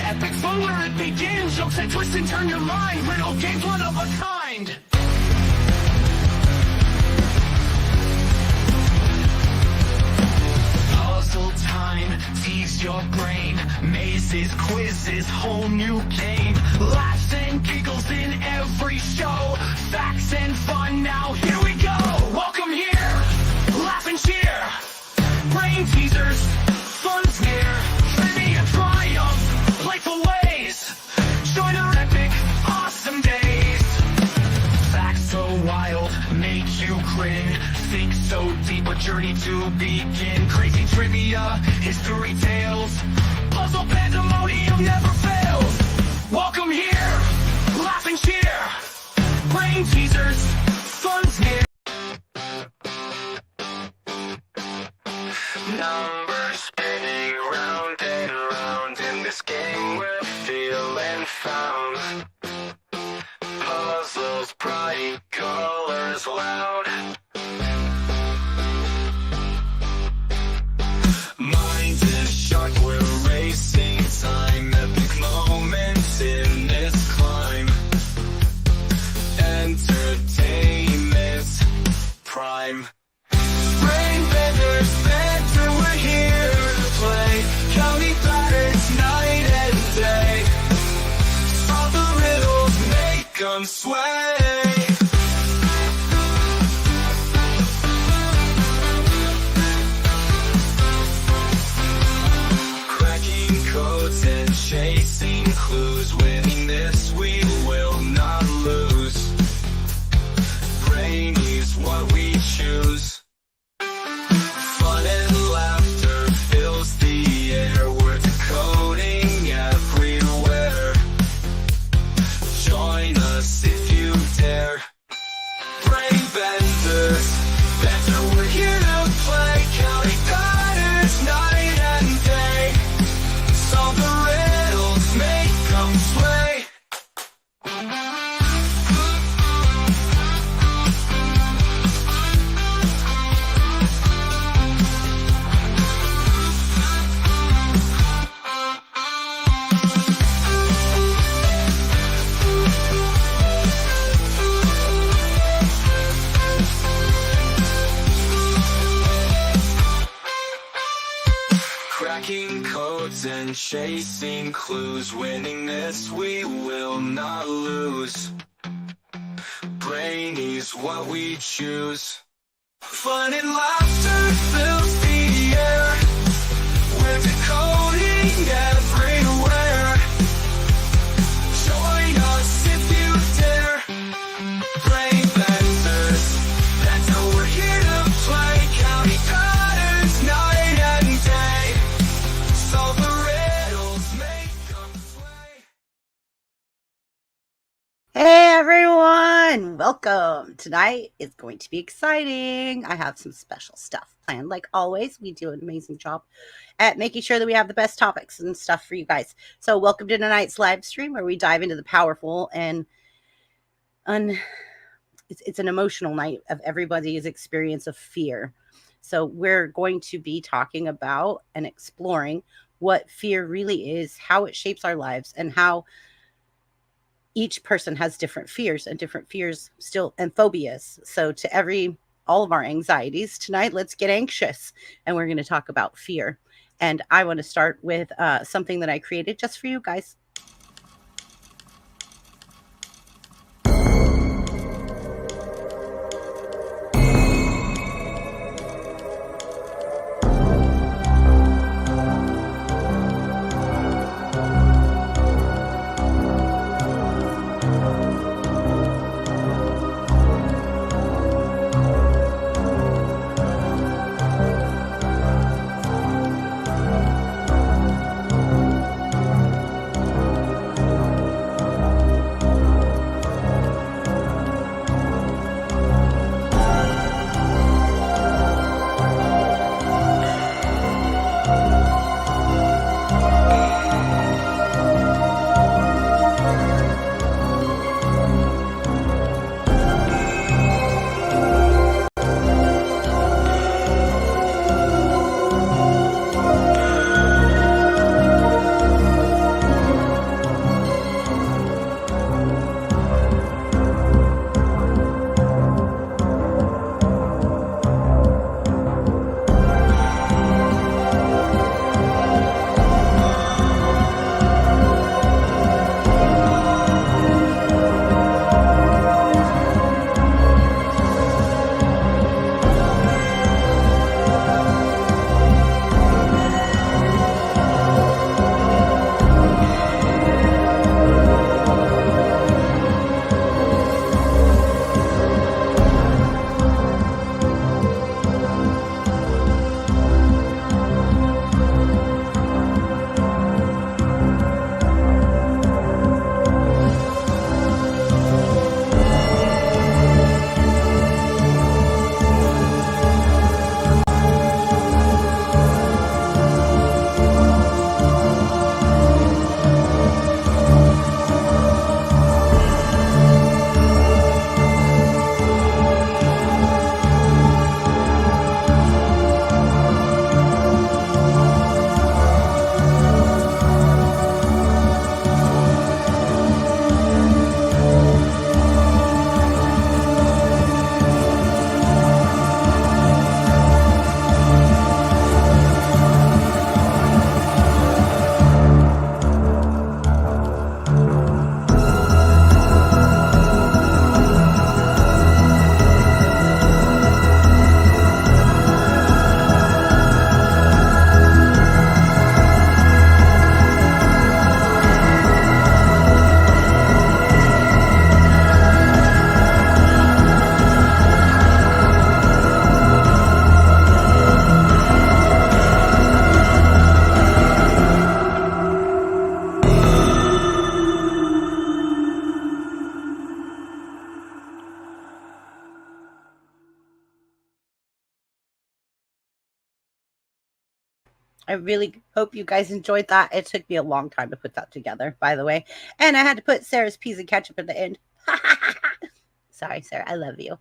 Epic fun where it begins. Jokes that twist and turn your mind. Riddle games, one of a kind. Puzzle time, tease your brain. Mazes, quizzes, whole new game. Laughs and giggles in every show. Facts and fun, now here we go. Welcome here, laugh and cheer. Brain teasers, fun's near. Trivia triumph, playful ways. Join our epic, awesome days. Facts so wild, make you grin. Think so deep, a journey to begin. Crazy trivia, history tales. Puzzle pandemonium never fails. Welcome here, laugh and cheer. Brain teasers, fun's near. Numbers spinning round and round in this game we're feeling found. Puzzles bright, colors loud. Mind is sharp, we're racing time. Epic moments in this climb. Entertainment prime. Brain benders, banter, we're here to play. Counting patterns night and day. Solve the riddles, make them sway. Cracking codes and chasing clues. Winning this we will not lose. Brain is what we choose. Fun and laughter fills the air. We're decoding everywhere. Join us if you dare. Brain benders, better we're here to play. Counting patterns night and day. Solve the riddles, make them sway. Cracking codes and chasing clues. Winning this we will not lose. Brain is what we choose. Fun and laughter fills the air. We're decoding everywhere. Join us if you dare. Brain benders, that's how we're here to play. Counting patterns night and day. Solve the riddles, make them sway. Hey everyone, welcome. Tonight is going to be exciting. I have some special stuff planned. Like always, we do an amazing job at making sure that we have the best topics and stuff for you guys. So welcome to tonight's live stream where we dive into the powerful and it's an emotional night of everybody's experience of fear. So we're going to be talking about and exploring what fear really is, how it shapes our lives, and how each person has different fears and still and phobias. So to all of our anxieties tonight, let's get anxious. And we're going to talk about fear. And I want to start with something that I created just for you guys. I really hope you guys enjoyed that. It took me a long time to put that together, by the way. And I had to put Sarah's peas and ketchup at the end. Sorry, Sarah. I love you.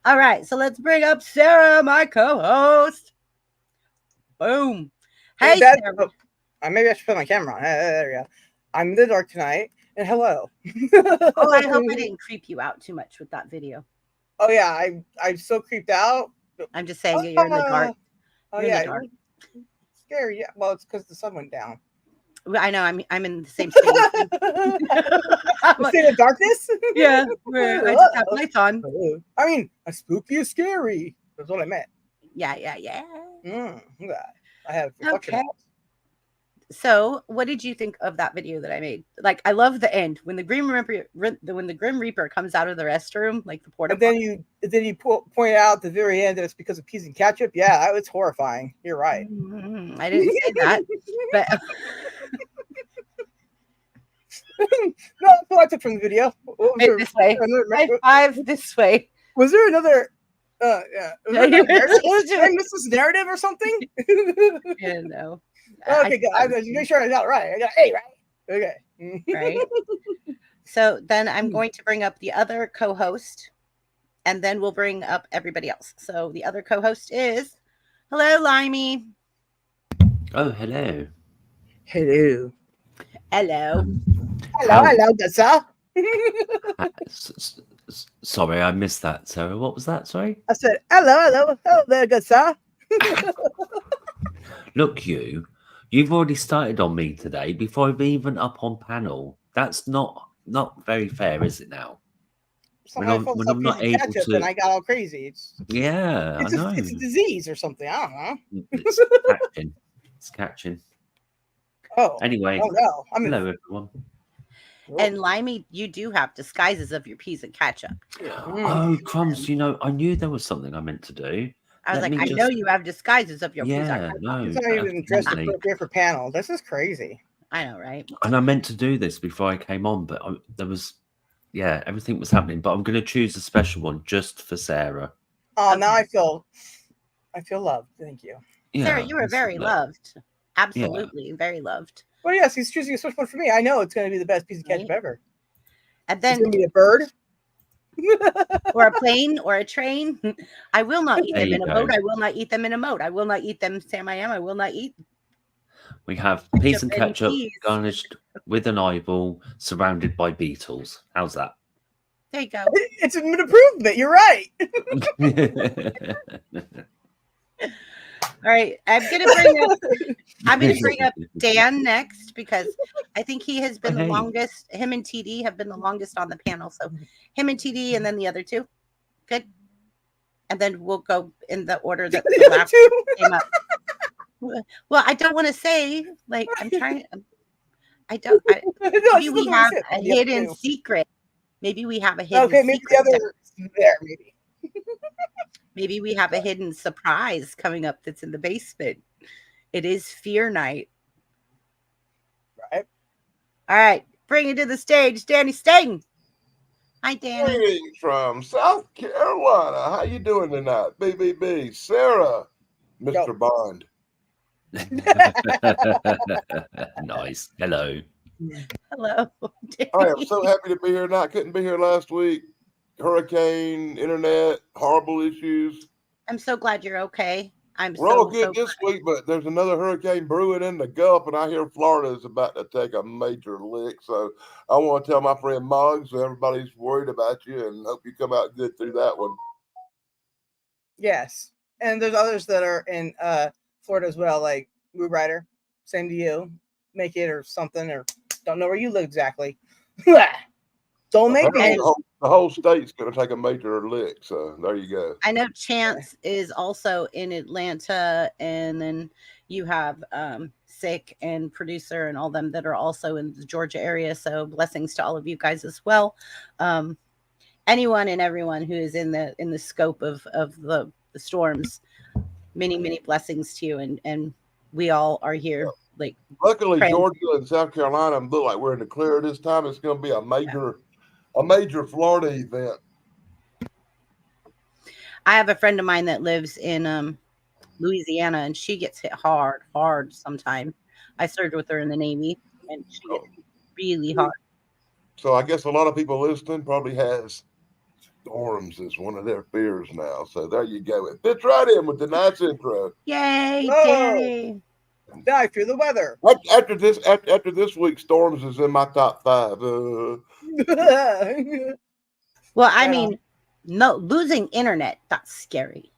All right. So let's bring up Sarah, my co-host. Boom. Hey, Sarah. Maybe I should put my camera on. There we go. I'm in the dark tonight. And hello. Oh, I hope I didn't creep you out too much with that video. Oh, yeah. I'm so creeped out. I'm just saying you're in the dark. Oh, You're yeah. in the dark. Scary. Yeah. Well, it's because the sun went down. I know. I'm in the same state. Like, state of darkness? Yeah. I just have lights on. I mean, a spooky is scary. That's what I meant. Yeah. I have okay. So, what did you think of that video that I made? Like, I love the end when the Grim Reaper comes out of the restroom, like the porta. And then you point out at the very end that it's because of peas and ketchup. Yeah, it's horrifying. You're right. I didn't say that, but no, that's what I took from the video. This way. High five this way. Was there another? Was there another narrative? Did I miss this narrative or something? Yeah, no. Okay, good. I make sure I got it right. I got A, right? Okay. Right. So then I'm going to bring up the other co-host, and then we'll bring up everybody else. So the other co-host is, hello, Limey. Oh, hello. Hello. Hello. Hello, good sir. Sorry, I missed that, Sarah. What was that? Sorry? I said, hello there, good sir. Look, you've already started on me today before I've even up on panel. That's not very fair, is it now? When I'm not able to, and I got all crazy. I know. It's a disease or something. I don't know. It's catching. Oh. Anyway. Oh no. Hello, everyone. And Limey, you do have disguises of your peas and ketchup. Oh, crumbs! I knew there was something I meant to do. I was I know you have disguises of your peas and ketchup. No, it's not even dressed appropriate for panel. This is crazy. I know, right? And I meant to do this before I came on, but there was, everything was happening. But I'm going to choose a special one just for Sarah. Oh, okay. Now I feel loved. Thank you, Sarah. You were very loved. Absolutely, very loved. Well, yes, he's choosing a special one for me. I know it's going to be the best piece of ketchup ever. And then it's going to be a bird, or a plane, or a train. I will not eat them in a boat. I will not eat them in a moat. I will not eat them, Sam. I will not eat. We have peas and ketchup garnished with an eyeball, surrounded by beetles. How's that? There you go. It's an improvement. You're right. All right, I'm gonna bring up Dan next because I think he has been the longest. Him and TD have been the longest on the panel. So him and TD, and then the other two. Good. And then we'll go in the order that the last came up. Well, I don't want to say like I'm trying. Maybe we have a hidden secret. Maybe we have a hidden. Okay, maybe the other there. Maybe. Maybe we have a hidden surprise coming up that's in the basement. It is Fear Night. Right. All right. Bring it to the stage, Danny Stain. Hi, Danny. Greetings from South Carolina. How you doing tonight? BBB. Sarah, Mr. Bond. Nice. Hello. Hello. Danny. I am so happy to be here tonight. Couldn't be here last week. Hurricane, internet, horrible issues. I'm so glad you're okay. We're all good this week, but there's another hurricane brewing in the Gulf, and I hear Florida is about to take a major lick. So I want to tell my friend Moggs, everybody's worried about you, and hope you come out good through that one. Yes, and there's others that are in Florida as well, like Woo Rider. Same to you. Make it or something, or don't know where you live exactly. Don't make it. The whole state's going to take a major lick, so there you go. I know Chance is also in Atlanta, and then you have Sick and Producer and all them that are also in the Georgia area. So blessings to all of you guys as well. Anyone and everyone who is in the scope of the storms, many blessings to you, and we all are here. Like luckily, Georgia and South Carolina look like we're in the clear this time. It's going to be a major Florida event. I have a friend of mine that lives in Louisiana, and she gets hit hard sometime. I served with her in the Navy, and she gets hit really hard. So I guess a lot of people listening probably has storms as one of their fears now. So there you go. It fits right in with tonight's intro. Yay, Whoa. Danny! Now I fear the weather. After this week, storms is in my top 5. Well, I mean, no, losing internet, that's scary.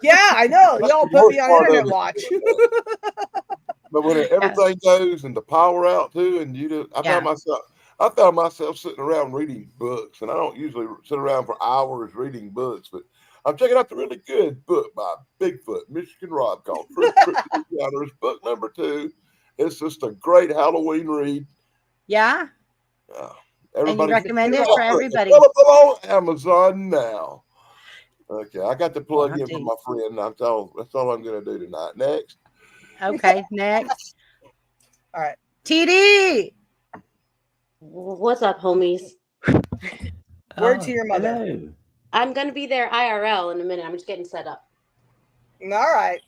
Yeah, I know. Y'all put me on internet watch. But when everything goes and the power out too, and I found myself sitting around reading books, and I don't usually sit around for hours reading books, but I'm checking out the really good book by Bigfoot, Michigan Rob, called Truth Encounters, book number 2. It's just a great Halloween read. Yeah. And you recommend it for everybody. On Amazon now. Okay, I got to plug in for my friend. That's all I'm going to do tonight. Next. Okay, next. All right. TD. What's up, homies? Word to your mother. Hello. I'm going to be there IRL in a minute. I'm just getting set up. All right.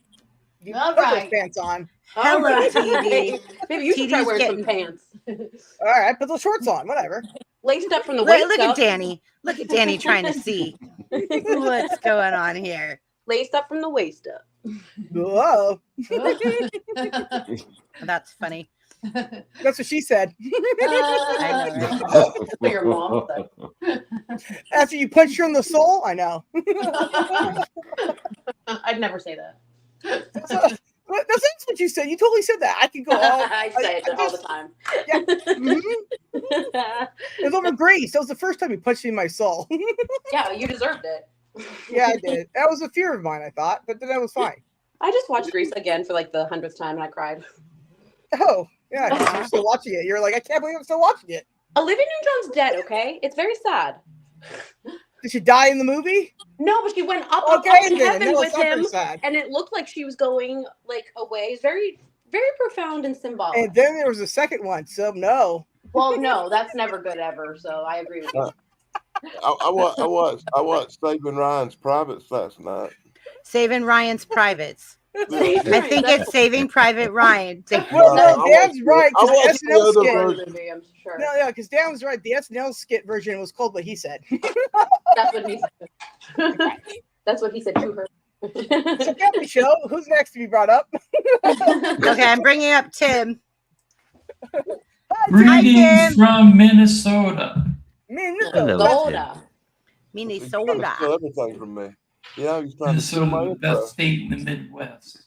You All put right. those pants on. Hello, All right. TD. Maybe you should try TD's wearing getting- some pants. All right, put those shorts on. Whatever. Laced up from the waist Look up. at Danny. Look at Danny trying to see what's going on here. Laced up from the waist up. Whoa. That's funny. That's what she said. I know, right? For your mom. After you punched her in the soul, I know. I'd never say that. That's what you said. You totally said that. I could go all. I say it all the time. Yeah. It was over Grace. That was the first time you punched me in my soul. Yeah, you deserved it. Yeah, I did. That was a fear of mine, I thought, but then that was fine. I just watched Grease again for like the 100th time and I cried. Oh, yeah. You're still watching it. You're like, I can't believe I'm still watching it. Olivia Newton-John's dead, okay? It's very sad. Did she die in the movie? No, but she went up Okay, in then. heaven No, with it's not very him, sad. and it looked like she was going like away. It's very, very profound and symbolic. And then there was a second one, so no. Well, no, that's never good ever. So I agree with you. I watched Saving Ryan's Privates last night. Saving Ryan's Privates. I think it's Saving Private Ryan. Well, no, Dan's right. I watched the SNL other skit. version. Movie, I'm sure. No, yeah, because Dan was right. The SNL skit version was called What He Said. That's what he said. That's what he said to her. So, Family Show, who's next to be brought up? Okay, I'm bringing up Tim. Greetings from Minnesota. Minnesota. Minnesota. Steal everything from me. Yeah, he's trying to steal my Minnesota, intro. best state in the Midwest.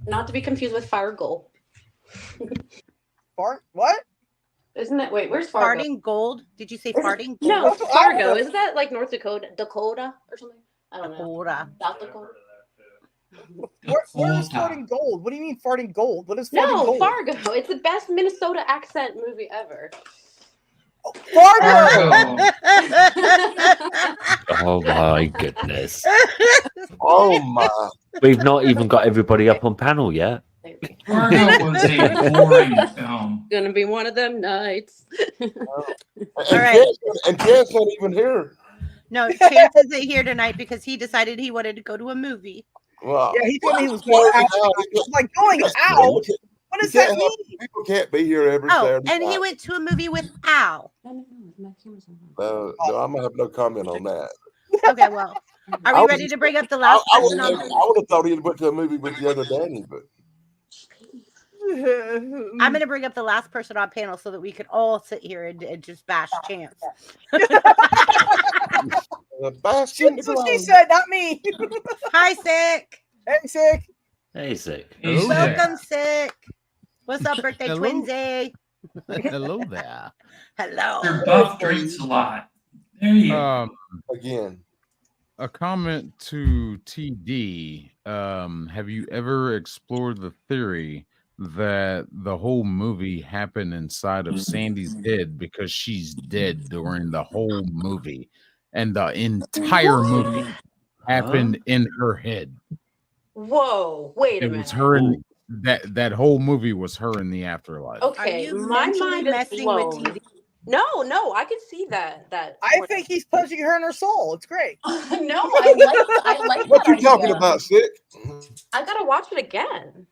Not to be confused with Fargo. Fart? What? Isn't that? Wait, where's Fargo? Farting gold? Did you say farting gold? No, Fargo. Isn't that like North Dakota or something? I don't know. Dakota. South Dakota. Where is farting gold? What do you mean farting gold? What is farting No, gold? Fargo. It's the best Minnesota accent movie ever. Fargo! Oh my goodness. Oh my! We've not even got everybody up on panel yet. Fargo was a boring film. Gonna be one of them nights. And right. Chance not even here. No, Chance isn't here tonight because he decided he wanted to go to a movie. Wow. Yeah, he told me he was going out. Like, going out? What does that mean? People can't be here every Oh, Saturday and he night. went to a movie with Al. No, I'm gonna have no comment on that. Okay, well, are we ready to bring up the last I person would on? have thought he went to a movie with the other Danny, but I'm going to bring up the last person on panel so that we could all sit here and just bash Chance. That's what she said, not me. Hi, Sick. Hey, Sick. Hey, Sick. Hey, Welcome, Sick. What's up, birthday Hello. twinsy? Hello there. Hello. Your buff drinks a lot. There you go. again, A comment to TD. Have you ever explored the theory that the whole movie happened inside of Sandy's head because she's dead during the whole movie, and the entire movie happened in her head? Whoa! Wait a It minute. was her in that whole movie was her in the afterlife. Are Okay, you my mentally mind is messing blown. with TV? No, I could see that. I think he's punching her in her soul. It's great. No, I like What that you talking idea. about, Sick? I gotta watch it again.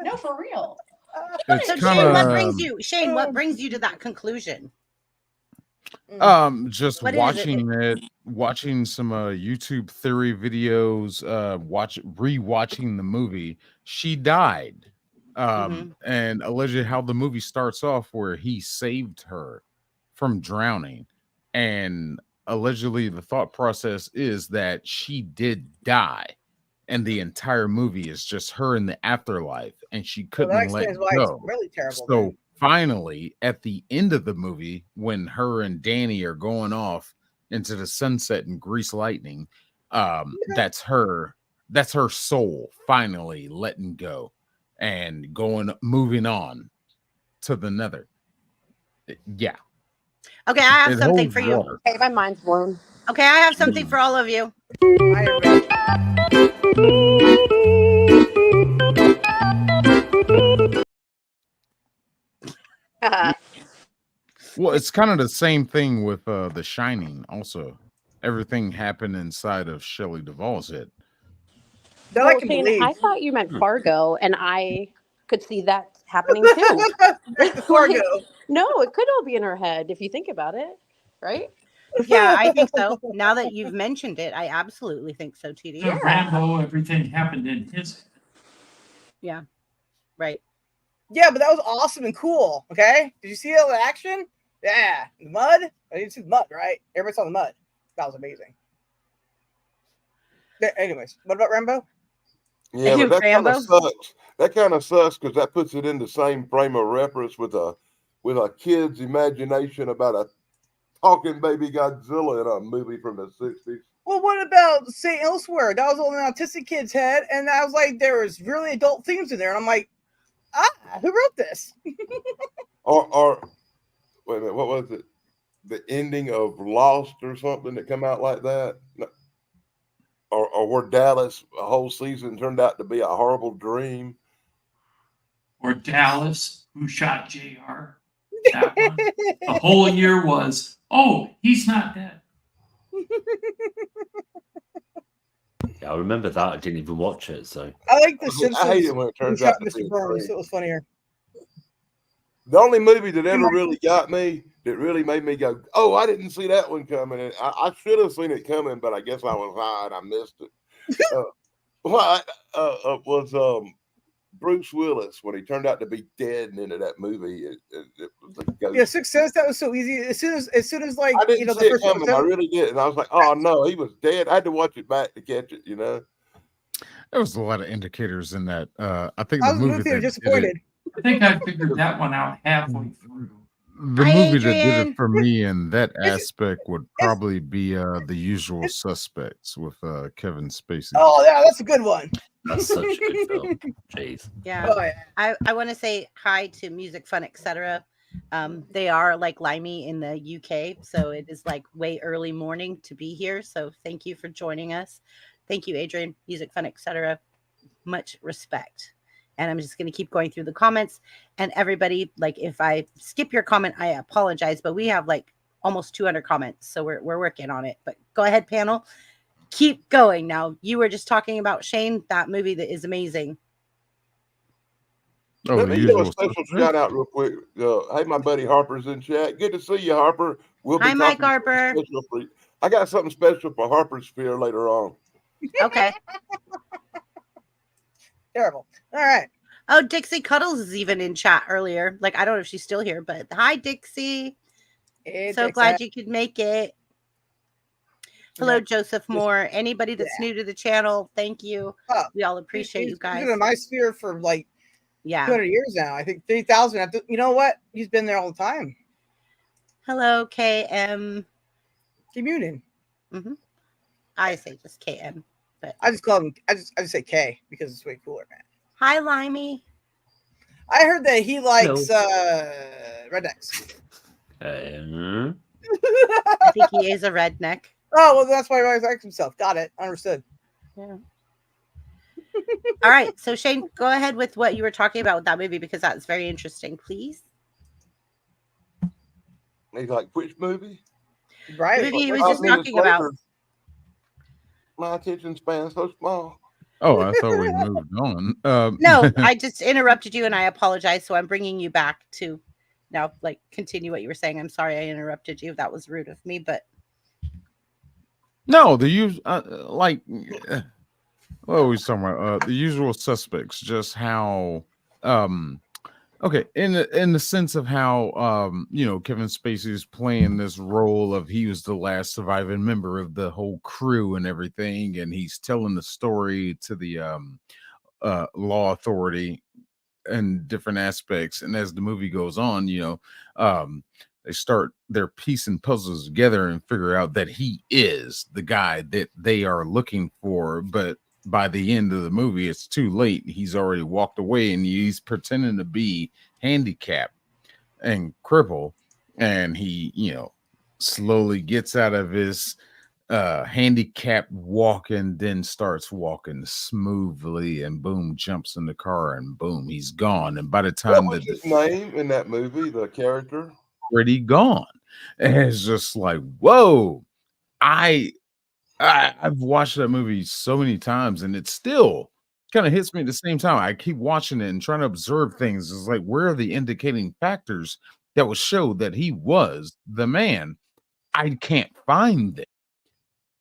No, for real. It's So kind Shane, what of brings you? Shane, what brings you to that conclusion? just What is it? watching some YouTube theory videos, rewatching the movie. She died. And allegedly how the movie starts off where he saved her from drowning, and allegedly the thought process is that she did die, and the entire movie is just her in the afterlife, and she Well, couldn't that let explains why it's go. really terrible. So then. finally, at the end of the movie, when her and Danny are going off into the sunset and grease lightning, that's her soul finally letting go and moving on to the nether. Yeah. Okay, I have It something holds for you. water. Okay, my mind's blown. Okay, I have something for all of you. Bye, everybody. Well, it's kind of the same thing with The Shining. Also, everything happened inside of Shelley Duvall's head. That I Well, can Shane, believe. I thought you meant Fargo, and I could see that happening too. Back to Fargo. No, it could all be in her head if you think about it, right? Yeah, I think so. Now that you've mentioned it, I absolutely think so, TD. So Rambo, everything happened in his. Yeah, right. Yeah, but that was awesome and cool. Okay, did you see that in action? Yeah, the mud. I didn't see the mud, right? Everybody saw the mud. That was amazing. Anyways, what about Rambo? Yeah, but that kind Rambo? of sucks. That kind of sucks because that puts it in the same frame of reference with a kid's imagination about a talking baby Godzilla in a movie from the 60s. Well, what about Say Elsewhere? That was on an autistic kid's head, and I was like, there was really adult themes in there, and I'm like, who wrote this? Or wait a minute, what was it? The ending of Lost or something that come out like that? Or where Dallas a whole season turned out to be a horrible dream. Or Dallas, who shot JR. That one. The whole year was, oh, he's not dead. Yeah, I remember that. I didn't even watch it. So I like the Simpsons. I hate it when it turns out to be Mr. Burns. It was funnier. The only movie that ever really got me, that really made me go, oh, I didn't see that one coming. And I should have seen it coming, but I guess I was high and I missed it. Was Bruce Willis when he turned out to be dead in into that movie. It was like, Yeah, Sixth Sense. That was so easy. As soon as like I didn't the see it first coming. I episode. really did, and I was like, oh no, he was dead. I had to watch it back to catch it. You know. There was a lot of indicators in that. I think I the was movie that disappointed. I think I figured that one out halfway through. The Hi, movie that did Adrian. it for me in that aspect would probably be The Usual Suspects with Kevin Spacey. Oh yeah, that's a good one. that's such a good film. Jeez. Yeah. Oh yeah. I want to say hi to Music Fun, etc. They are like Limey in the UK, so it is like way early morning to be here. So thank you for joining us. Thank you, Adrian, Music Fun, etc. Much respect. And I'm just going to keep going through the comments. And everybody, like, if I skip your comment, I apologize. But we have like almost 200 comments, so we're working on it. But go ahead, panel. Keep going. Now, you were just talking about Shane, that movie that is amazing. Oh, Let The me give a Usual special Suspects? shout out real quick. Hey, my buddy Harper's in chat. Good to see you, Harper. We'll be Hi, Mike talking Harper. special for you. I got something special for Harper's Sphere later on. Okay. Terrible. All right. Oh, Dixie Cuddles is even in chat earlier. Like, I don't know if she's still here, but hi, Dixie. So glad you could make it. Hello, Joseph Moore. Anybody that's new to the channel, thank you. We all appreciate you guys. He's been in my sphere for like 200 Yeah. years now. I think 3,000. You know what? He's been there all the time. Hello, KM. Communing. I say just KM, but I just call him. I just say K because it's way cooler, man. hi, Limey. I heard that he likes rednecks. I think he is a redneck. Oh well, that's why he always likes himself. Got it. Understood. Yeah. All right. So Shane, go ahead with what you were talking about with that movie because that's very interesting, please. He's like, which movie? The Right. movie he was 5 just minutes talking about. later, my attention span's so small. Oh, I thought we moved on. No, I just interrupted you and I apologize. So I'm bringing you back to now, like, continue what you were saying. I'm sorry I interrupted you. That was rude of me, but No, the use like what are we talking about? The usual suspects, just how okay, in the sense of how you know, Kevin Spacey is playing this role of he was the last surviving member of the whole crew and everything, and he's telling the story to the law authority and different aspects. And as the movie goes on, you know, they start their piecing puzzles together and figure out that he is the guy that they are looking for. But by the end of the movie, it's too late. He's already walked away and he's pretending to be handicapped and crippled. And he, you know, slowly gets out of his handicapped walking, then starts walking smoothly, and boom, jumps in the car, and boom, he's gone. And by the What time was that his name in that movie, the character? already gone, and it's just like, whoa, I've watched that movie so many times, and it still kind of hits me at the same time. I keep watching it and trying to observe things. It's like, where are the indicating factors that would show that he was the man? I can't find it.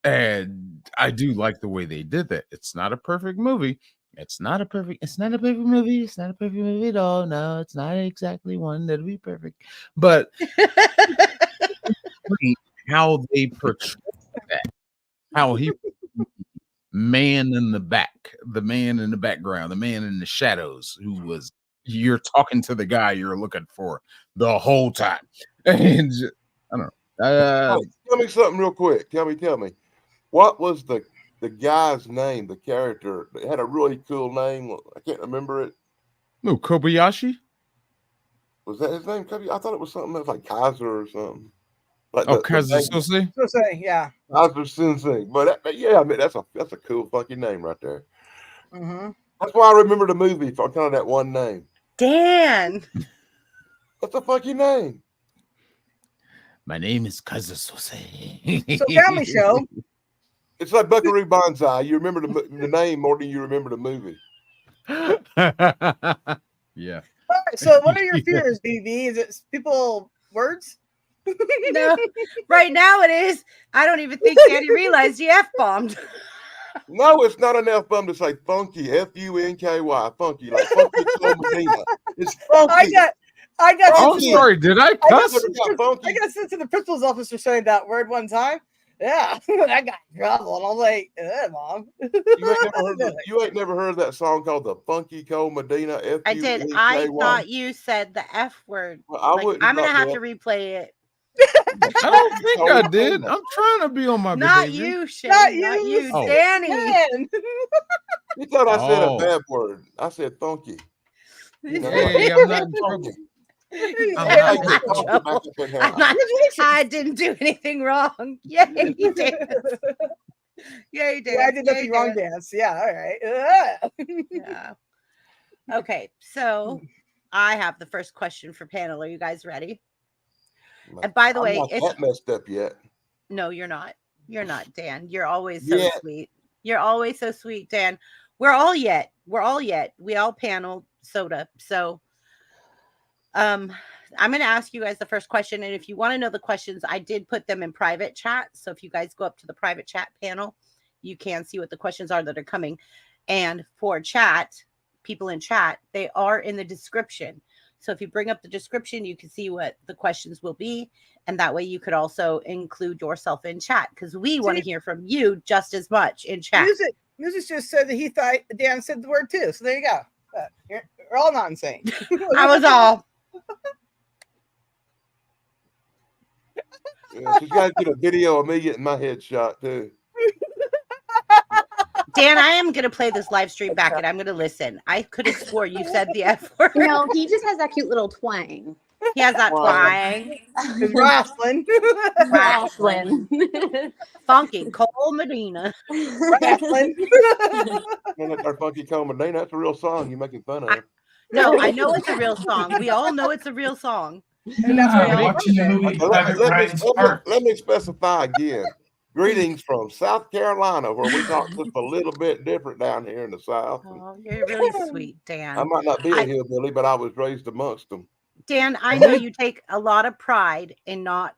And I do like the way they did that. It's not a perfect movie. It's not a perfect movie. It's not a perfect movie at all. No, it's not exactly one that'll be perfect. But how they portray that, how he man in the back, the man in the background, the man in the shadows, who was you're talking to the guy you're looking for the whole time. And I don't know. Tell me something real quick. Tell me. What was the guy's name, the character? It had a really cool name. I can't remember it. No, Kobayashi? Was that his name? I thought it was something else like Kaiser or something. Like Kaiser Sose? So say, yeah. Kaiser Sensei. But yeah, I mean that's a cool fucking name right there. Mm-hmm. That's why I remember the movie for kind of that one name. Dan. What's the fucking name? My name is Kaiser Sose. So family show. It's like Buckaroo Banzai. You remember the name more than you remember the movie. Yeah. All right, so what are your fears, BB? Is it people words? No, right now it is. I don't even think Danny realized he F-bombed. No, it's not an F-bomb to say funky, F-U-N-K-Y, funky, like funky Soul Medina. It's funky. I got. Oh, sorry. Did I cuss? I got sent to the principal's office for saying that word one time. Yeah, I got in trouble, and I'm like, Mom. You ain't never heard that song called "The Funky Cold Medina"? I did. I thought you said the F word. Well, I'm gonna have to replay it. I don't think I did. I'm trying to be on my Not behavior. you, Shane. Not you, Oh. Danny. You thought I said a bad word. I said funky. Hey, I'm not in trouble. I didn't do anything wrong. Yeah, you did. Yeah, you did. Yeah, I did nothing wrong, dance. Yeah, all right. Yeah. Okay, so I have the first question for panel. Are you guys ready? And by the way, I'm not that messed up yet. No, you're not. You're not, Dan. You're always so sweet. You're always so sweet, Dan. We're all yet. We all panel soda. So I'm going to ask you guys the first question. And if you want to know the questions, I did put them in private chat. So if you guys go up to the private chat panel, you can see what the questions are that are coming. And for chat, people in chat, they are in the description. So if you bring up the description, you can see what the questions will be. And that way you could also include yourself in chat because we want to hear from you just as much in chat. Music just said that he thought Dan said the word too. So there you go. We're all not insane. I was all. Yeah, she's got to get a video of me getting my head shot too. Dan, I am going to play this live stream back and I'm going to listen. I could have swore you said the F word. No, he just has that cute little twang. He has that twang. Wrestling. Funky Cole Medina. Wrestling. Our funky Cold Medina. That's a real song you're making fun of. No, I know it's a real song. We all know it's a real song. And that's why Yeah, I watching the love it. movie Okay, Private Ryan Sparks. let me specify again. Greetings from South Carolina, where we talk just a little bit different down here in the South. Oh, you're really sweet, I Dan. might not be a I- hillbilly, but I was raised amongst them. Dan, I know you take a lot of pride in not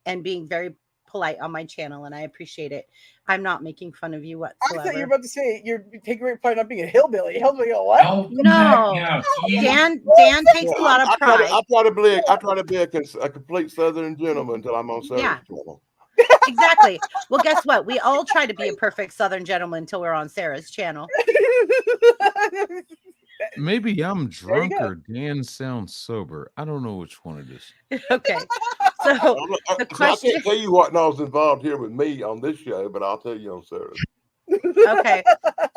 and being very polite on my channel, and I appreciate it. I'm not making fun of you I thought you were whatsoever. about to say you're taking great pride in not being a hillbilly. Hillbilly, what? Oh, come No. back now, Keith. Dan takes a lot of pride. I try to be a complete Southern gentleman until I'm on Sarah's Yeah. channel. Exactly. Well, guess what? We all try to be a perfect Southern gentleman until we're on Sarah's channel. Maybe I'm There you drunk go. or Dan sounds sober. I don't know which one it is. Okay. So the I question. can't tell you what all's involved here with me on this show, but I'll tell you on Sarah's. Okay.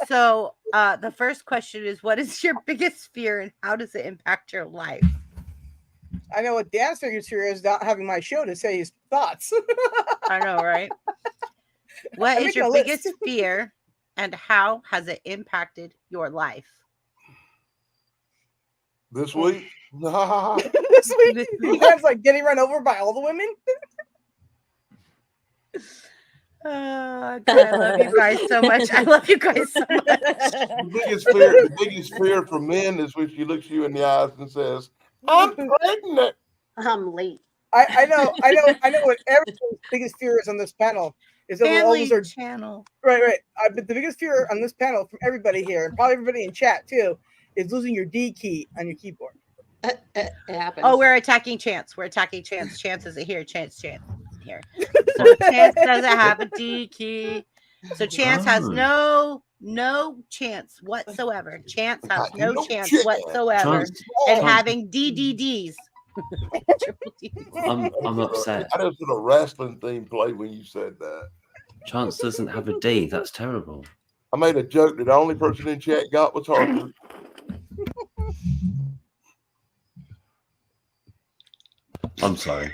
So the first question is, what is your biggest fear and how does it impact your life? I know what Dan's biggest fear is, not having my show to say his thoughts. I know, right? What I'm is making your a list. biggest fear and how has it impacted your life? This week? This week, Dan's like getting run over by all the women. God, I love you guys so much. I love you guys so much. The biggest fear for men is when she looks you in the eyes and says, "I'm pregnant." I'm late. I know what everyone's biggest fear is on this panel is that we're all Family lose our channel. right. But the biggest fear on this panel from everybody here, and probably everybody in chat too, is losing your D key on your keyboard. It happens. Oh, we're attacking Chance. We're attacking Chance. Chance isn't here. Chance isn't here. So Chance doesn't have a D key. So Chance has no chance whatsoever. Chance has no chance whatsoever Chance, in Chance. having DDDs. I'm upset. I just did a wrestling theme play when you said that. Chance doesn't have a D. That's terrible. I made a joke that the only person in chat got was Harper. I'm sorry.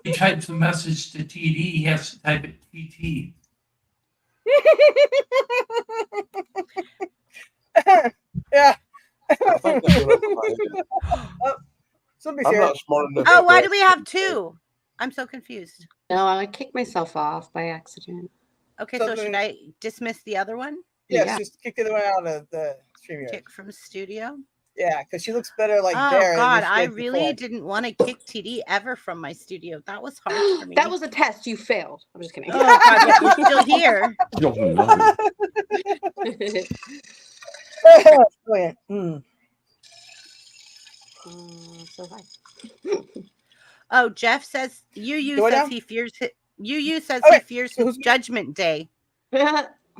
He types a message to TD. He has to type it TT. Yeah. I think that's what I'm Somebody I'm say not smart enough. Oh, for why that. do we have two? I'm so confused. No, I kicked myself off by accident. Okay, so Something- should I dismiss the other one? Yes, Yeah. just kick the other one out of the stream yard. Kick from studio? Yeah, because she looks better like Oh there. than God, she I did really before. didn't want to kick TD ever from my studio. That was hard for me. That was a test. You failed. I'm just kidding. Oh God, but you're still here. Oh, no. Brilliant. Mm. So hi. Oh, Jeff says Yu Go says down? he fears it. Yu says Okay, he fears so who's- Judgment Day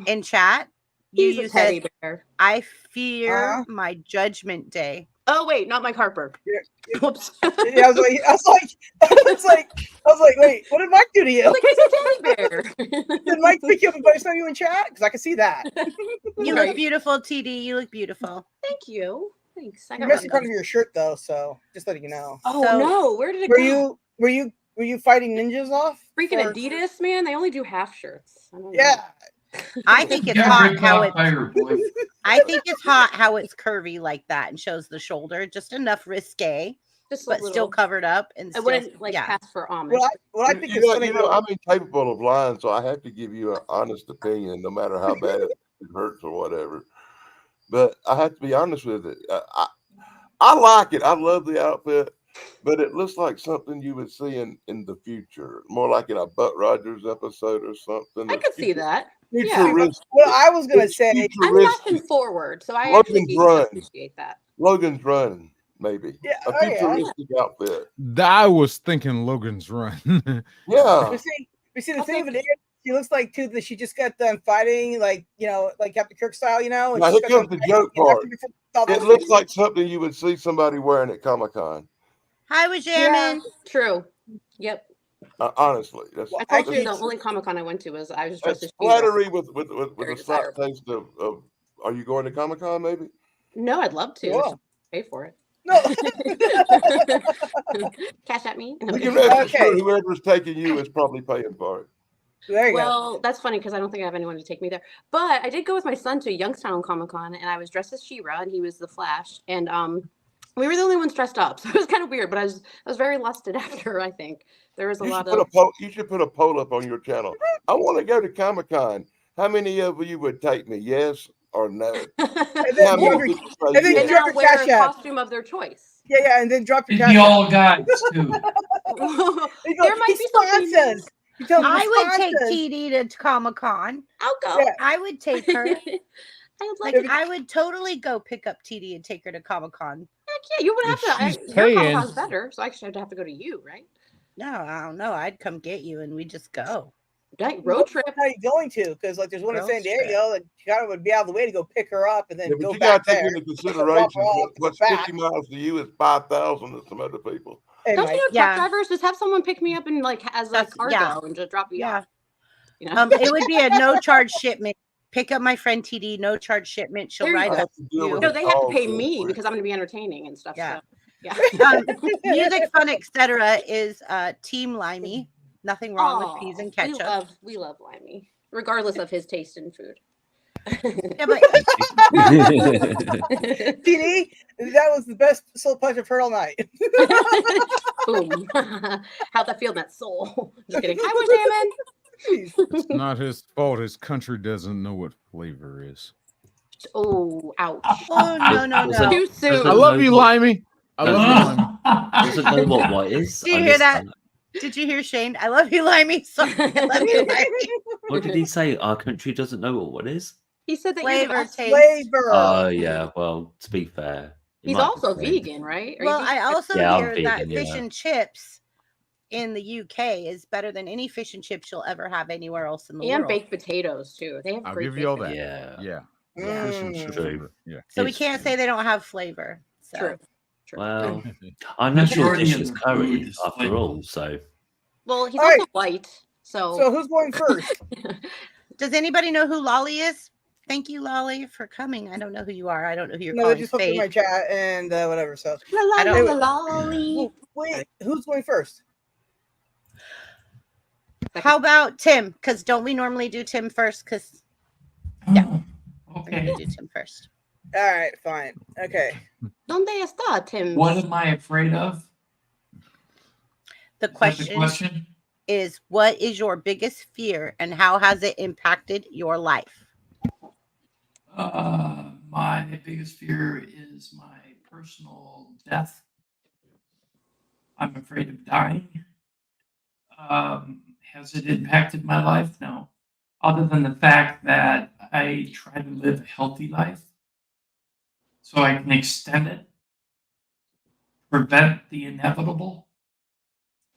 in chat. He's a Yu teddy says bear. I fear Uh-huh. my Judgment Day. Oh wait, not Mike Harper. Yeah. Whoops. Yeah, I was like, wait, what did Mike do to you? Like he's a teddy bear. Did Mike pick you up and put you in chat? Because I can see that. You Right. look beautiful, TD. You look beautiful. Thank you. Thanks. I You're got missing part of your shirt though, so just letting you know. Oh So- no, where did it Were go? you fighting ninjas off? Freaking Or- Adidas, man. They only do half shirts. I don't know. Yeah. I think it's Got hot ripped how off it. by her boy. I think it's hot how it's curvy like that and shows the shoulder, just enough risque, Just a but little. still covered up and I still, wouldn't like yeah. pass for homage. What I think is funny. I'm incapable of lying, so I have to give you an honest opinion, no matter how bad it hurts or whatever. But I have to be honest with it. I like it. I love the outfit, but it looks like something you would see in the future, more like in a Buck Rogers episode or something. I could see that. Futuristic. What I was gonna say, I'm fashion forward, so I Logan's actually run. appreciate that. Logan's Run, maybe. Yeah, A oh, yeah. futuristic outfit. I was thinking Logan's Run. Yeah. we see the thing with it. She looks like too that she just got done fighting, like like Captain Kirk style, and Now she's here got comes the done joke fighting, part. It looks like something you would see somebody wearing at Comic-Con. Hi, we're Yeah, jamming. true. Yep. Honestly, that's I told you the only Comic Con I went to was I was dressed that's as She-Hulk. flattery with Very a slight desirable. taste of. Are you going to Comic-Con? Maybe. No, I'd love to. Cool. Pay for it. No. Cash at me. You can rest Okay. assured whoever's taking you is probably paying for it. There you Well, that's funny because I don't think I have anyone to take me there. But I did go with my son to Youngstown Comic Con, and I was dressed as She-Ra, and he was the Flash. And We were the only ones dressed up, so it was kind of weird. But I was very lusted after. I think there was a You lot should of. you should put a poll up on your channel. I want to go to Comic-Con. How many of you would take me? Yes or no? And How then, many drop your, people say and then yes? And drop now your wear cash a app. costume of their choice. Yeah, and then drop your It'd cash be app. all guys too. You go, There might "He be something. sponsors." You tell them I he would take sponsors. TD to Comic-Con. I'll go. Yeah. I would take her. I would Like, like to. I would totally go pick up TD and take her to Comic-Con. Heck yeah, you would have If to. she's Your paying- Comic-Con's better, so I actually have to go to you, right? No, I don't know. I'd come get you and we just go. Right, road trip. How you going to? Because like there's one in Road San Diego, and you gotta would be out of the way to go pick her up and then Yeah, but go you back got to take there. into Drop consideration her off, what's go back. 50 miles to you is 5,000 to some other people. Hey, Don't Mike. you know truck Yeah. drivers just have someone pick me up and like as a That's- cargo yeah. and just drop me Yeah. off? You know, It would be a no charge shipment. Pick up my friend TD, no charge shipment. She'll There you ride go. up to deal you. with no, the they have to calls pay real me quick. because I'm going to be entertaining and stuff. Yeah. So, yeah. Music, fun, etc. is Team Limey. Nothing wrong with peas and ketchup. We love Limey, regardless of his taste in food. Yeah, but TD, that was the best soul punch I've heard all night. Boom. How'd that feel in that soul? Just kidding. Hi, Salmon. It's not his fault. His country doesn't know what flavor is. Oh, ouch. oh no. Too soon. I love you, Limey. I love you, Limey. Doesn't know what white is. Did you I hear missed that? Did you hear Shane? I love you, Limey. Sorry, I love you, Limey. What did he say? Our country doesn't know what is? He said that you're the Flavor best. taste. Flavor. Oh yeah. Well, to be fair, he He's might be also right. vegan, right? Are you Well, vegan? I also Yeah, I'm hear vegan, that fish yeah. and chips in the UK is better than any fish and chips you'll ever have anywhere else in the and world. baked potatoes too. They have I'll great give you all baked that. Yeah. Yeah. Fish and Mm. chips True. are- Yeah. So we It's can't say they don't have flavor. So. True. True. Well, our national Majority dish of is the curry, food is after flavorful. all. So Well, he's All also right. white, so, So who's going first? Does anybody know who Lolly is? Thank you, Lolly, for coming. I don't know who you are. I don't know who you're No, they calling just hooked in my fake. chat and whatever. So I don't- Well, wait, who's going first? How about Tim? Because don't we normally do Tim first? Because Yeah. we're Okay. going to do Tim first. All right, fine. Okay. ¿Dónde está Tim? What am I afraid of? The Is that the question question? is, what is your biggest fear and how has it impacted your life? My biggest fear is my personal death. I'm afraid of dying. Has it impacted my life? No. Other than the fact that I try to live a healthy life so I can extend it, prevent the inevitable.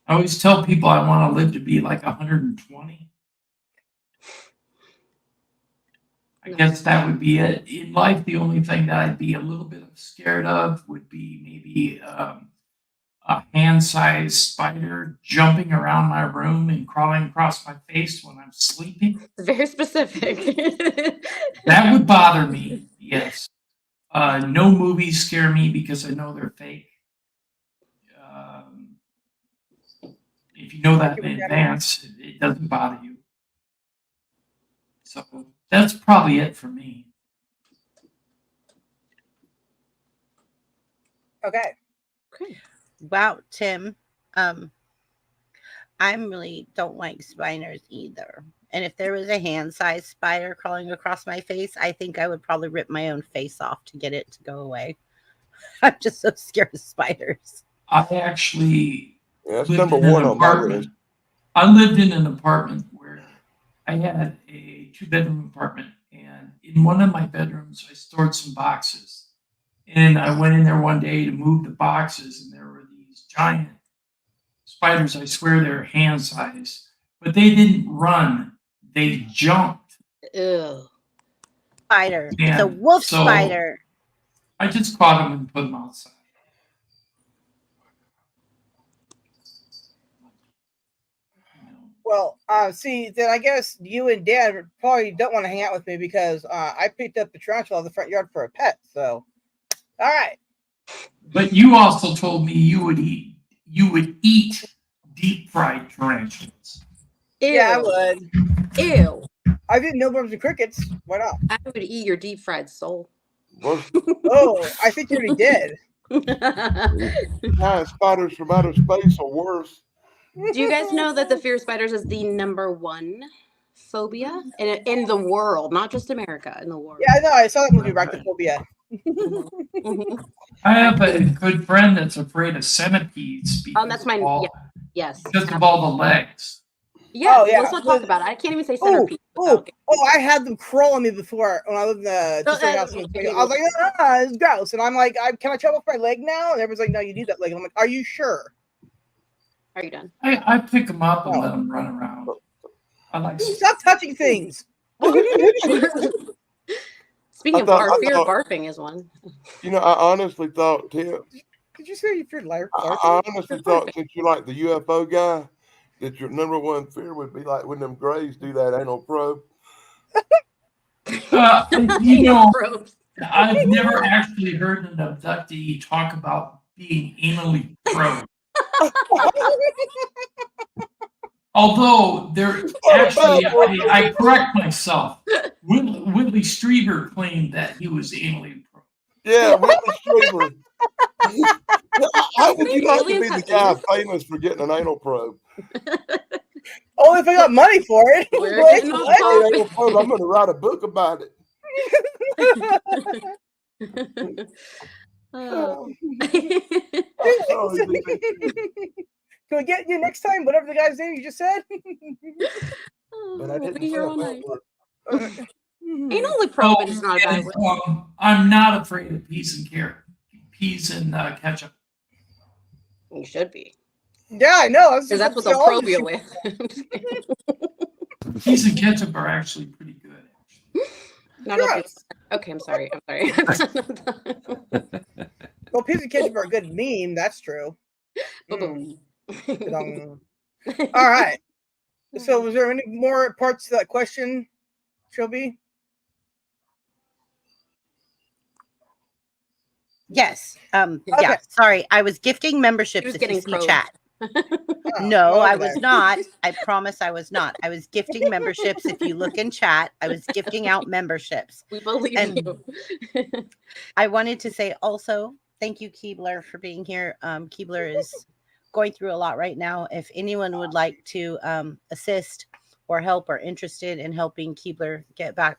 I always tell people I want to live to be like 120. I guess that would be it. In life, the only thing that I'd be a little bit scared of would be maybe a hand-sized spider jumping around my room and crawling across my face when I'm sleeping. Very specific. That would bother me, yes. No movies scare me because I know they're fake. If you know that in advance, it doesn't bother you. So that's probably it for me. Okay. Okay. Wow, Tim. I really don't like spiders either. And if there was a hand-sized spider crawling across my face, I think I would probably rip my own face off to get it to go away. I'm just so scared of spiders. I actually Yeah, that's lived number in an one on my apartment. list. I lived in an apartment where I had a 2-bedroom apartment, and in one of my bedrooms, I stored some boxes. And I went in there one day to move the boxes, and there were these giant spiders. I swear they're hand size, but they didn't run; they jumped. Ew. Spider. It's a Yeah, wolf so- spider. I just caught them and put them outside. Well, see, then I guess you and Dad probably don't want to hang out with me because I picked up a tarantula in the front yard for a pet. So, all right. But you also told me you would eat deep fried tarantulas. Ew. Yeah, I would. Ew. I did millworms and crickets. Why not? I would eat your deep fried soul. What's, Oh, I think you already did. Giant spiders from outer space or worse. Do you guys know that the fear of spiders is the #1 phobia in the world, not just America, in the world? Yeah, I know. I saw that movie, Arachnophobia. Mhm. I have a good friend that's afraid of centipedes because That's of mine. all, Yes. because of all the legs. Yeah, Oh, yeah. let's not talk about it. I can't even say Oh, centipede. oh, I had them crawl on me before when I lived in the two-story house. I was like, it's gross. And I'm like, can I chop off my leg now? And everyone's like, no, you need that leg. And I'm like, are you sure? Are you done? I pick them up and let them run around. I like. Stop touching things. Speaking of barf, fear of barfing is one. You know, I honestly thought, Tim, Did you say you feared liar? I honestly thought since you're like the UFO guy, that your #1 fear would be like when them Greys do that anal probe. You know, I've never actually heard an abductee talk about being anally probed. Although there actually, I correct myself. Whitley Strieber claimed that he was anally probed. Yeah, Whitley Strieber. How would you like to be the guy famous for getting an anal probe? Only if I got money for it. I'm going to write a book about it. Can we get you next time? Whatever the guy's name you just said. But I didn't be here all night. Anally probed is not a bad word. I'm not afraid of peas and ketchup. You should be. Yeah, I know. Because that's what they'll probe you with. Peas and ketchup are actually pretty good. Okay, I'm sorry. Well, peas and ketchup are a good meme. That's true. Boom. All right. So, was there any more parts to that question, Shelby? Yes. Yeah. Sorry, I was gifting memberships. If you see chat. No, I was not. I promise I was not. I was gifting memberships. If you look in chat, I was gifting out memberships. We believe you. I wanted to say also, thank you, Keebler, for being here. Keebler is going through a lot right now. If anyone would like to assist or help or interested in helping Keebler get back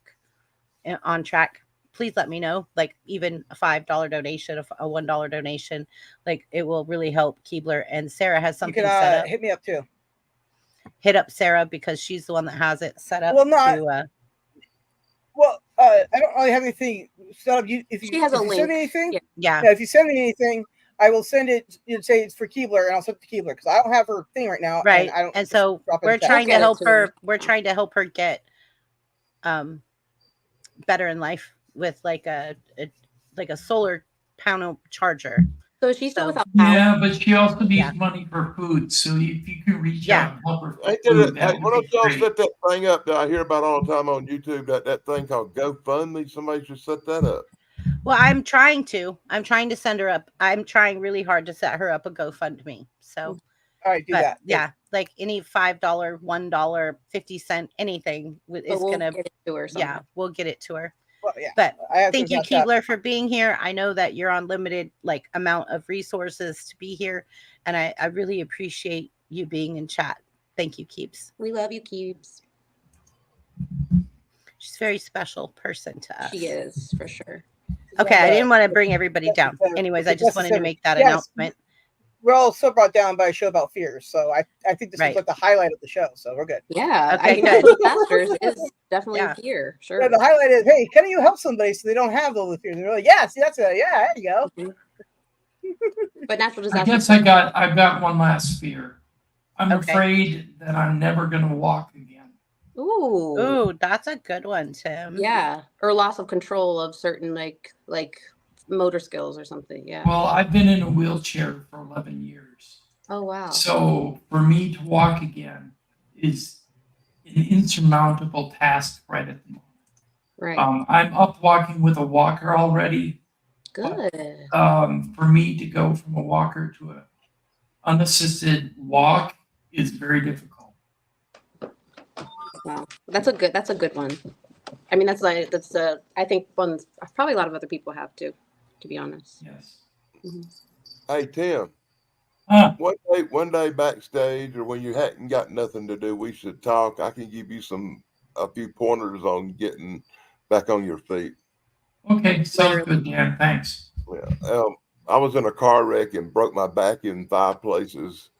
on track, please let me know. Like even a $5 donation, a $1 donation, like it will really help Keebler. And Sarah has something set up. Hit me up too. Hit up Sarah because she's the one that has it set up. Well, I don't really have anything set up. If you send me anything, if you send me anything, I will send it. You'd say it's for Keebler, and I'll send it to Keebler because I don't have her thing right now. Right, and so we're trying to help her. We're trying to help her get better in life with like a solar panel charger. So she's still without power. Yeah, but she also needs money for food. So if you can reach out and help her for food, Why don't y'all set that thing up that I hear about all the time on YouTube? That thing called GoFundMe. Somebody should set that up. Well, I'm trying to send her up. I'm trying really hard to set her up a GoFundMe. So, all right, do that. Yeah, like any $5, $1, 50-cent, anything is gonna get it to her. Yeah, we'll get it to her. Well, yeah. But thank you, Keebler, for being here. I know that you're on limited amount of resources to be here, and I really appreciate you being in chat. Thank you, Keeps. We love you, Keeps. She's a very special person to us. She is, for sure. Okay, I didn't want to bring everybody down. Anyways, I just wanted to make that announcement. We're also brought down by a show about fears, so I think this is like the highlight of the show, so we're good. Yeah, okay, good. Pastors is definitely here. Sure. Yeah, the highlight is, hey, can you help somebody so they don't have all the fears? And they're like, yeah, see, that's it. Yeah, there you go. But natural disaster. I guess I've got one last fear. I'm afraid that I'm never gonna walk again. Ooh, that's a good one, Tim. Yeah, or loss of control of certain like motor skills or something. Yeah. Well, I've been in a wheelchair for 11 years. Oh wow. So for me to walk again is an insurmountable task right at the moment. Right. I'm up walking with a walker already. Good. For me to go from a walker to an unassisted walk is very difficult. Wow, that's a good one. I mean, I think probably a lot of other people have to be honest. Yes. Hey Tim, Huh. one day backstage, or when you hadn't got nothing to do, we should talk. I can give you a few pointers on getting back on your feet. Okay, sounds good, Dan. Thanks. Yeah. I was in a car wreck and broke my back in 5 places,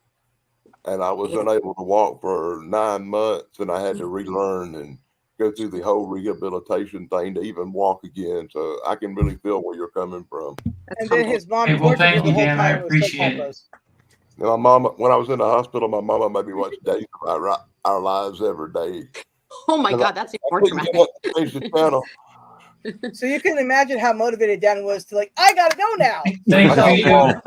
and I was unable to walk for 9 months, and I had to relearn and go through the whole rehabilitation thing to even walk again. So I can really feel where you're coming from. And then his mom Hey, well, tortured thank him the you, whole Dan. I time with soap appreciate it. operas. And my mama, when I was in the hospital, my mama made me watch Days of Our Lives every day. Oh my 'Cause God, that's even I more couldn't get traumatic. up to change the channel. So you can imagine how motivated Dan was to like, I gotta go now. Thanks, I video.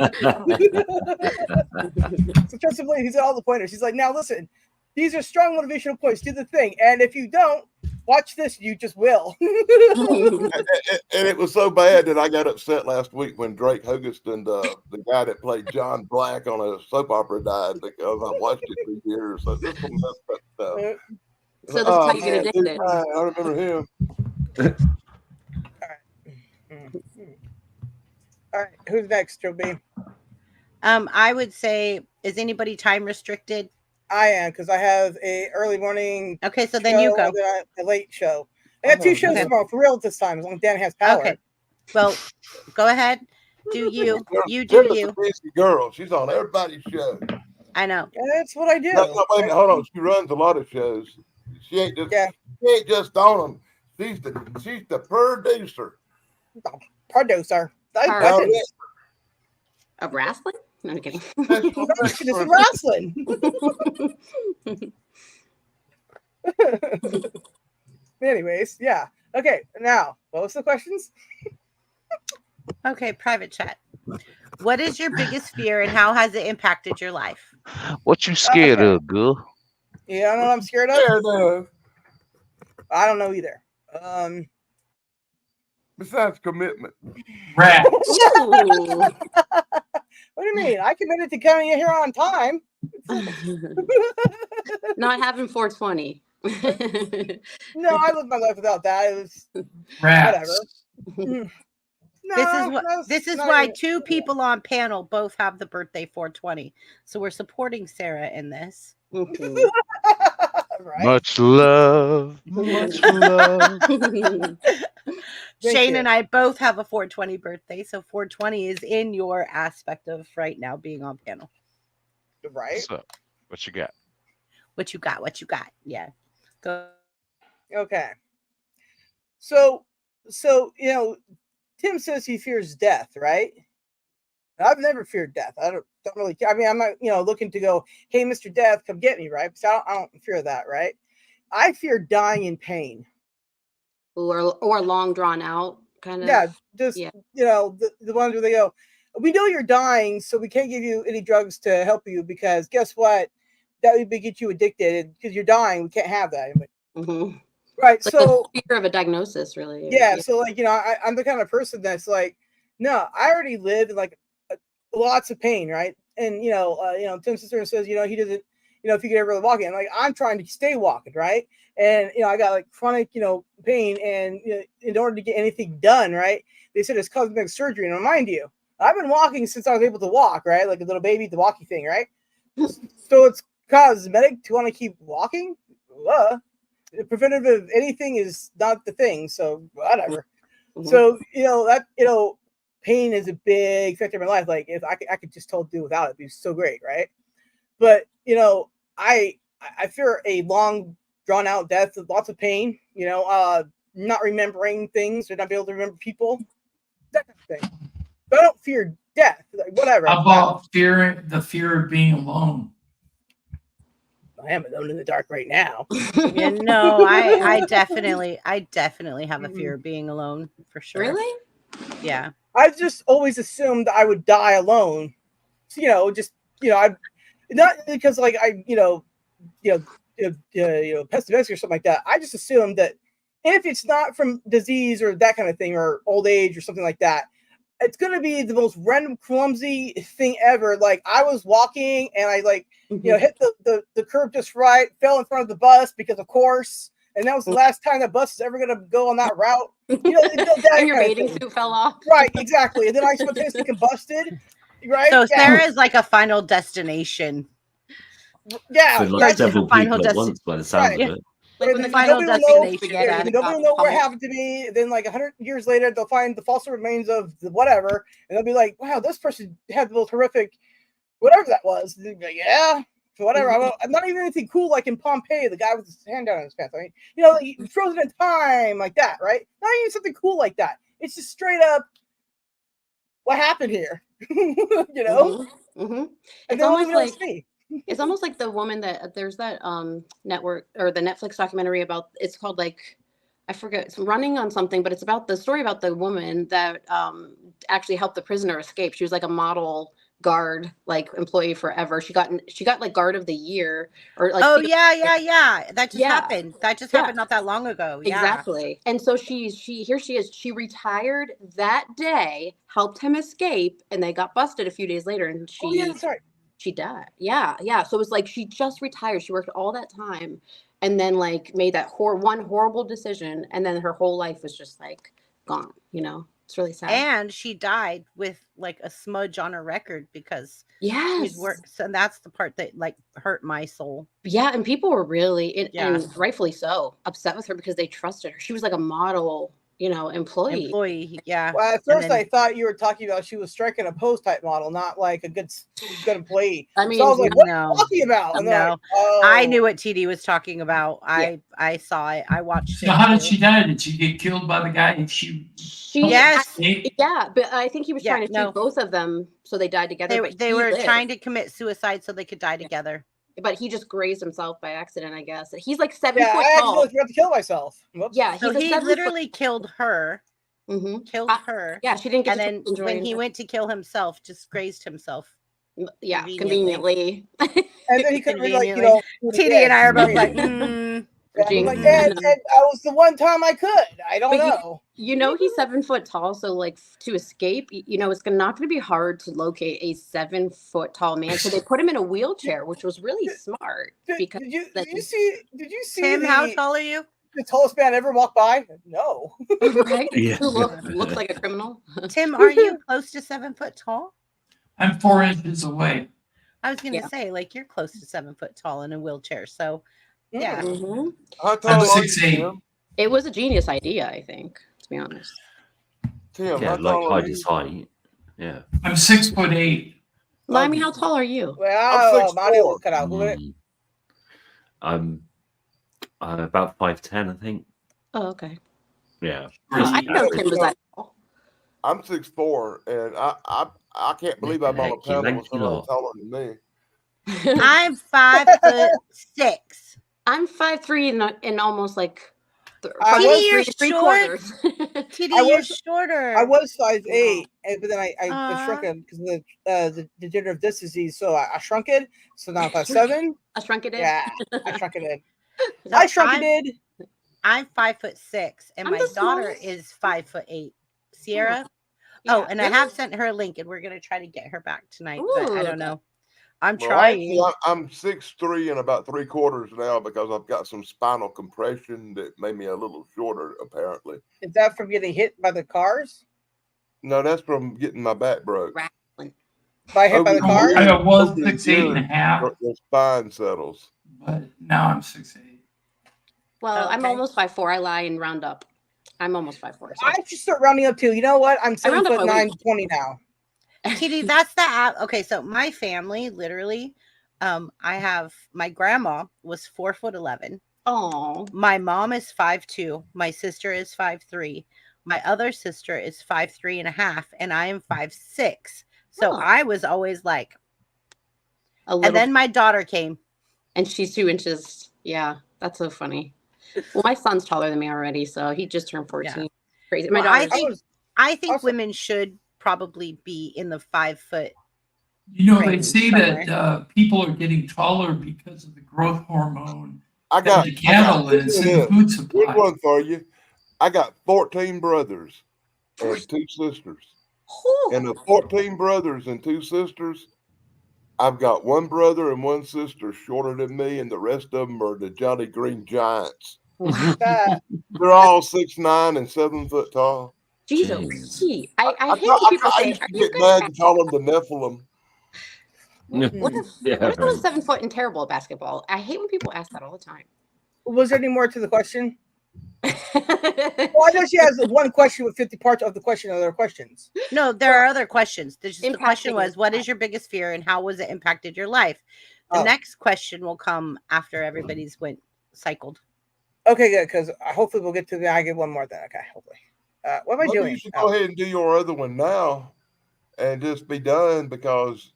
So trust and believe, he's got all the pointers. He's like, now listen, these are strong motivational points. Do the thing, and if you don't watch this, you just will. And it was so bad that I got upset last week when Drake Hogestyn, the guy that played John Black on a soap opera, died because I watched it for years. So this one messed up stuff. So this is how you get man, addicted. I remember him. All right, who's next, Joe B? I would say, is anybody time restricted? I am, because I have a early morning. Okay, so then you show go. and then a late show. I got 2 shows Okay. tomorrow for real this time, as long as Dan has power. Okay. Well, go ahead. Do you? You Jim's do a you. busy girl. She's on everybody's show. I know. Yeah, that's what I do. No, wait a minute, hold on. She runs a lot of shows. She ain't just on them. She's the producer. Producer. Of wrestling? No, I'm kidding. This is wrestling. Anyways, yeah. Okay, now, what was the questions? Okay, private chat. What is your biggest fear and how has it impacted your life? What you scared of, girl? Yeah, I know what I'm scared of. I don't know either. Besides commitment. Rats. What do you mean? I committed to coming in here on time. Not having 420. No, I lived my life without that. It was Rats. whatever. This is why 2 people on panel both have the birthday 420. So we're supporting Sarah in this. Right. Much love. Much love. Shane and I both have a 420 birthday, so 420 is in your aspect of right now being on panel. Right. So, what you got? What you got? What you got? Yeah. Go. Okay. So you know, Tim says he fears death, right? I've never feared death. I don't really care. I mean, I'm not, looking to go, hey, Mr. Death, come get me, right? Because I don't fear that, right? I fear dying in pain. Or long drawn out kind of. Yeah, just the ones where they go, we know you're dying, so we can't give you any drugs to help you because guess what? That would get you addicted because you're dying. We can't have that. Mm-hmm. Right. Like so the fear of a diagnosis, really. Yeah. So like, I'm the kind of person that's like, no, I already lived in like lots of pain, right? And Tim's sister says, he doesn't, if you could ever really walk in, like I'm trying to stay walking, right? And I got like chronic, pain, and in order to get anything done, right? They said it's cosmetic surgery. And mind you, I've been walking since I was able to walk, right? Like a little baby, the walkie thing, right? So it's cosmetic to want to keep walking. Preventative anything is not the thing, so whatever. Mm-hmm. So pain is a big factor in my life. Like if I could just totally do without it, it'd be so great, right? But I fear a long drawn out death with lots of pain, not remembering things or not be able to remember people, that kind of thing. But I don't fear death, like whatever. How about the fear of being alone? I am alone in the dark right now. Yeah, no, I definitely have a fear of being alone for sure. Really? Yeah. I just always assumed I would die alone. So, I not because like pessimist or something like that. I just assumed that if it's not from disease or that kind of thing or old age or something like that, it's gonna be the most random clumsy thing ever. Like I was walking and I hit the curb just right, fell in front of the bus because of course and that was the last time that bus is ever going to go on that route. You know, that And your kind of bathing thing. suit fell off. Right, exactly. And then I spontaneously combusted. Right? So Yeah. Sarah is like a final destination. Yeah. For Like like the several final people at desti- once, by the sound Right. of it. Like when the final nobody will know, destination. spaghetti nobody got will know where it pummeled. happened to be. Then, like 100 years later, they'll find the fossil remains of the whatever, and they'll be like, "Wow, this person had the most horrific, whatever that was." And they'll be like, "Yeah, whatever." I'm not even anything cool like in Pompeii, the guy with his hand down in his pants. I mean, you know, frozen in time like that, right? Not even something cool like that. It's just straight up, what happened here? You know, and and it's almost know like it's me. it's almost like the woman that there's that network or the Netflix documentary about, it's called like, I forget, it's running on something, but it's about the story about the woman that actually helped the prisoner escape. She was like a model guard, like employee forever. She got like guard of the year or like. Oh yeah. That just Yeah. happened. That just happened not that long ago. Yeah. Exactly. And so here she is. She retired that day, helped him escape, and they got busted a few days later, and Oh yeah, that's right. she died. Yeah. So it was like she just retired. She worked all that time and then like made that one horrible decision, and then her whole life was just like gone, you know. It's really sad. And she died with like a smudge on her record because she'd worked. So that's the part that like hurt my soul. Yeah, and people were really, and rightfully so, upset with her because they trusted her. She was like a model, you know, employee. Yeah. Well, at first I thought you were talking about she was striking a pose type model, not like a good employee. I mean, so I was like, what are you talking about? And no, like, oh. I knew what TD was talking about. I saw it. I watched it. So how did she die? Did she get killed by the guy? Yes. Yeah, but I think he was trying to shoot both of them, so they died together. They were trying to commit suicide so they could die together. But he just grazed himself by accident, I guess. He's like 7 foot I tall. accidentally forgot to kill myself. Whoops. Yeah, so he literally killed her. Killed her. Yeah, she didn't get. And then when he went to kill himself, just grazed himself. Yeah, conveniently. And then he could be like, you know, TD and I are both like, like, and I was the one time I could. I don't know. You know, he's 7 foot tall, so like to escape, you know, it's not going to be hard to locate a 7 foot tall man. So they put him in a wheelchair, which was really smart. Because did you see Tim? How tall are you? The tallest man ever walked by? No. Right? Yeah. Who looks like a criminal. Tim, are you close to 7 foot tall? I'm 4 inches away. I was going to say, like, you're close to 7 foot tall in a wheelchair. So, yeah. How tall I'm are you, 6'8". Tim? It was a genius idea, I think, to be honest. Tim, Yeah, how like tall are height you? is height. Yeah. I'm 6'8". Well, I mean, how tall are you? Well, Mario will cut out. I'm about 5'10", I think. Oh, okay. Yeah. I know Tim was that tall. I'm 6'4", and I can't believe I'm on a panel with somebody taller than me. I'm 5'6". I'm 5'3" and almost like TD, you're three short. quarters. TD, you're shorter. I was 5'8", but then I shrunk it because of the degenerative disc disease. So I shrunk it. So now I'm 5'7". I shrunk it in. Yeah, I shrunk it in. So I shrunk it in. I'm 5'6", and my daughter is 5'8". Sierra. Yeah, and I have sent her a link, and we're gonna try to get her back tonight. But I don't know. I'm Well, trying. actually, I'm 6'3" and about 3/4 now because I've got some spinal compression that made me a little shorter, apparently. Is that from getting hit by the cars? No, that's from getting my back broke. By hit by the cars? I was Over the 6'8" years, and a half, the spine settles. but now I'm 6'8". Well, I'm Okay. almost 5'4". I lie and round up. I'm almost 5'4". So. I should start rounding up too. You know what? I'm 7 round up foot my 9, 20 now. TD, that's the app. Okay, so my family literally, I have my grandma was 4'11". Oh, My mom is 5'2". My sister is 5'3". My other sister is 5'3.5", and I am 5'6". So I was always like, and then my daughter came, and she's 2 inches. Yeah, that's so funny. Well, my son's taller than me already, so he just turned 14. Yeah. Crazy. My Well, daughter's I think women should probably be in the 5 foot. You know, they range say somewhere. that people are getting taller because of the growth hormone. I got the cattle and it's in the food supply. Here's one for you. I got 14 brothers and 2 sisters. And of 14 brothers and 2 sisters, I've got 1 brother and 1 sister shorter than me, and the rest of them are the Jolly Green Giants. That, They're all 6'9" and 7 foot tall. Jesus. Jeez. I hate when people I say, used "Are to you get good?" mad to call them the Nephilim. What if Yeah, what if I was right. 7 foot and terrible at basketball? I hate when people ask that all the time. was there any more to the question? Well, I know she has one question with 50 parts of the question. Other questions. No, there are other questions. The question Impacting was, your what is life. your biggest fear and how was it impacted your life? The Oh. next question will come after everybody's went cycled. Okay, good. Because hopefully we'll get to the. I get one more then. Okay, hopefully. What am I Maybe doing? you should go ahead and do your other one now, and just be done because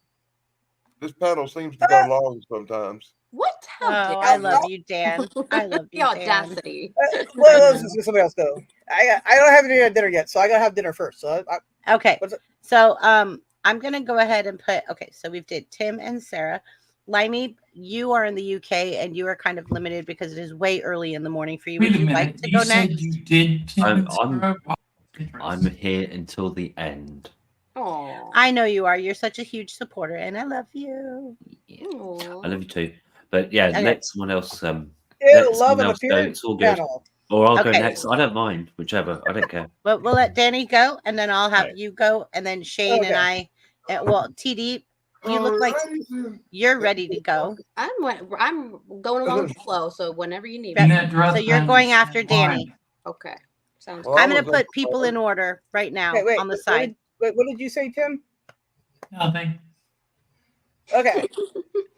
this panel seems to go long sometimes. What? How Oh, dare I you? love you, Dan. I love The you, Dan. audacity. Well, let's just let somebody else go. I don't have any dinner yet, so I gotta have dinner first. So Okay. What's it? So I'm gonna go ahead and put so we've did Tim and Sarah. Limey, you are in the UK and you are kind of limited because it is way early in the morning for you. Wait Would a you minute. like to You go said next? you did Tim and Sarah? I'm here until the end. Oh, I know you are. You're such a huge supporter, and I love you. I love you too. But yeah, Okay. let someone else Love someone and else go. appearance It's all good. panel. Or I'll go Okay. next. I don't mind. Whichever. I don't care. But we'll let Danny go, and then I'll have Right. you go, and then Shane and I. Well, TD, you look like you're ready to go. I'm going along with the flow. So whenever you need In me. that dress So you're band going is after Danny. fine. Okay. Sounds Well, good. I'm I'm going to gonna go put people in order right now Okay, wait. on the side. What did you say, Tim? Nothing. Okay.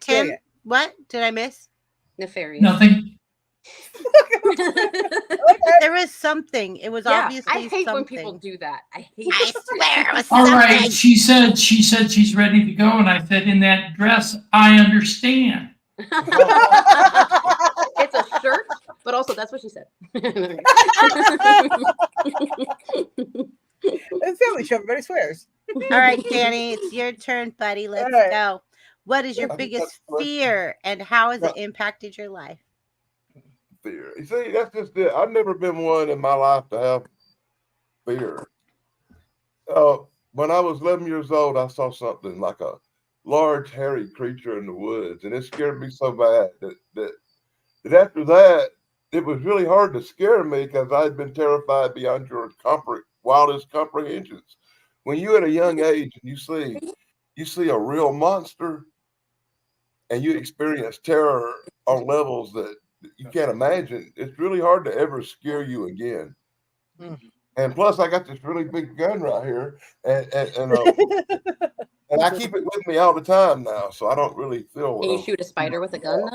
Tim, Yeah. what did I miss? Nefarious. Nothing. There was something. It was Yeah, obviously I hate something. when people do that. I hate I it. swear it was All something. right. She said she's ready to go, and I said, in that dress, I understand. It's a shirt, but also that's what she said. It's family show. Everybody swears. All right, Danny, it's your turn, buddy. Let's right. go. What is your I think biggest that's right. fear and how has it impacted your life? Fear. You see, that's just it. I've never been one in my life to have fear. When I was 11 years old, I saw something like a large, hairy creature in the woods, and it scared me so bad that after that, it was really hard to scare me because I had been terrified beyond your wildest comprehensions. When you're at a young age and you see a real monster, and you experience terror on levels that you can't imagine, it's really hard to ever scare you again. And plus, I got this really big gun right here, and I keep it with me all the time now, so I don't really feel. Can you shoot a spider with a gun, though?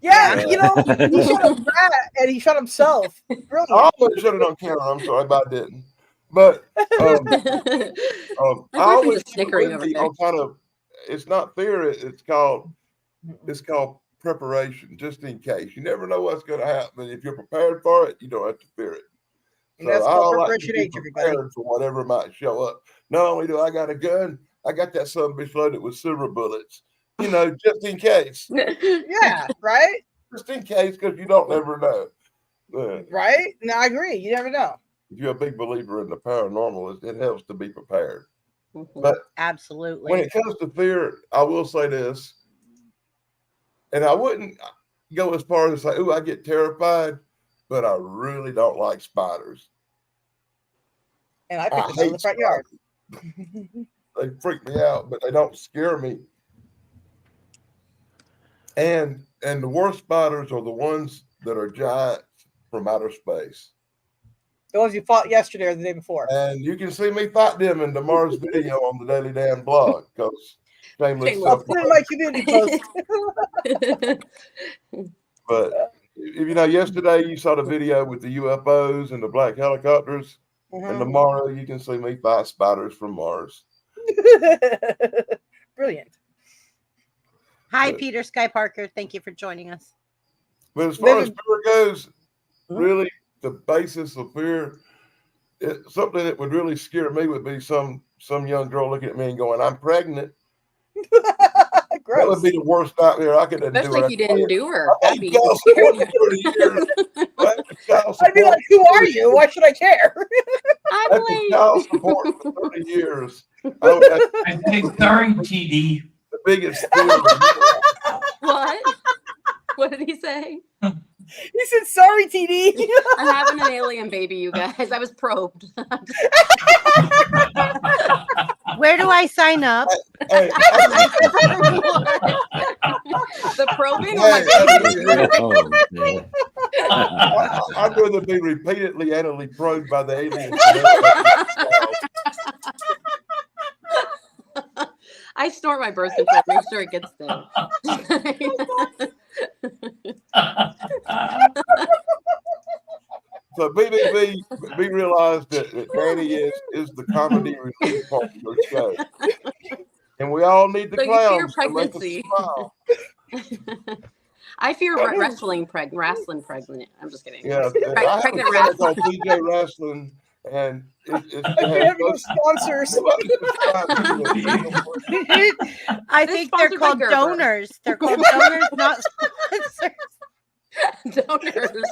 Yeah, you know, he shot a rat and he shot himself. Brilliant. I almost shut it on camera. I'm sorry, but I didn't. But I always keep it with me on kind of. It's not fear. It's called preparation, just in case. You never know what's going to happen. If you're prepared for it, you don't have to fear it. And that's called preparation to H, be everybody. prepared for whatever might show up. Not only do I got a gun, I got that son of a bitch loaded with silver bullets. You know, just in case. Yeah, right? Just in case, because you don't ever know. Right? No, I agree. You never know. If you're a big believer in the paranormal, it helps to be prepared. Mm-hmm. But absolutely, when it comes to fear, I will say this, and I wouldn't go as far as to say, "Ooh, I get terrified," but I really don't like spiders. And I picked it out in the front yard. They freak me out, but they don't scare me. And the worst spiders are the ones that are giants from outer space. The ones you fought yesterday or the day before. And you can see me fight them in tomorrow's video on the Daily Dan blog, because shameless I'll put it in my community post. But you know, yesterday you saw the video with the UFOs and the black helicopters, and tomorrow you can see me fight spiders from Mars. Brilliant. Hi, Peter Sky Parker. Thank you for joining us. But as far as fear goes, really, the basis of fear, something that would really scare me would be some young girl looking at me and going, "I'm pregnant." That would be the worst nightmare I could do. Especially if you didn't do her. I've been child support for 30 years. I'd be like, "Who are you? Why should I care?" I've been child support for 30 years. I think, sorry, TD. The biggest fear. What? What did he say? He said, "Sorry, TD." I'm having an alien baby, you guys. I was probed. Where do I sign up? Hey, The probing or my baby? I'd rather be repeatedly anally probed by the aliens. I snort my birth control, make sure it gets there. So we realized that Danny is the comedy relief part of the show. And we all need the So you fear clowns to make us pregnancy. smile. I fear wrestling pregnant. I'm just kidding. Yeah, I have a Pregnant channel called wrestling. PJ Wrestling, and it We have no sponsors. I This think they're sponsored by called Gerber. donors. They're called donors, not sponsors. Donors.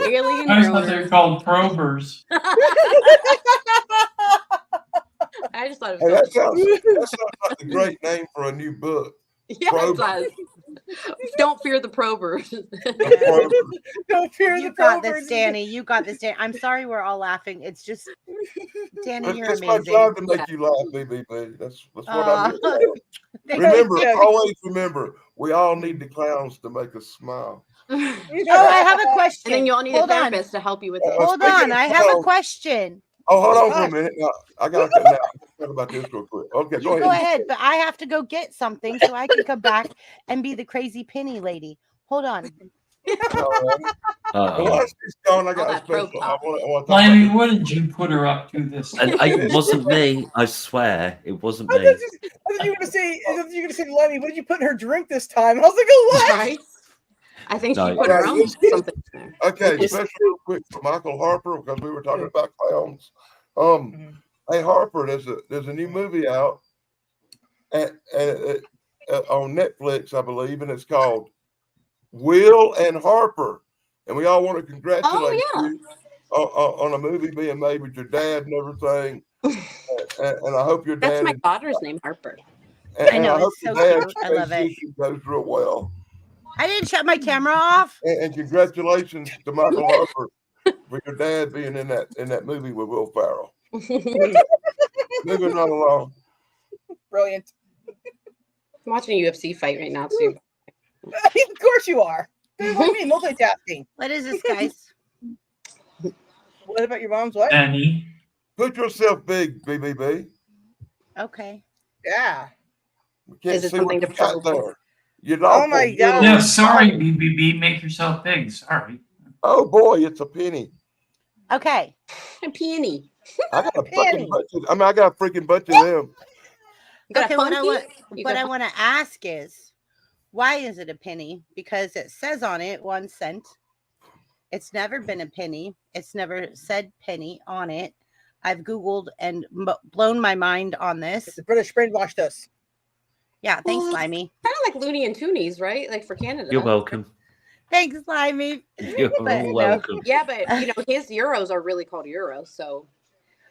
Alien I thought they were donors. called probers. I just thought it Hey, was that so sounds like a great name for a new book. yeah, it does. Don't fear the probers. Don't fear You the got this, probers. Danny. You got this, Danny. I'm sorry we're all laughing. It's just, Danny, you're It's my amazing. job to make you laugh, BBB. That's what I'm here for. Thank Remember, you. always remember, we all need the clowns to make us smile. Oh, I have a question. And then you all need Hold a on. therapist to help you with it. Hold Speaking on. of I have a clowns- question. Oh, hold on for a minute. No, I got to now. Talk about this real quick. Okay, You go ahead, but I have to go get something so I can come back and be the crazy penny lady. Hold on. Once she's gone, I got All a that pro special. I talk. want to talk Limey, about what did you put her up to this? And it wasn't me. I swear, it wasn't I me. thought you were going to say, Lenny, what did you put in her drink this time? I was like, oh, what? Right? I think No, she put her own something in there. Okay, special real quick for Michael Harper because we were talking about clowns. Hey Harper, there's a new movie out on Netflix, I believe, and it's called Will and Harper, and we all want to congratulate you on a movie being made with your dad and everything. And I hope your That's dad. my daughter's name, Harper. I know, hope it's your so dad's cute. I love it. transition goes real well. I didn't shut my camera off. And congratulations to Michael Harper for your dad being in that movie with Will Ferrell. Moving right along. Brilliant. I'm watching a UFC fight right now too. Of course you are. What do you mean, multitasking? What is this, guys? What about your mom's wife? Danny. Put yourself big, BBB. Okay. Yeah. We can't Is it see what something you to got probe? there. You're Oh my awful God. little- Yeah, sorry, BBB. Make yourself big. Sorry. Oh boy, it's a penny. Okay. A peony. I got a Penny. fucking bunch of, I got a freaking bunch of them. You got Okay, a what funky? I want to ask is, why is it a penny? Because it says on it 1 cent. It's never been a penny. It's never said penny on it. I've Googled and blown my mind on this. The British brainwashed us. Yeah, thanks, Well, Limey. Kind of like Looney and Toonies, right? Like for Canada. You're welcome. Thanks, Limey. You're But, all no. welcome. Yeah, but you know his euros are really called euros. So.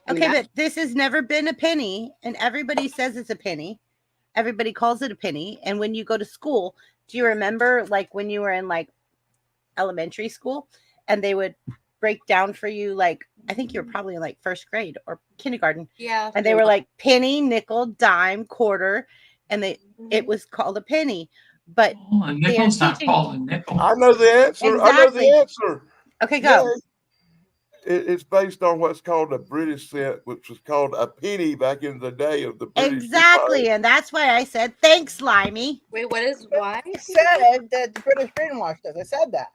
I mean, Okay, that's- but this has never been a penny, and everybody says it's a penny. Everybody calls it a penny. And when you go to school, do you remember like when you were in like elementary school and they would break down for you, like, I think you were probably in like first grade or kindergarten, yeah. and they were like penny, nickel, dime, quarter, and it was called a penny. But Oh, a nickel's not teaching- called a nickel. I know the answer. I know Exactly. the answer. okay, go. Yeah. It's based on what's called a British cent, which was called a penny back in the day of the British Exactly, Empire. and that's why I said thanks, Limey. Wait, what is why? I said that the British brainwashed us. I said that.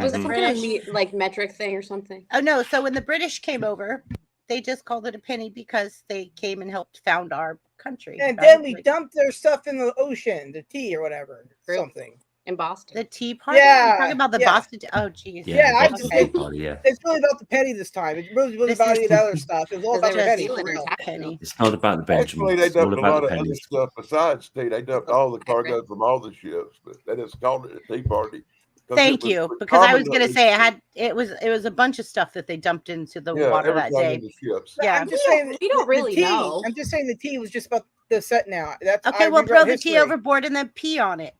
Was it Mhm. some kind of like metric thing or something? Oh no! So when the British came over, they just called it a penny because they came and helped found our country. And right? then we Like, dumped their stuff in the ocean, the tea or whatever, True. something. In Boston. the Tea Party. Yeah, You're talking about the yeah. Boston. Oh, geez. Yeah, I that's just the think- party, yeah. It's really about the penny this time. It's really This about is- the other stuff. It's all Because about they the were penny. stealing For our real. tax Penny. bill. It's not about the Actually, Benjamins. they It's all dumped a about lot the of other pennies. stuff besides tea. They dumped all the cargo from all the ships, but they just called it a tea party. 'Cause Thank it was you, because I was gonna predominantly- say it was a bunch of stuff that they dumped into the yeah, water that everything in day. the ships. Yeah. I'm just saying we don't the really tea, know. I'm just saying the tea was just about the set now. That's Okay, I well, rewrote throw the history. tea overboard and then pee on it.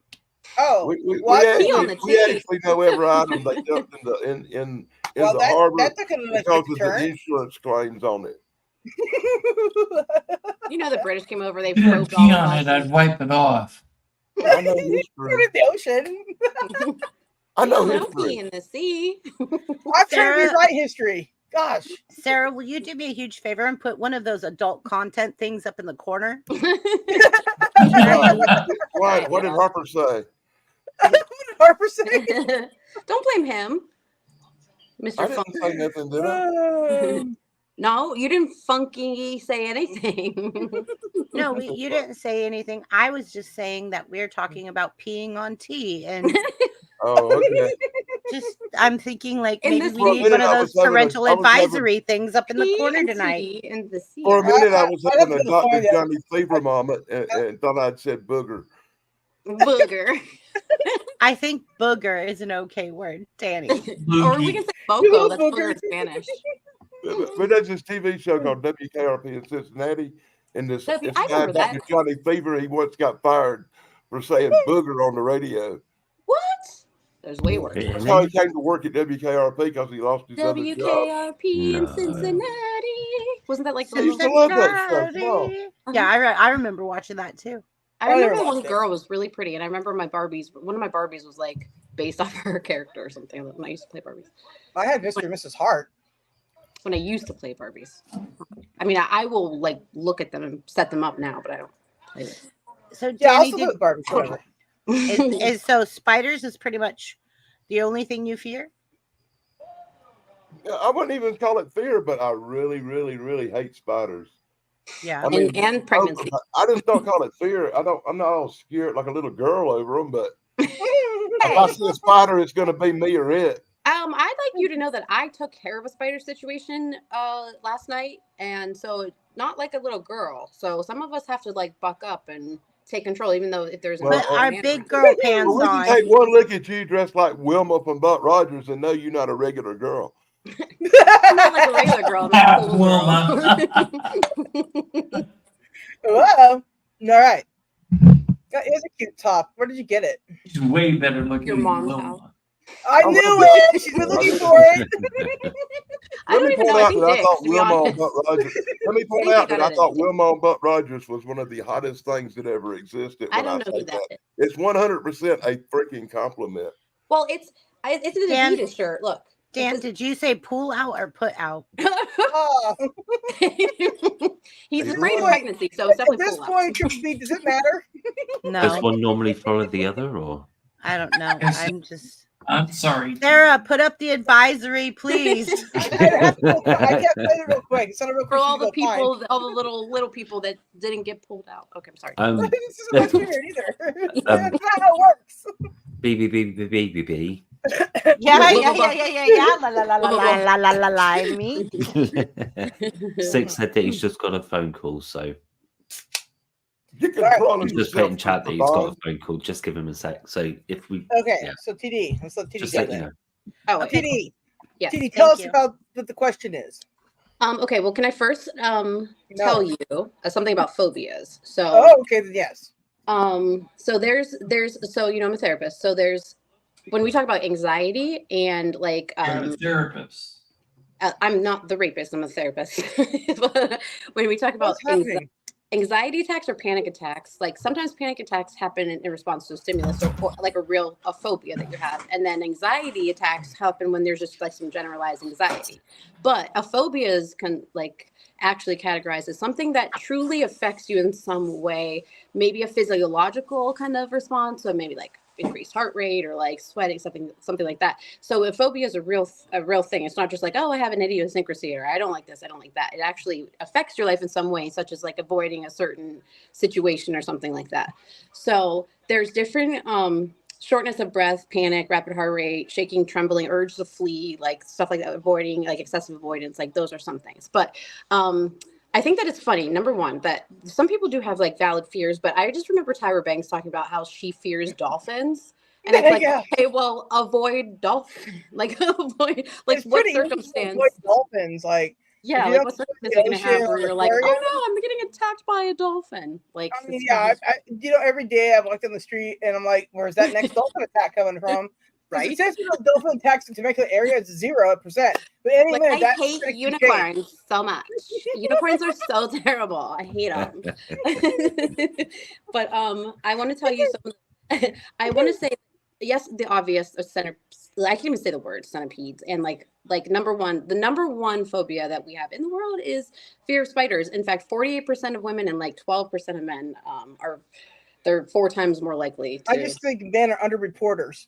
Oh, We well, actually know every item they dumped in the harbor that took an because unexpected of turn. the insurance claims on it. You know, the British came over, they If you had probed pee all of on us. it, I'd wipe it off. I know Put it history. in the ocean. I know No pee history. in the sea. I'm trying to Sarah- rewrite history. Gosh. Sarah, will you do me a huge favor and put one of those adult content things up in the corner? Why? What did Harper say? Harper say? Don't blame him, Mr. I didn't say nothing, did I? No, you didn't funky say anything. No, you didn't say anything. I was just saying that we're talking about peeing on tea, and Oh, okay. just I'm thinking like In maybe this we need scene, one of I those was having a- parental I was having- advisory things up in the Pee corner and tonight. tea in the sea. For a minute, I was I having a have to Dr. find out. Johnny Fever moment and thought I'd said booger. Booger. I think booger is an okay word, Danny. Or we can say boco. That's booger in Spanish. But there's this TV show called WKRP in Cincinnati, and this I guy, remember that. Dr. Johnny Fever, he once got fired for saying booger on the radio. What? There's way worse. That's how he came to work at WKRP because he lost his other job. WKRP in No. Cincinnati. Wasn't that like the I used to love that show. Come on. Yeah, I remember watching that too. I remember one girl was really pretty, and I remember one of my Barbies was like based off her character or something when I used to play Barbies. I had Mr. and Mrs. Hart. When I used to play Barbies. I mean, I will like look at them and set them up now, but I don't play with them. So Yeah, I Danny, also put Barbie. Whatever. is so spiders is pretty much the only thing you fear? Yeah, I wouldn't even call it fear, but I really, really, really hate spiders. Yeah. I mean, and pregnancy. I just don't call it fear. I'm not all scared like a little girl over them, but if I see a spider, it's going to be me or it. I'd like you to know that I took care of a spider situation last night, and so not like a little girl. So some of us have to like buck up and take control, even though if there's But our big girl pants Well, we on. can take one look at you dressed like Wilma from Buck Rogers and know you're not a regular girl. I'm not like a regular girl. I'm a cool girl. Whoa. All right. Here's a cute top. Where did you get it? She's way better looking Your than mom's Wilma. house. I knew it. She's been looking for it. I don't even know if he I did, thought to be Wilma on honest. Buck Rogers. Let me point think out he that got I it thought in. Wilma on Buck Rogers was one of the hottest things that ever existed. I when don't know say who that is. It's 100% a freaking compliment. Well, it's an Dan- Adidas shirt. Look. Dan, did you say pull out or put out? Oh. He's Hey, afraid of Lord. pregnancy, so it's At definitely this pull out. point, Triple B, does it matter? Does No, one normally follow the other, or I don't know. Yes. I'm just I'm sorry. Sarah, put up the advisory, please. I can't play it real quick. It's not a real For quick. all the thing to find. people, all the little people that didn't get pulled out. Okay, I'm sorry. This isn't my spirit either. Um, That's not how it works. B. Yeah. La la la la la la la la. Me. Six said that he's just got a phone call, so You can Alright. crawl he's just yourself put in chat that through he's the got bomb. a phone call. Just give him a sec. So if we, Okay, Yeah. so TD. Let's let TD just go let you then. know. Oh, okay. TD. Yes. TD, tell us you. about what the question is. Okay. Well, can I first tell you something about phobias? So, Oh, okay, then yes. so there's so I'm a therapist. So there's when we talk about anxiety and like You're a therapist. I'm not the rapist. I'm a therapist. But when we talk about What's happening? anxiety attacks or panic attacks, like sometimes panic attacks happen in response to a stimulus or like a phobia that you have, and then anxiety attacks happen when there's just like some generalized anxiety. But a phobia is actually categorized as something that truly affects you in some way, maybe a physiological kind of response, so maybe like increased heart rate or like sweating, something like that. So a phobia is a real thing. It's not just like, oh, I have an idiosyncrasy or I don't like this, I don't like that. It actually affects your life in some way, such as like avoiding a certain situation or something like that. So there's different shortness of breath, panic, rapid heart rate, shaking, trembling, urge to flee, like stuff like that, avoiding, like excessive avoidance, like those are some things. But I think that it's funny, number one, that some people do have like valid fears, but I just remember Tyra Banks talking about how she fears dolphins. And it's like, okay, well, avoid dolphins. Like avoid, like It's what pretty easy to circumstance? avoid dolphins, like Yeah, you like don't what's the go to thing the you're gonna have ocean where or you're like, oh aquarium. no, I'm getting attacked by a dolphin. Like, I mean, it's yeah, kinda- every day I walk down the street and I'm like, where's that next dolphin attack coming from? Because the right? chance of a dolphin attacks in Temecula area is 0%. But any Like, minute, I that hate could change. unicorns so much. Unicorns are so terrible. I hate them. But I want to tell you something. I want to say, yes, the obvious I can't even say the word centipedes. And like the number one phobia that we have in the world is fear of spiders. In fact, 48% of women and like 12% of men they're 4 times more likely to. I just think men are underreporters.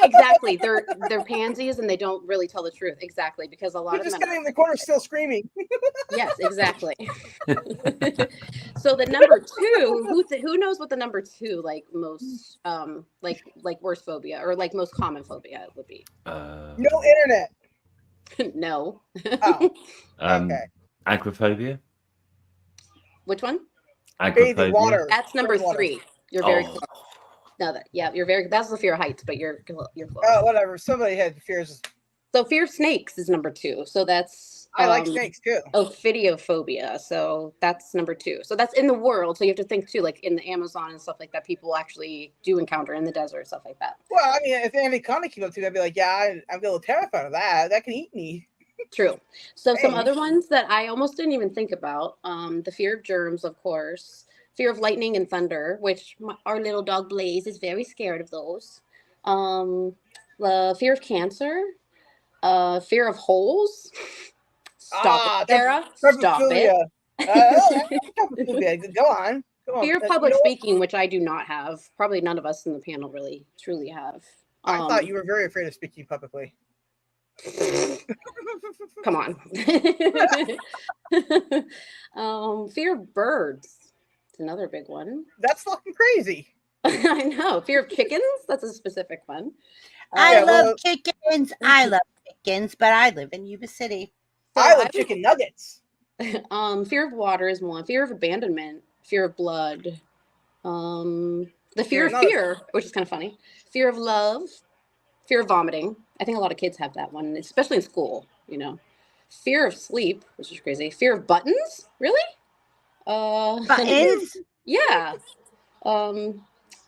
Exactly. They're pansies and they don't really tell the truth. Exactly. Because a lot They're of just men getting in the corner still screaming. Yes, exactly. So the number 2, who knows what the number 2 like most like worst phobia or like most common phobia would be? No internet. No. Oh, okay. Agoraphobia. Which one? Bathing Agoraphobia. water. That's number Water. 3. You're very Oh. close. No, that's the fear of heights, but you're close. Oh, whatever. Somebody had fears. So fear of snakes is number 2. So that's I like snakes too. Ophidiophobia. So that's number 2. So that's in the world. So you have to think too, like in the Amazon and stuff like that, people actually do encounter in the desert, stuff like that. Well, I mean, if Anaconda came up to me, I'd be like, yeah, I'm a little terrified of that. That can eat me. True. So some Hey. other ones that I almost didn't even think about, the fear of germs, of course, fear of lightning and thunder, which our little dog Blaze is very scared of those. The fear of cancer, fear of holes. Stop it, Sarah. Stop it. Go on. Fear of public speaking, which I do not have. Probably none of us in the panel really truly have. I thought you were very afraid of speaking publicly. Come on. Fear of birds. It's another big one. That's fucking crazy. I know. Fear of chickens. That's a specific one. I love chickens. I love chickens, but I live in Yuba City. So I love chicken nuggets. Fear of water is one. Fear of abandonment. Fear of blood. The fear of fear, which is kind of funny. Fear of love. Fear of vomiting. I think a lot of kids have that one, especially in school, you know. Fear of sleep, which is crazy. Fear of buttons? Really? Buttons? Yeah.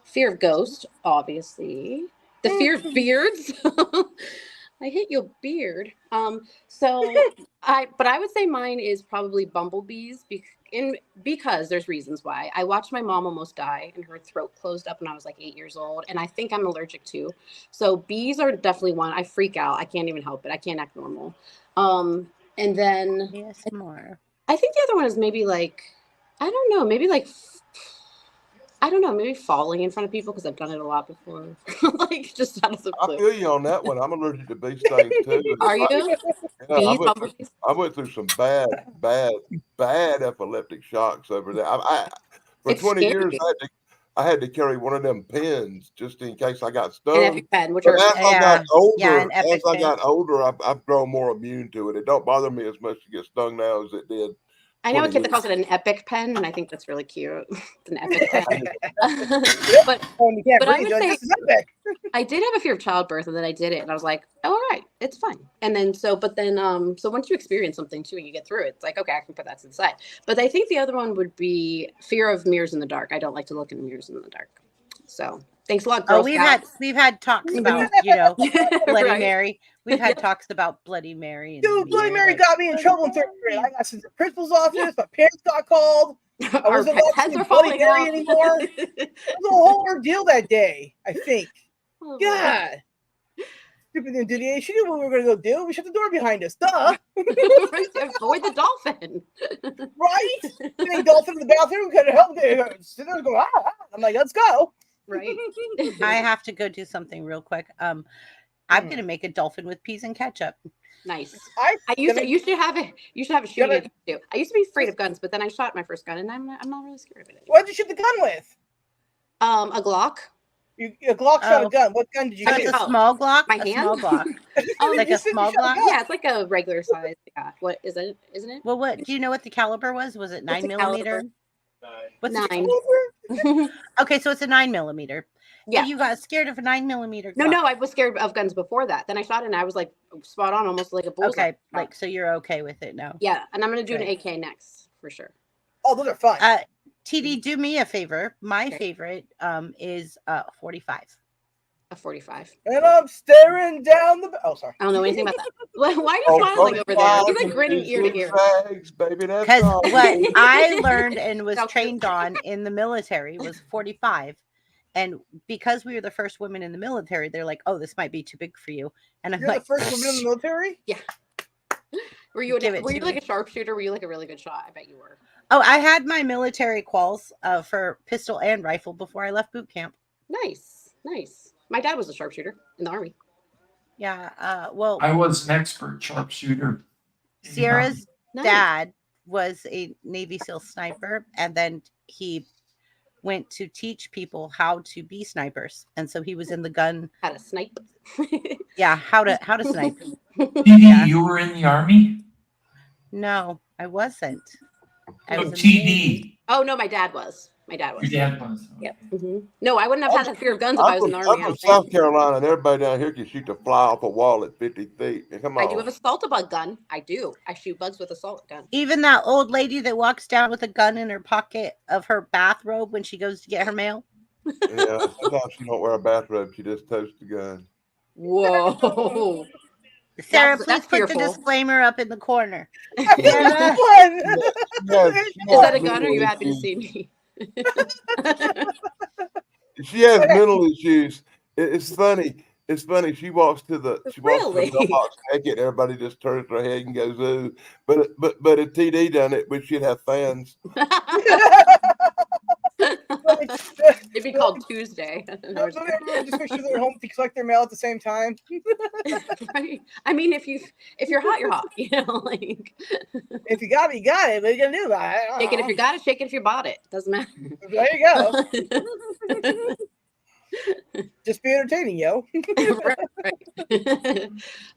Fear of ghosts, obviously. The fear of beards. I hate your beard. But I would say mine is probably bumblebees because there's reasons why. I watched my mom almost die and her throat closed up when I was like 8 years old, and I think I'm allergic too. So bees are definitely one. I freak out. I can't even help it. I can't act normal. And then yes, more. I think the other one is maybe like, I don't know, maybe like, I don't know, maybe falling in front of people because I've done it a lot before. Like just out of the blue. I feel you on that one. I'm allergic to bee stings too. Are you? Yeah, I went through some bad epileptic shocks over there. For 20 years, I had to carry one of them pens just in case I got stung. An EpiPen, which but as I got older, I've grown more immune to it. It don't bother me as much to get stung now as it did. I know a kid that calls it an epic pen, and I think that's really cute. It's an epic pen. but I would say I did have a fear of childbirth, and then I did it, and I was like, oh, all right, it's fine. And then so once you experience something too, and you get through it, it's like, okay, I can put that to the side. But I think the other one would be fear of mirrors in the dark. I don't like to look in mirrors in the dark. So thanks a lot, Girl Scouts. We've had talks about Bloody Right. Mary. We've had talks about Bloody Mary. Dude, Bloody Mary got me in trouble in 3rd grade. I got sent to the principal's office. My parents got called. I wasn't allowed to see Bloody Mary anymore. It was a whole ordeal that day, I think. Oh, God. Stupid Duty. She knew what we were going to go do. We shut the door behind us. Duh. Avoid the dolphin. Right? Getting dolphin in the bathroom could have helped. Sit there and go, I'm like, let's go. Right. I have to go do something real quick. I'm gonna make a dolphin with peas and ketchup. Nice. You should have a shooting too. I used to be afraid of guns, but then I shot my first gun, and I'm not really scared of it anymore. What did you shoot the gun with? A Glock. A Glock shot a gun. What gun did you shoot? A small Glock. My hand. Small Glock. Like a small Glock. Yeah, it's like a regular size. Yeah. What is it? Isn't it? Well, what do you know? What the caliber was? Was it 9mm? What's 9? Okay, so it's a 9mm. Yeah. And you got scared of a 9mm. No, I was scared of guns before that. Then I shot it and I was like spot on, almost like a bullseye. Okay, like so you're okay with it now. Yeah, and I'm gonna do Good. an AK next for sure. Oh, those are fun. TD, do me a favor. My Okay. favorite is 45. A 45. And I'm staring down the. Oh, sorry. I don't know anything about that. Why are you Oh, smiling over there? You're 45 like grinning is ear to ear. zigzags, baby. That's Because all. what I learned and was How cute. trained on in the military was 45. And because we were the first women in the military, they're like, "Oh, this might be too big for you." And I'm You're like, the first woman in the military? Were you Give it were to you like me. a sharpshooter? Were you like a really good shot? I bet you were. "Oh, I had my military quals for pistol and rifle before I left boot camp." Nice. My dad was a sharpshooter in the army. Yeah. Well, I was an expert sharpshooter. in the Sierra's Nice. dad was a Navy SEAL sniper, and then he went to teach people how to be snipers, and so he was in the gun. How to snipe. Yeah, how to snipe. TD, Yeah. you were in the army? No, I wasn't. I Oh, was in the Navy. TD. Oh no, my dad was. Your dad was. Yep. No, I wouldn't have had that fear of guns if I was in the army. I I'm don't from think. South Carolina, and everybody down here can shoot the fly off a wall at 50 feet. Come on. I do have a assault bug gun. I do. I shoot bugs with assault gun. Even that old lady that walks down with a gun in her pocket of her bathrobe when she goes to get her mail. Yeah, sometimes she don't wear a bathrobe. She just toasts the gun. Whoa. Sarah, That's please put fearful. the disclaimer up in the corner. Fun. Is that a gun or are you happy to see me? She has mental issues. It's funny. It's funny. She walks to the Really? mailbox naked. Everybody just turns their head and goes ooh. But if TD done it, we should have fans. It'd be called Tuesday. No, don't everyone just make sure they're home to collect their mail at the same time. Right. I mean, if you're hot, you're hot. You know, like If you got it, you got it. What are you gonna do about it? shake it if you got it, shake it if you bought it. Doesn't matter. There you go. Just be entertaining, yo. Right.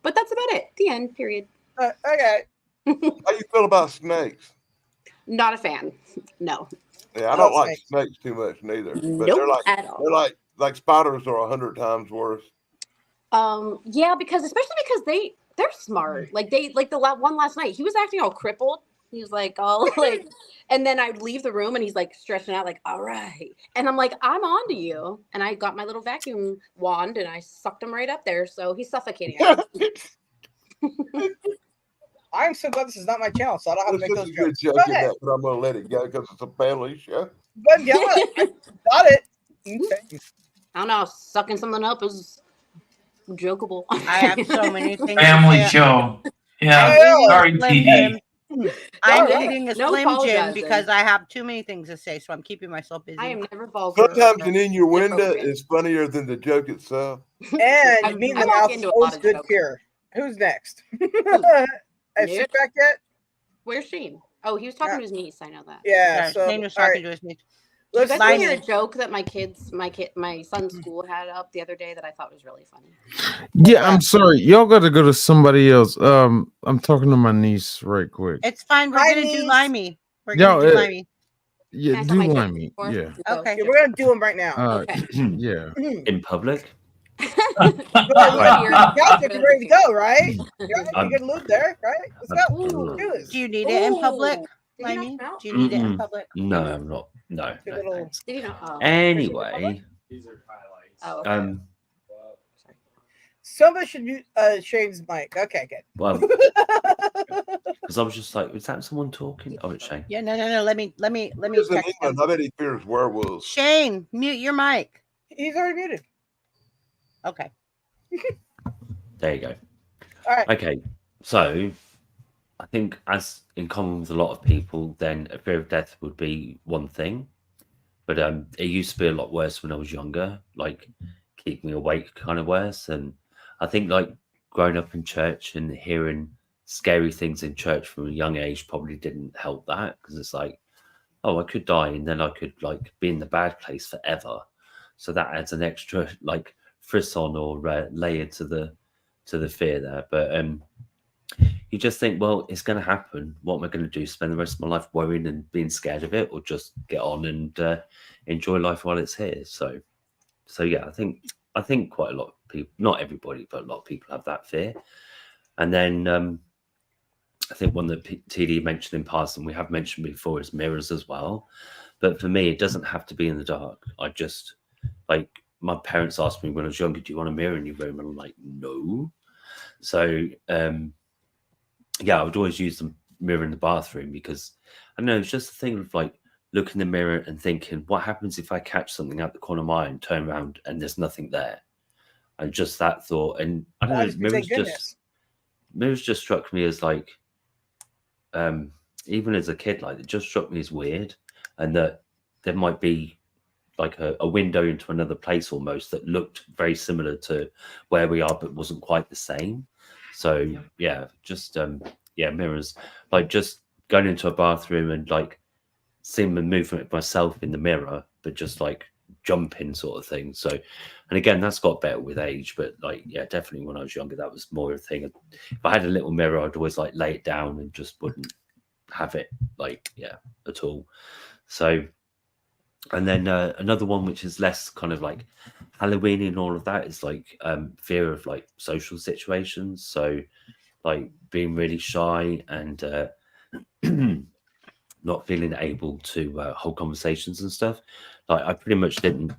But that's about it. The end. Period. Okay. How you feel about snakes? Not a fan. No. Yeah, I don't like snakes too much neither. But Nope, they're at all. they're like spiders are 100 times worse. Yeah, because especially because they're smart. Like the one last night, he was acting all crippled. He was like, all like, and then I'd leave the room and he's like stretching out, like, all right. And I'm like, I'm on to you. And I got my little vacuum wand and I sucked him right up there. So he's suffocating. I'm so glad this is not my channel, so I don't have to There's make such those a good jokes. joke Go in ahead. that, but I'm going to let it go because it's a family show. But yeah, I got it. Okay. I don't know, sucking something up is jokeable. I have so many things. Family to say. show. Yeah. Yeah. Sorry, Slim TD. Jim. I'm Alright. eating a No Slim Jim apologizing. because I have too many things to say, so I'm keeping myself busy. I am never vulgar. Sometimes an innuendo Inappropriate. is funnier than the joke itself. And me in I the walk mouth into a always lot of good jokes. cure. Who's next? Is she Nick? back yet? Where's Shane? Oh, he was talking Yeah. to his niece. I know that. Yeah. So Shane was all talking right, You to his niece. let's guys Line want to hear it. a joke that my son's school had up the other day that I thought was really funny? Yeah, I'm sorry. Y'all got to go to somebody else. I'm talking to my niece right quick. It's fine. We're Hi, gonna do niece. Limey. We're Yo, gonna do Limey. Yeah, Can I do tell my joke Limey. before? Yeah. Okay. Yeah, we're gonna do them right now. Okay. Yeah. In public? Good, y'all think you're ready to go, right? You're I'm- good loop there, right? Let's go. Ooh. Do this. Do you need it in public, Ooh. Did you knock Limey? him out? Do you need it in Mm-mm. public? No, I'm not. No, Good no little- thanks. Did you know? Oh. Anyway, Oh, okay. Somebody should mute Shane's mic. Okay, good. well, because I was just like, is that someone talking? Oh, it's Shane. Yeah, no. Let me Because in text him. England, I bet he fears werewolves. Shane, mute your mic. He's already muted. Okay. There you go. All right. Okay, so I think, as in common with a lot of people, then a fear of death would be one thing, but it used to be a lot worse when I was younger, like keep me awake kind of worse. And I think like growing up in church and hearing scary things in church from a young age probably didn't help that, because it's like, oh, I could die and then I could like be in the bad place forever. So that adds an extra like frisson or layer to the fear there. But you just think, well, it's going to happen. What am I going to do? Spend the rest of my life worrying and being scared of it, or just get on and enjoy life while it's here? So yeah, I think quite a lot of people, not everybody, but a lot of people have that fear. And then I think one that TD mentioned in passing, we have mentioned before, is mirrors as well. But for me, it doesn't have to be in the dark. I just, like, my parents asked me when I was younger, do you want a mirror in your room? And I'm like, no. So, yeah, I would always use the mirror in the bathroom because, I don't know, it's just a thing of like, look in the mirror and thinking, what happens if I catch something out the corner of my eye and turn around and there's nothing there? And just that thought. And I don't know, mirrors just struck me as like, even as a kid, like it just struck me as weird, and that there might be like a window into another place almost that looked very similar to where we are but wasn't quite the same. So yeah, just yeah, mirrors, like just going into a bathroom and like seeing the movement of myself in the mirror, but just like jumping sort of thing. So, and again, that's got better with age, but like, yeah, definitely when I was younger, that was more a thing. If I had a little mirror, I'd always like lay it down and just wouldn't have it like, yeah, at all. So, and then another one, which is less kind of like Halloween and all of that, is like fear of like social situations. So like being really shy and not feeling able to hold conversations and stuff. Like I pretty much didn't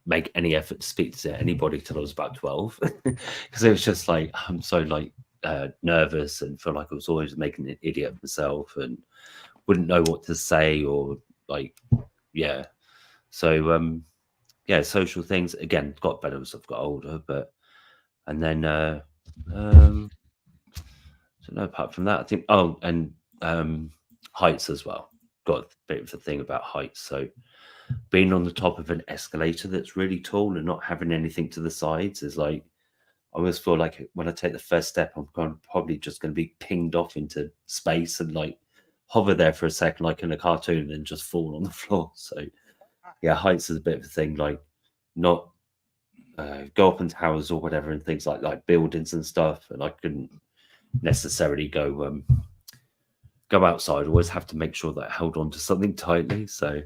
make any effort to speak to anybody till I was about 12 because it was just like I'm so like nervous and feel like I was always making an idiot of myself and wouldn't know what to say or like, yeah. So yeah, social things again got better as I've got older, but and then I don't know, apart from that, I think heights as well. Got a bit of a thing about heights. So being on the top of an escalator that's really tall and not having anything to the sides is like, I always feel like when I take the first step, I'm probably just going to be pinged off into space and like hover there for a second, like in a cartoon, and then just fall on the floor. So yeah, heights is a bit of a thing, like not go up in towers or whatever and things like buildings and stuff. And I couldn't necessarily go outside. I always have to make sure that I held on to something tightly. So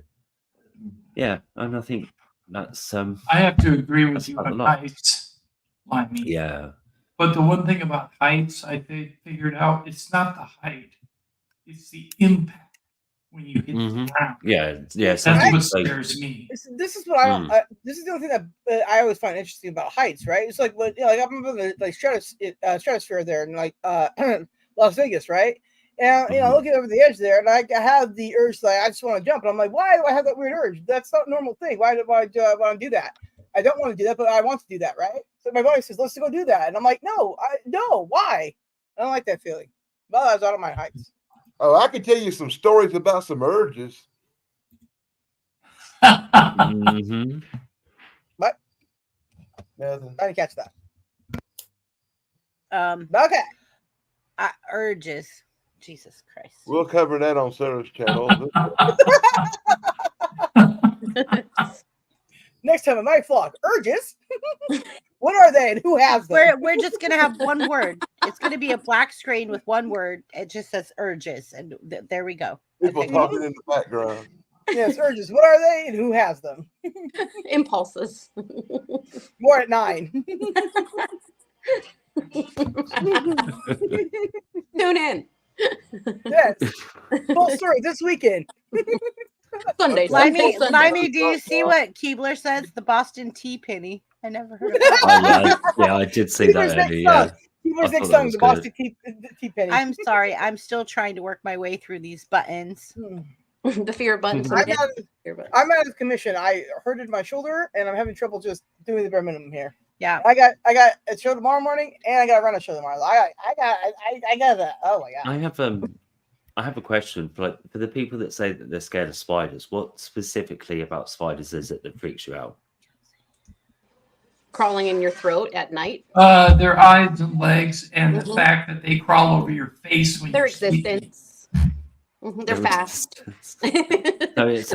yeah, and I think that's I have to agree with you on heights, Limey. Yeah. But the one thing about heights, I figured out, it's not the height, it's the impact when you hit the ground. Yeah, That's what scares me. This is what I don't. This is the only thing that I always find interesting about heights, right? It's like what, you know, like I remember the like stratosphere there in like Las Vegas, right? And you know, looking over the edge there, and I have the urge to, like, I just want to jump, and I'm like, why do I have that weird urge? That's not a normal thing. Why do I want to do that? I don't want to do that, but I want to do that, right? So my body says, let's go do that, and I'm like, no, why? I don't like that feeling. Well, I was out of my heights. Oh, I can tell you some stories about some urges. What? I didn't catch that. Okay. Urges. Jesus Christ. We'll cover that on Sarah's channel. Next time on my vlog, urges. What are they and who has them? We're just gonna have one word. It's gonna be a black screen with one word. It just says urges, and there we go. People talking in the background. Yes, urges. What are they and who has them? Impulses. More at 9. Tune in. Yes. Full story this weekend. Sunday. Limey, do you see what Keebler says? The Boston Tea Penny. I never heard of that. Yeah, I did see that earlier. Yeah. Keebler's next song, the Boston Tea Penny. I'm sorry. I'm still trying to work my way through these buttons. The fear buttons. I'm out of commission. I hurted my shoulder, and I'm having trouble just doing the bare minimum here. Yeah, I got a show tomorrow morning, and I got to run a show tomorrow. I got that. Oh my god! I have a question for the people that say that they're scared of spiders. What specifically about spiders is it that freaks you out? Crawling in your throat at night. Their eyes and legs, and the fact that they crawl over your face when their you're sleeping. existence. They're fast. No, it's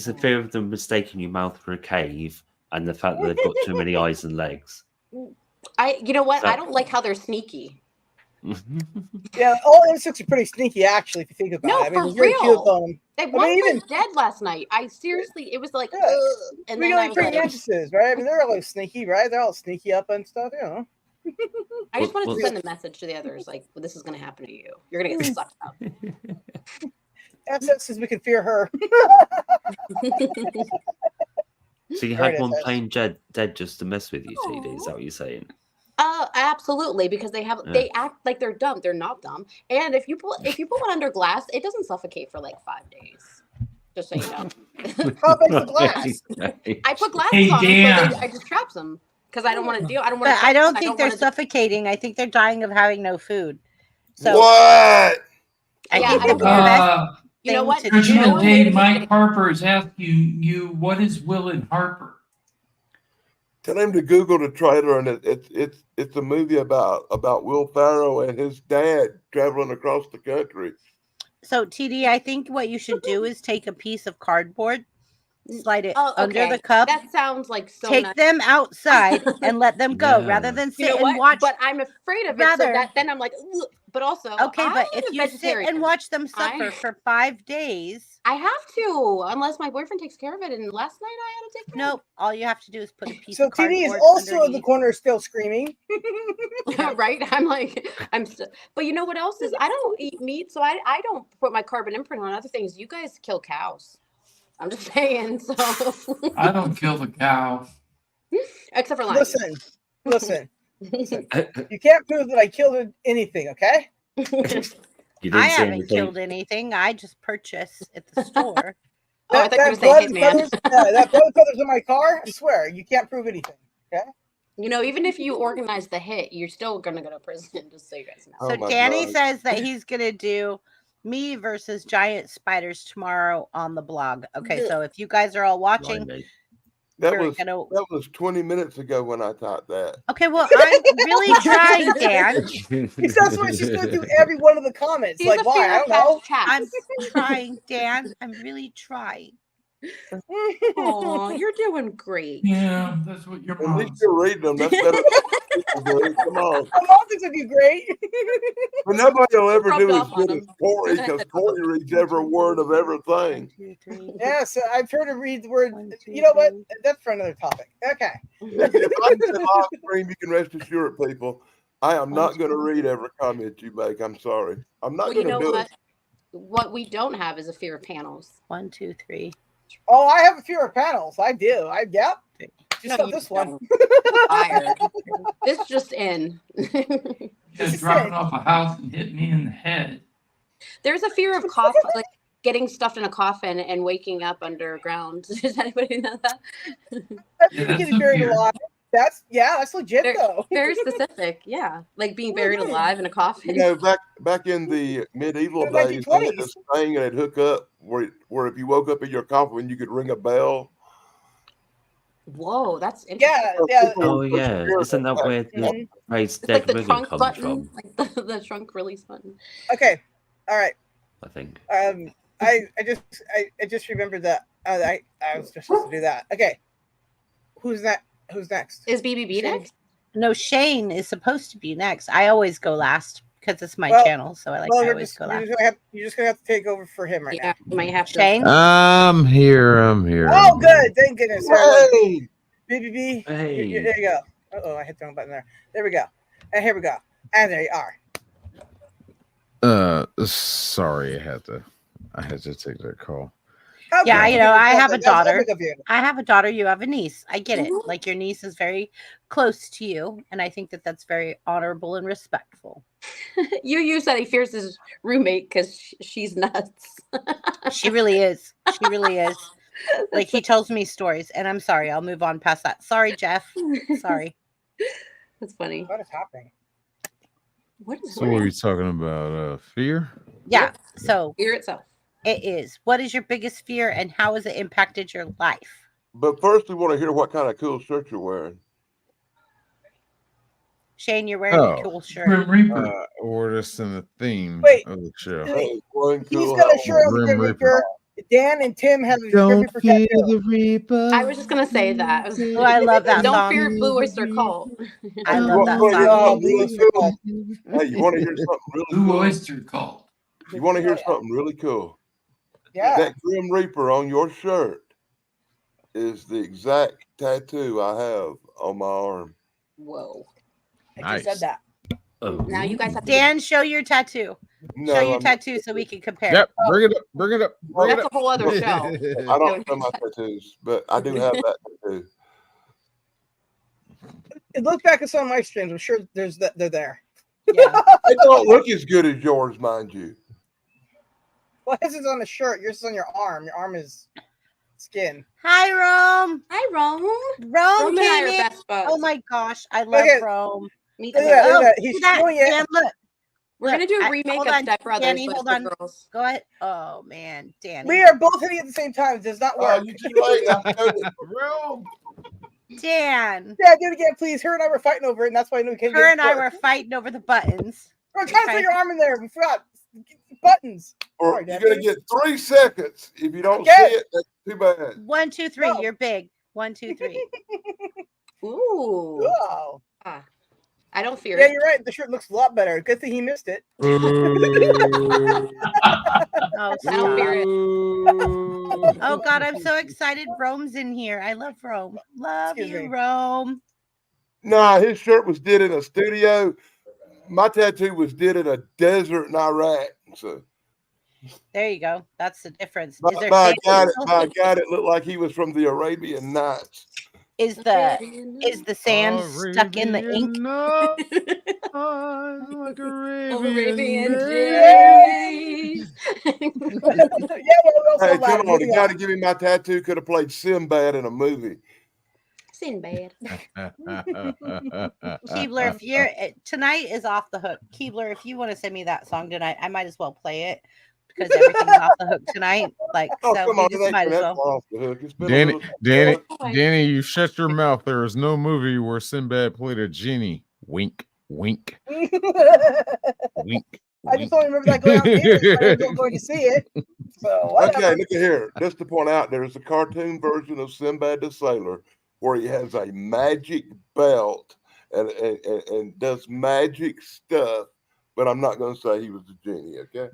a fear of them mistaking your mouth for a cave. And the fact that they've got too many eyes and legs. You know what? I don't like how they're sneaky. Yeah, all insects are pretty sneaky, actually, if you think about No, it. I mean, for there's very few of real. them. They I one mean, even was dead last night. I seriously, it was like, yeah, and we then got I like was praying like, mantises, right? I mean, they're all sneaky, right? They're all sneaky up and stuff, you know. I just wanted to What's send a message to the others, like, well, this is going to happen to you. You're going to get sucked up. SS says we can fear her. so you There had it is, one SS. plain dead just to mess with you, TD? Is that what you're saying? Absolutely, because they act like they're dumb. They're not dumb. And if you put one under glass, it doesn't suffocate for like 5 days. Just so you know. How big's the glass? I put glasses Hey, on them, Dan. so I just traps them because I don't want to deal. I don't But want to. I don't think they're suffocating. I think they're dying of having no food. So What? I think I it's the best you know thing what? to Richmond, do. hey, Mike Harper is asking you, what is Willard Harper? Tell him to Google the trailer, and it's a movie about Will Ferrell and his dad traveling across the country. So TD, I think what you should do is take a piece of cardboard, slide it under the cup. That sounds like so take nice. them outside and let them go rather than sit and watch. But I'm afraid of it. So that then I'm like, ugh. But also, okay. But I'm if a you sit vegetarian. and watch them suffer for 5 days, I have to, unless my boyfriend takes care of it. And last night I had to take care nope. All you have to do is put a piece So of cardboard. TD is also underneath. in the corner, still screaming. right? I'm like, but you know what else is? I don't eat meat, so I don't put my carbon imprint on other things. You guys kill cows. I'm just saying. So I don't kill the cow. Except for lions. Listen. You can't prove that I killed anything, okay? I haven't killed anything. I just purchased at the store. That blood and feathers in my car, I swear, you can't prove anything, okay? You know, even if you organize the hit, you're still going to go to prison, just so you guys know. So Danny says that he's going to do me versus giant spiders tomorrow on the blog. Okay, so if you guys are all watching, that was 20 minutes ago when I typed that. Okay, well, I'm really trying, Dan. That's what she's going to do every one of the comments. She's like, why? I don't know. I'm trying, Dan. I'm really trying. Oh, you're doing great. Yeah, that's what your mom. At least you're reading them. That's better. Come on. My mom thinks I do great. But nobody will ever do as good as Corey, because Corey reads every word of everything. 1, 2, 3. Yes, I've heard her read the word. 1, 2, you know what? 3. That's for another topic. Okay. If I get live stream, you can rest assured, people, I am not going to read every comment you make. I'm sorry. I'm not going to do it. What we don't have is a fear of panels. 1, 2, 3. Oh, I have a fear of panels. I do. Yep. Just No, not this one. This just in. Just dropping off a house and hit me in the head. There's a fear of coffin, like getting stuffed in a coffin and waking up underground. Does anybody know that? That's getting buried alive. That's legit though. Very specific, yeah. Like being buried alive in a coffin. You know, back in the medieval days, they had this thing and it'd hook up where if you woke up in your coffin, you could ring a bell. Whoa, that's interesting. Yeah. Oh yeah, isn't that where the phrase "dead the ringing" trunk comes button, from? like the trunk release button. Okay. All right. I think. I just remembered that I was just supposed to do that. Okay. Who's next? Is BBB next? No, Shane is supposed to be next. I always go last because it's my channel, so I always go last. You're just gonna have to take over for him right now. You might have to. Shane? I'm here. Oh, good. Thank goodness. Hey! BBB. Hey. There you go. Oh, I hit the wrong button there. There we go. And here we go. And there you are. Sorry, I had to take that call. Yeah, you know, I have a daughter. I have a daughter. You have a niece. I get it. Like your niece is very close to you, and I think that that's very honorable and respectful. You said he fears his roommate because she's nuts. She really is. She really is. Like he tells me stories, and I'm sorry. I'll move on past that. Sorry, Jeff. Sorry. That's funny. What is happening? What is? So, what are you talking about? Fear? Yeah. So fear itself. It is. What is your biggest fear, and how has it impacted your life? But first, we want to hear what kind of cool shirt you're wearing. Shane, you're wearing a cool shirt. Grim Reaper. Or just in the theme of the show. He's got a shirt on Grim Reaper. Dan and Tim have a Grim Don't Reaper fear tattoo. the Reaper. I was just gonna say that. Oh, I love that Don't song. fear Blue Oyster Cult. I You love want- that you wanna hear song. something really cool? Hey, you want to hear something really Blue cool? Oyster Cult. You want to hear something really cool? Yeah. That Grim Reaper on your shirt is the exact tattoo I have on my arm. Whoa. I just said that. Oh, Now you guys have to. Dan, show your tattoo. No, show your I'm not- tattoo so we can compare. Yep, bring it up, bring it up, bring it That's up. a whole other show. I don't know my tattoos, but I do have that tattoo. Look back at some of my streams. I'm sure they're there. Yeah. They don't look as good as yours, mind you. Well, his is on the shirt. Yours is on your arm. Your arm is skin. Hi, Rome. Hi, Rome. Rome Rome and I came are in. best buds. Oh my gosh, I love at- Rome. Me Look too. at that. Look Oh, at that. He's see that? showing it. Dan, look. We're gonna do a I- remake hold of on, Step Brothers, Danny, but hold it's on. for girls. Go ahead. Oh man, Danny. We are both hitting at the same time. It does not Oh, work. you too late. I showed it. Real. Dan. Yeah, do it again, please. Her and I were fighting over it, and that's why we can't Her get and I it. were fighting over the buttons. We're trying to put your arm in there. We forgot buttons. Or Sorry, you're Dad. gonna get 3 seconds. If you don't Okay. see it, that's too bad. 1, 2, 3. No. You're big. 1, 2, 3. Ooh. Wow. Ah, I don't fear Yeah, it. you're right. The shirt looks a lot better. Good thing he missed it. Oh, I don't fear stop. it. Oh God, I'm so excited. Rome's in here. I love Rome. Love Excuse you, me. Rome. Nah, his shirt was did in a studio. My tattoo was did in a desert in Iraq. So There you go. That's the difference. by, Is there by, a sand guy, still? by a guy that looked like he was from the Arabian Nights. Is the sand stuck in the ink? Arabian Yeah, Jays. well, we also Hey, allowed come on, the moving guy on. to give me my tattoo could have played Sinbad in a movie. Sinbad. Keebler, if you're tonight is off the hook. Keebler, if you want to send me that song tonight, I might as well play it because everything's off the hook tonight. Like, Oh, so come we on, it just ain't might been as that well. far off the hook. It's been a Danny, little Danny, Oh, Danny, you shut your mouth. There is no movie where Sinbad played a genie. Wink, wink, wink. I just only remember that going out in theaters, but I wasn't going to see it. So whatever. Okay, look at here. Just to point out, there's a cartoon version of Sinbad the Sailor where he has a magic belt and does magic stuff, but I'm not going to say he was a genie, okay?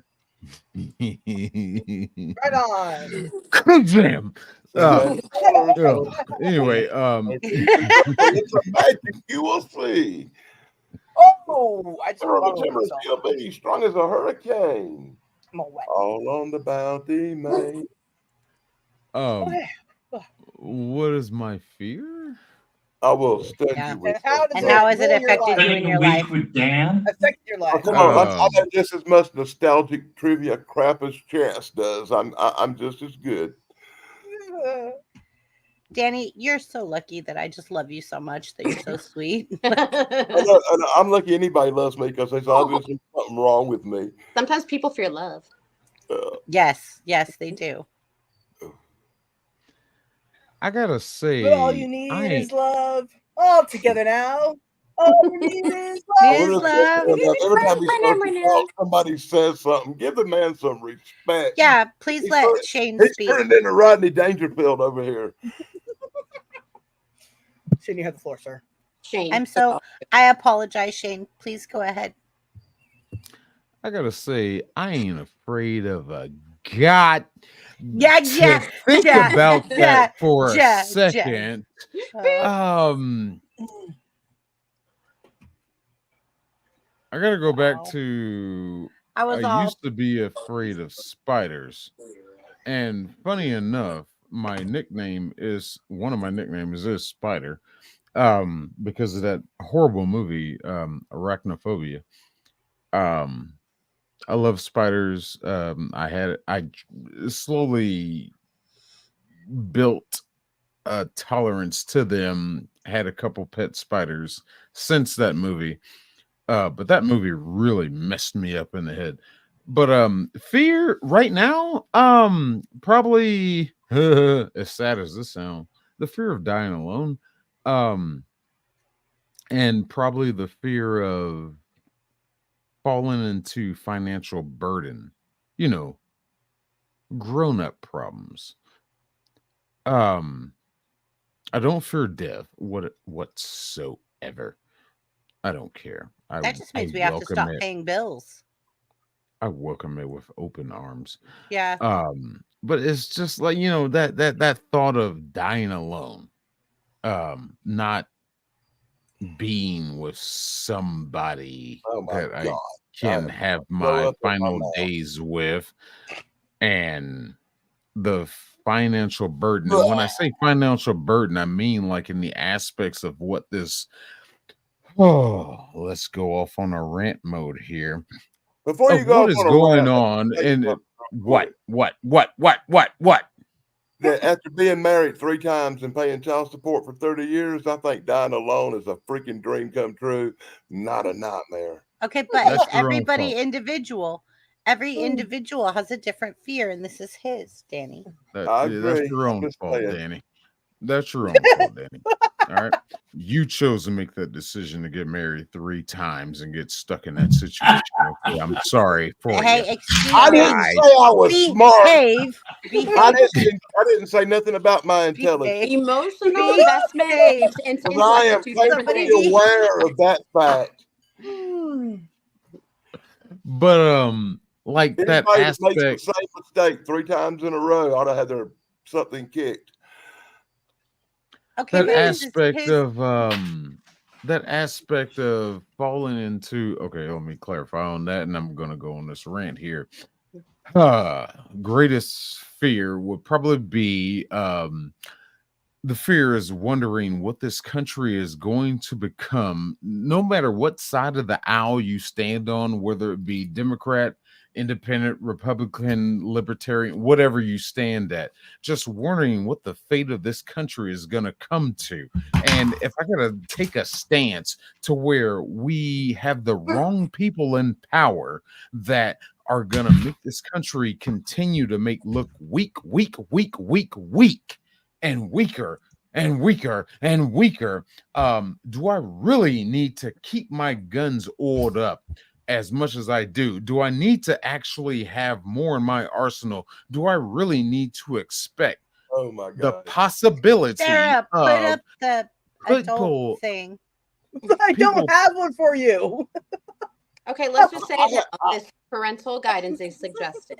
Right on. Damn. Anyway, It's a magic, you will see. Oh, I just Remember, bottled myself. he'll be strong as a hurricane. I'm all wet. All on the bounty, man. what is my fear? I will stun Yeah. you with And how does And how has it ruin your affected life? you in Spending your a week life? with Dan. Affect your Oh, life. come on, I Um, have just as much nostalgic trivia crap as Chance does. I'm just as good. Danny, you're so lucky that I just love you so much that you're so sweet. I'm lucky anybody loves me because there's obviously something wrong with me. Sometimes people fear love. Yes, they do. I gotta say, But all you need is love. All together now. All you need is Is love. Every time he starts to talk, somebody says something. Give the man some respect. Yeah, please He's let turning- Shane He's speak. turned into Rodney Dangerfield over here. Shane, you have the floor, sir. Shane. I apologize, Shane. Please go ahead. I gotta say, I ain't afraid of a god. Yeah. Think about that for a second. I gotta go back to. I used to be afraid of spiders, and funny enough, my nickname is one of my nicknames is Spider, because of that horrible movie, Arachnophobia. I love spiders. I slowly built a tolerance to them. Had a couple pet spiders since that movie. But that movie really messed me up in the head. But fear right now, probably as sad as this sounds, the fear of dying alone. And probably the fear of falling into financial burden. You know, grown-up problems. I don't fear death whatsoever. I don't care. That just means we have to stop paying bills. I welcome it with open arms. Yeah. But it's just like, that thought of dying alone, not being with somebody that I can have my final days with, and the financial burden. And when I say financial burden, I mean like in the aspects of what this. Oh, let's go off on a rant mode here. Before you go, what is going on? And what? That after being married 3 times and paying child support for 30 years, I think dying alone is a freaking dream come true, not a nightmare. Okay, but it's everybody individual. Every individual has a different fear, and this is his, Danny. I agree. That's your own fault, Danny. That's your own fault, Danny. All right. You chose to make that decision to get married 3 times and get stuck in that situation. Okay, I'm sorry for you. I didn't say I was smart. I didn't say nothing about my intelligence. Emotional investment into I am painfully aware of that fact. But like anybody that aspect, makes the same mistake 3 times in a row ought to have their something kicked. Okay, that aspect of falling into. Okay, let me clarify on that, and I'm gonna go on this rant here. Greatest fear would probably be the fear is wondering what this country is going to become, no matter what side of the aisle you stand on, whether it be Democrat, Independent, Republican, Libertarian, whatever you stand at, just wondering what the fate of this country is going to come to. And if I got to take a stance to where we have the wrong people in power that are going to make this country continue to look weak, and weaker and weaker and weaker, do I really need to keep my guns oiled up as much as I do? Do I need to actually have more in my arsenal? Do I really need to expect the possibility Sarah, of put up the adult thing? I don't have one for you. Okay, let's just say this parental guidance is suggested.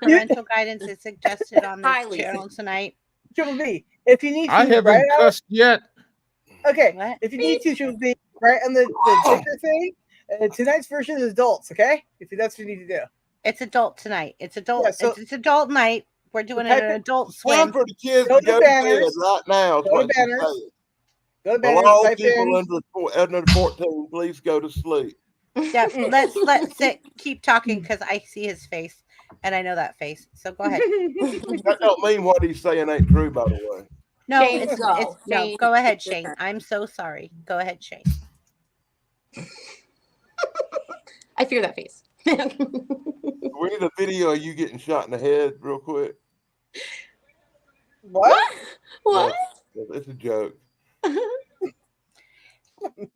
Parental guidance is suggested on this channel tonight. Triple B, if you need to, I haven't cussed yet. Okay, if you need to, Triple B, right on the ticker thing. Tonight's version is adults. Okay, if that's what you need to do. It's adult tonight. It's adult. Yeah, it's adult night. We're doing an adult swim. Time for the kids to go to bed right now. Go to banners. Go to banners. All people under 14, please go to sleep. Yeah, let's keep talking because I see his face and I know that face. So go ahead. That don't mean what he's saying ain't true, by the way. No, no. Go ahead, Shane. I'm so sorry. Go ahead, Shane. I fear that face. We need a video of you getting shot in the head, real quick. What? It's a joke.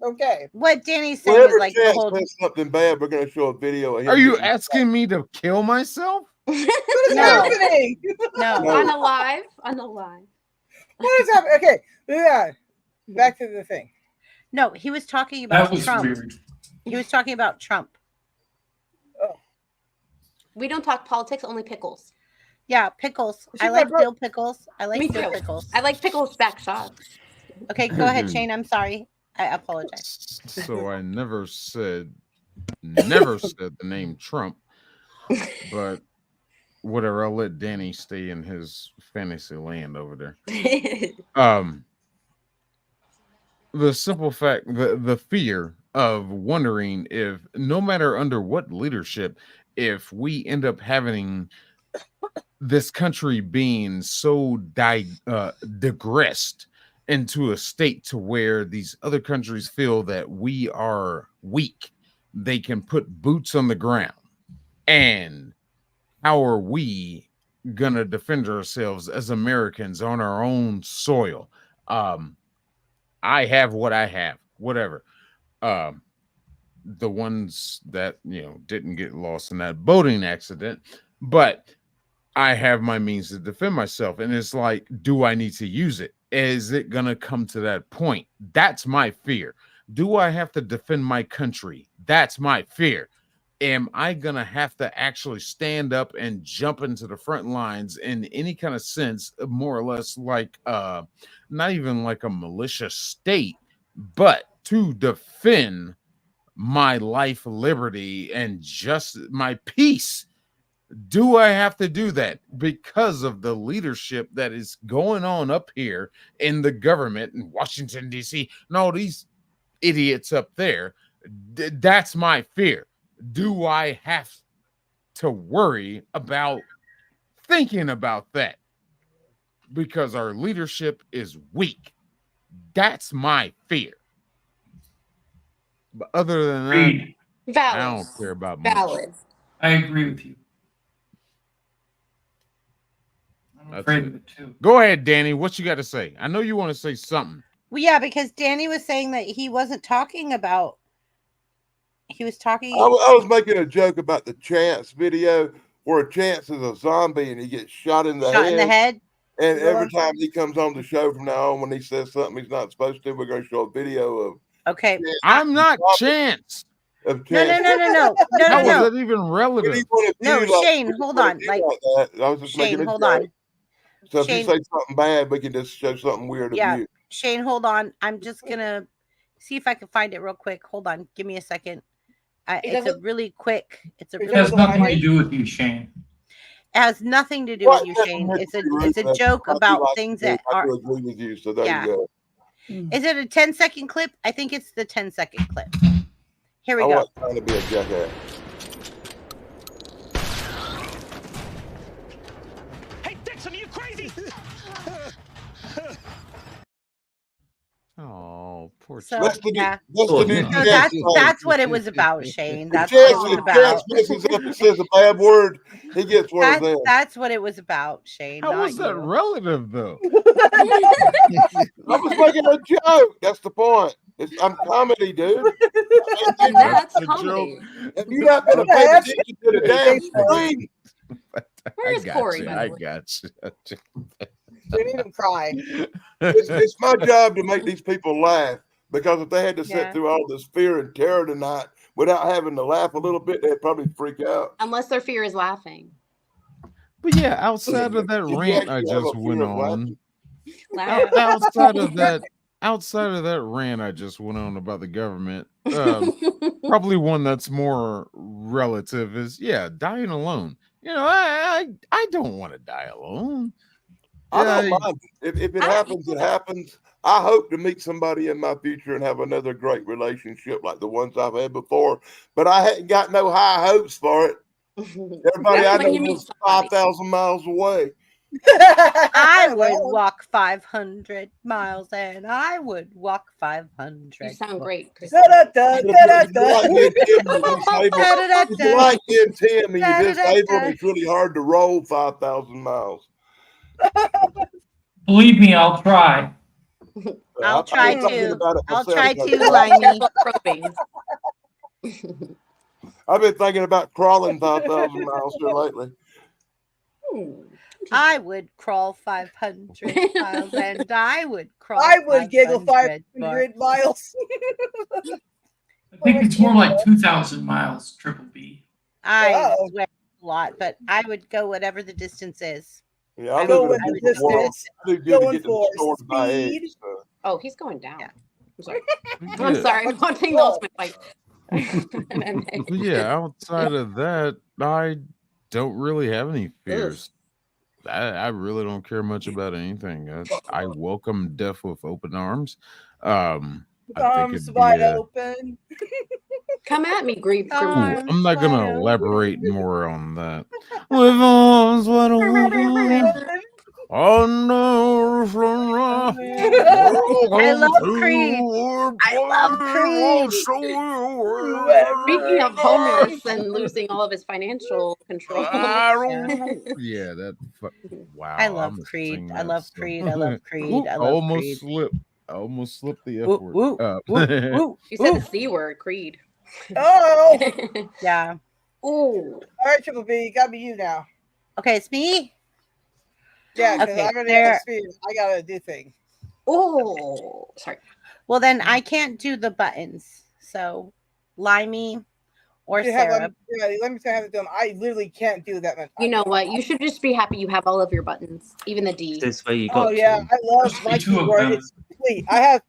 Okay. What Danny said was like the whole something bad. We're going to show a video of him. Are you asking me to kill myself? What is happening? No. Unalive. What is happening? Okay. Yeah. Back to the thing. No, he was talking about Trump. Weird. He was talking about Trump. Oh. We don't talk politics, only pickles. Yeah, pickles. I like dill pickles. I like dill pickles. I like pickles back shots. Okay, go ahead, Shane. I'm sorry. I apologize. So I never said the name Trump, but whatever. I'll let Danny stay in his fantasy land over there. The simple fact, the fear of wondering if, no matter under what leadership, if we end up having this country being so digressed into a state to where these other countries feel that we are weak, they can put boots on the ground. And how are we gonna defend ourselves as Americans on our own soil? I have what I have, whatever. The ones that didn't get lost in that boating accident, but I have my means to defend myself. And it's like, do I need to use it? Is it going to come to that point? That's my fear. Do I have to defend my country? That's my fear. Am I going to have to actually stand up and jump into the front lines in any kind of sense, more or less like not even like a malicious state, but to defend my life, liberty, and just my peace? Do I have to do that because of the leadership that is going on up here in the government in Washington, D.C., and all these idiots up there? That's my fear. Do I have to worry about thinking about that because our leadership is weak? That's my fear. But other than that, Agreed. I Valid. don't care about much. Valid. I agree with you. I'm That's afraid it. of it too. Go ahead, Danny. What you got to say? I know you want to say something. Well, yeah, because Danny was saying that he wasn't talking about. He was talking. I was making a joke about the Chance video where Chance is a zombie and he gets shot in the shot head. in the head. And every time he comes on the show from now on, when he says something he's not supposed to, we're going to show a video of. Okay. Chance. I'm not Chance. Of No, Chance. no. How No. was that even relative? No, Shane, hold on. Like that. I was just Shane, making a hold joke. on. So Shane, if you say something bad, we can just show something weird yeah, of you. Shane, hold on. I'm just gonna see if I can find it real quick. Hold on, give me a second. It's a really quick. It's a It really has nothing quick. to do with you, Shane. It has nothing to do with you, Shane. It's a joke about things that I are. do agree with you. So there Yeah. you go. Is it a 10-second clip? I think it's the 10-second clip. Here we I go. wasn't trying to be a jackass. Hey, Dixon, are you crazy? Oh, poor So That's the new, yeah, that's the new so Chance that's thing. what it was about, Shane. If That's what it was Chance about. messes up and says a bad word, he gets one of them. That's what it was about, Shane. How not was that you. relative, though? I was making a joke. That's the point. I'm comedy, dude. That's the comedy. Have you not been Okay, paying that's- attention to the damn screen? Where is Corey, by the I way? got you. Didn't even cry. It's my job to make these people laugh, because if they had to sit Yeah. through all this fear and terror tonight without having to laugh a little bit, they'd probably freak out. Unless their fear is laughing. But yeah, outside of that Did you rant I actually have just a went fear of on, Laughing. outside of that rant I just went on about the government, probably one that's more relative is dying alone. You know, I don't want to die alone. I Yeah, don't mind. If it happens, it happens. I hope to meet somebody in my future and have another great relationship like the ones I've had before. But I hadn't got no high hopes for it. Everybody I That's when know you meet was somebody. 5,000 miles away. I would Well, walk 500 miles and I would walk 500. You sound great, Chris. da-da-da, da-da-da. If you like being Tim and you're disabled, it's really hard to roll 5,000 miles. Believe me, I'll try. I'll I've try been thinking to. about it I'll myself, try but to, Limey. Probing. I've been thinking about crawling 5,000 miles here lately. I would crawl 500 miles and I would crawl. I would giggle 500 500 miles. I think it's more like 2,000 miles, Triple B. I Wow. swear a lot, but I would go whatever the distance is. Yeah, I Go live with in a the different world. distance. I do good to Going get to for the store to buy speed. eggs. So. Oh, he's going down. Yeah. I'm sorry. Yeah. I'm sorry. I'm watching the Ultimate Fight. Yeah, outside of that, I don't really have any fears. I really don't care much about anything. I welcome death with open arms. I think Arms it'd wide be open. Come at me, Grief. I'm not gonna elaborate more on that. With arms wide open. Oh no! I love Creed. I love Creed. Speaking of homeless and losing all of his financial control. Yeah, that. Wow. I love Creed. I love Creed. I love Creed. I love Creed. I almost slipped the F Woo, word. woo, woo, She said the C word, Creed. Oh. Yeah. Ooh. All right, Triple B, you got to be you now. Okay, it's me. Yeah, because Okay, I'm gonna there. I gotta do thing. Oh, sorry. Well, then I can't do the buttons. So, Limey or You have Sarah. let me have it done. I literally can't do that much. You know what? You should just be happy you have all of your buttons, even the D. This is where you Oh got yeah, to. I love Just my the two of keyboard. them. It's complete. I have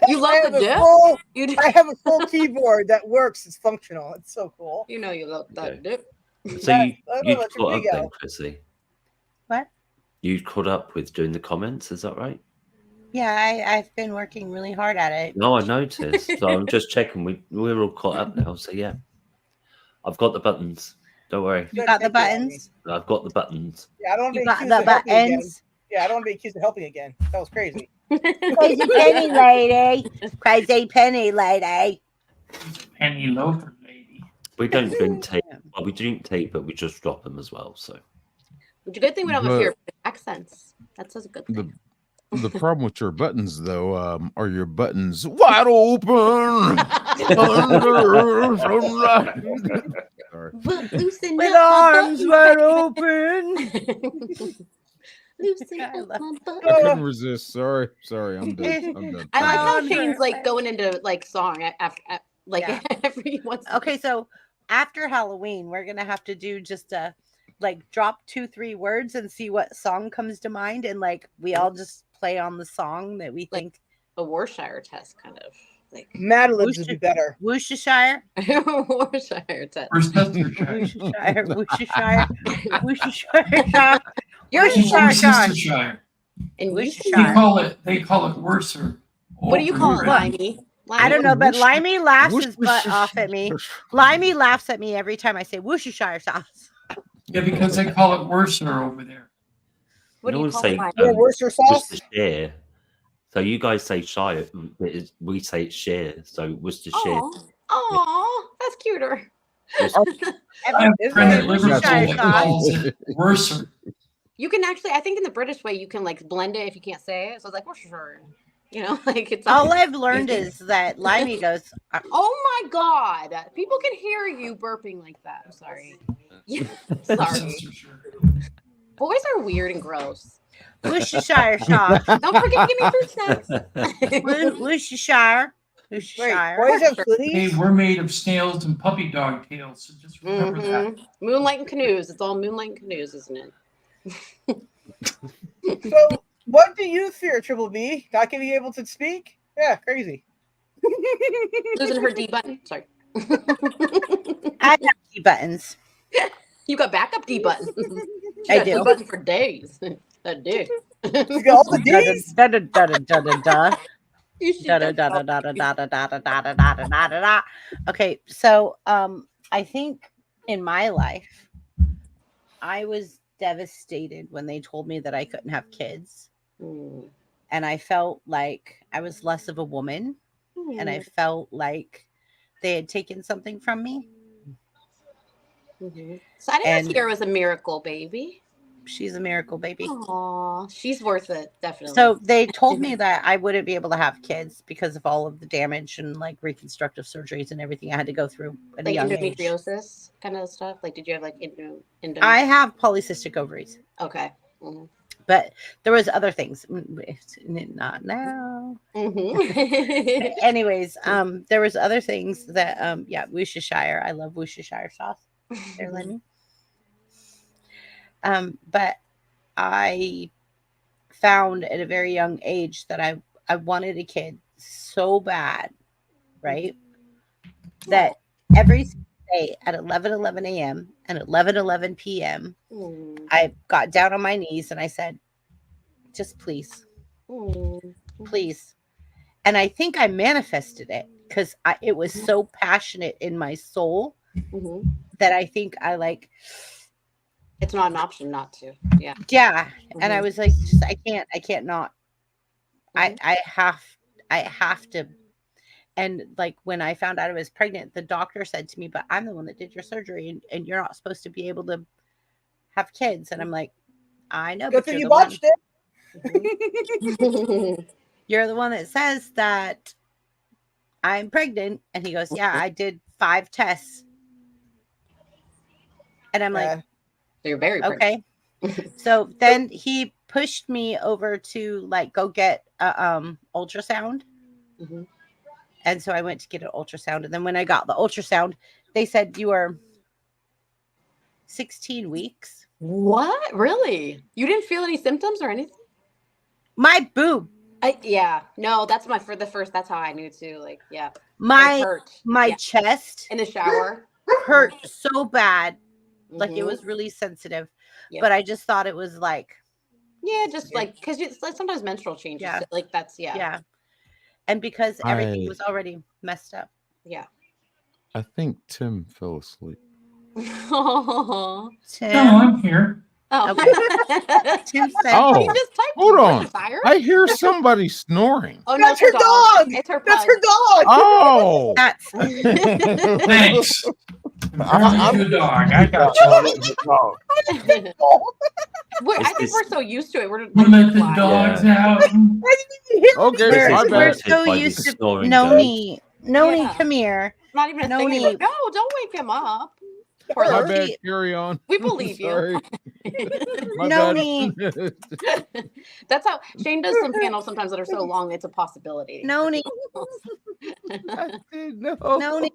You love I the have a dip? full You do. I have a full keyboard that works. It's functional. It's so cool. You know you love that Okay. dip. So you let caught your up video. then, Chrissy? What? You caught up with doing the comments, is that right? Yeah, I've been working really hard at it. No, I noticed. So I'm just checking. We're all caught up now. So yeah, I've got the buttons. Don't worry. You got the Thank you, Amy. buttons? I've got the buttons. Yeah, I don't want to You be got accused the of helping again. buttons? Yeah, I don't want to be accused of helping again. That was crazy. Crazy penny lady. Crazy penny lady. Penny loafer lady. We don't drink tea. Well, we drink tea, but we just drop them as well. So It's a good thing we don't have But- fear of accents. That's a good thing. The problem with your buttons, though, are your buttons wide open under sunlight. Sorry. But loosen With up my arms buttons, wide baby. open. Loosen I up love- my I buttons. couldn't resist. Sorry, I'm done. I'm done. I like how Oh, Shane's like perfect. going into like song after like Yeah. every once. Okay, so after Halloween, we're gonna have to do just a like drop 2-3 words and see what song comes to mind, and like we all just play on the song that we Like- think. A Warshire test, kind of like Mad Libs would be better. Worcestershire, Warshire test. Worcestershire. Worcestershire, Worcestershire, Worcestershire, You're Worcestershire. Worcestershire. And you Worcestershire. They call it worser. What do you call it, What? Limey? I don't know, but Limey laughs his butt Worcestershire. off at me. Limey laughs at me every time I say Worcestershire sauce. Yeah, because they call it worser over there. What do No you one call say, it, Limey? Yeah, Worcester sauce. Worcestershire. So you guys say shire, we say it's share. So Worcestershire. Oh, that's cuter. I have a friend at Isn't it Liverpool Worcestershire that sauce? calls it worser. You can actually, I think in the British way, you can like blend it if you can't say it. So it's like Worcestershire. You know, like it's All I've learned is that Limey goes, Oh my God. People can hear you burping like that. I'm sorry. Sorry. Worcestershire. Boys are weird and gross. Worcestershire sauce. Don't forget to give me fruit snacks. Worcestershire. Wait, Worcestershire. boys have Hey, hoodies? we're made of snails and puppy dog tails, so just remember that. Mhm. Moonlight and canoes. It's all moonlight and canoes, isn't it? So, what do you fear, Triple B? Not being able to speak? Yeah, crazy. Losing her D button. Sorry. I have key buttons. You got backup D buttons. I D do. button for days. That did. You got all the D's? Da da da da da da da. You should Da da da da da da da da da da da da da da da da. Okay, so I think in my life, I was devastated when they told me that I couldn't have kids, Mm. and I felt like I was less of a woman, and I felt like they had taken something from me. Mhm. So I didn't know And- Sierra was a miracle baby. She's a miracle baby. Aw, she's worth it, definitely. So they told me that I wouldn't be able to have kids because of all of the damage and like reconstructive surgeries and everything I had to go through at a like young age. endometriosis kind of stuff. Like, did you have like endo? I have polycystic ovaries, Okay. Mhm. but there was other things. Not now. Mhm. Anyways, there was other things that yeah, Worcestershire. I love Worcestershire sauce. There, Lenny. But I found at a very young age that I wanted a kid so bad, right? That every day at 11:11 a.m. and 11:11 p.m. Mm. I got down on my knees and I said, just please, Mm. please. And I think I manifested it because it was so passionate in my soul Mhm. that I think I like, It's not an option not to. Yeah. yeah. And I Mhm. was like, just I can't not. I have to. And like when I found out I was pregnant, the doctor said to me, but I'm the one that did your surgery and you're not supposed to be able to have kids. And I'm like, I know, Good but thing you're you the one, botched it. you're the one that says that I'm pregnant. And he goes, yeah, I did 5 tests. And I'm like, They're very pretty. Okay. So then he pushed me over to like go get a ultrasound. Mm-hmm. And so I went to get an ultrasound. And then when I got the ultrasound, they said you are 16 weeks. What? Really? You didn't feel any symptoms or anything? My boob. Yeah. No, that's that's how I knew too. Like, yeah. My It hurt. my Yeah. chest In the shower. hurt so bad. Like it Mhm. was really sensitive. Yeah. But I just thought it was like, Yeah, just like because it's like sometimes menstrual changes. Yeah. Like that's yeah. yeah. And because everything was already messed up. Yeah. I think Tim fell asleep. Oh. Tim. No, I'm here. Oh. Okay. Tim said, Oh, You just typed hold it. What, on. you tired? I hear somebody snoring. Oh no, That's her dog. It's her That's pug. her dog. Oh, that's Thanks. I'm a dog. I got you. Wait, I think It's- we're so used to it. We're We let the fly. dogs Yeah. out. okay. This My is we're bad. so by used the to snoring Noni. Noni, Yeah. come here. Not even a No thing. need. Like, no, don't wake him up. Poor My little- bad. Carry on. We believe you. Sorry. My Noni. bad. That's how Shane does some panels sometimes that are so long it's a possibility. Noni. I didn't know. Noni.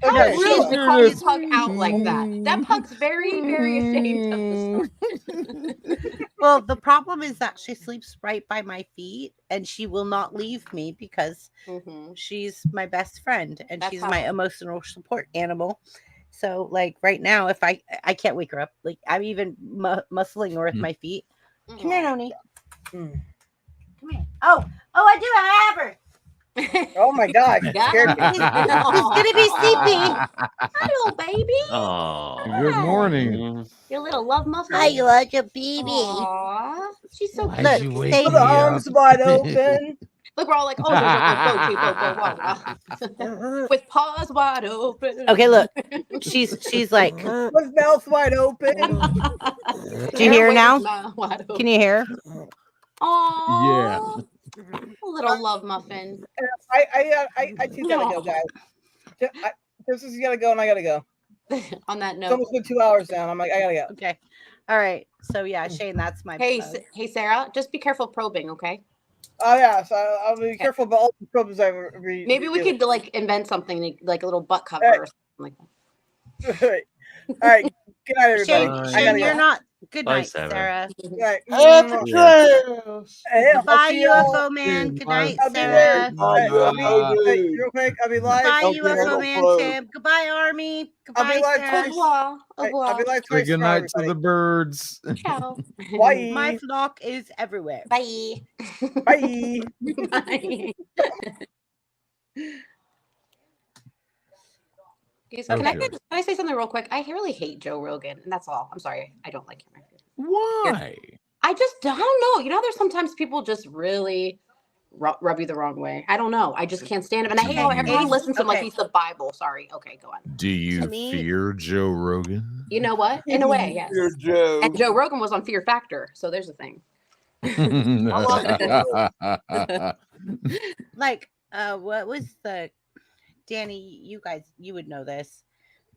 How Okay, rude she's to call his serious. pug out like that. That pug's very, very ashamed of this. Well, the problem is that she sleeps right by my feet and she will not leave me because Mm-hmm. she's my best friend and That's she's how- my emotional support animal. So like right now, if I can't wake her up, like I'm even muscling her with my feet. Come here, Noni. Hmm. Come here. Oh, I do have her. Oh my God. Yeah. Scared me. She's gonna be sleepy. Hello, baby. Oh. Good morning. Your little love muffin. Hi, you like a baby. Aww. She's so Why'd cute. Look, you stay wake With me the up? arms wide open. Look, we're all like, oh, go. With paws wide open. Okay, look. She's like, With mouth wide open. do you hear her now? Wide open. Can you hear? Aww. A little love muffin. I too gotta go, guys. This is gotta go and I gotta go. On that It's note. almost been 2 hours now. I'm like, I gotta go. Okay. All right. So yeah, Shane, that's my Hey, plug. hey, Sarah, just be careful probing, okay? Oh yeah, so I'll be careful about all the problems I read. Maybe we could like invent something like a little butt cover Hey. or something like that. All right. Good night, everybody. Shane, Bye. I Shane gotta you're go. not. Good Bye, night, Sarah. Sarah. Good night. Yes. I'll Bye, see y'all. UFO man. Good night, I'll be there. Sarah. Real quick, I'll be live. Bye, Okay, UFO no man. flow. Tim. Goodbye, Army. I'll be Goodbye, live Sarah. Au revoir. Au I'll revoir. be live Say twice good tomorrow, night to the everybody. birds. Ciao. Bye. My flock is everywhere. Bye. Bye. Bye. Guys, Okay. can I say something real quick? I really hate Joe Rogan, and that's all. I'm sorry. I don't like him. Why? I don't know. You know, there's sometimes people just really rub you the wrong way. I don't know. I just can't stand him. And I hate how everyone listens to him like Okay. he's the Bible. Sorry. Okay, go on. Do you To me- fear Joe Rogan? You know what? In a way, yes. Dear Joe. And Joe Rogan was on Fear Factor, so there's a thing. Like, what was the Danny? You would know this.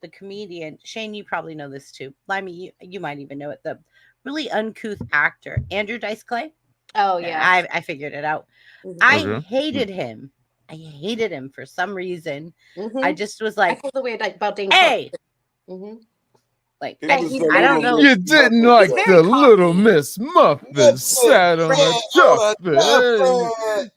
The comedian Shane, you probably know this too. Limey, you might even know it. The really uncouth actor Andrew Dice Clay. Oh yeah. I figured it out. Mhm. I Okay. hated him. I hated him for some reason. Mhm. I just was I like, feel the way about Dane. hey, Mm-hmm. like He Hey, was he's a I don't little know. You didn't like very the cocky. little Miss Muffin sat on a chuck bed.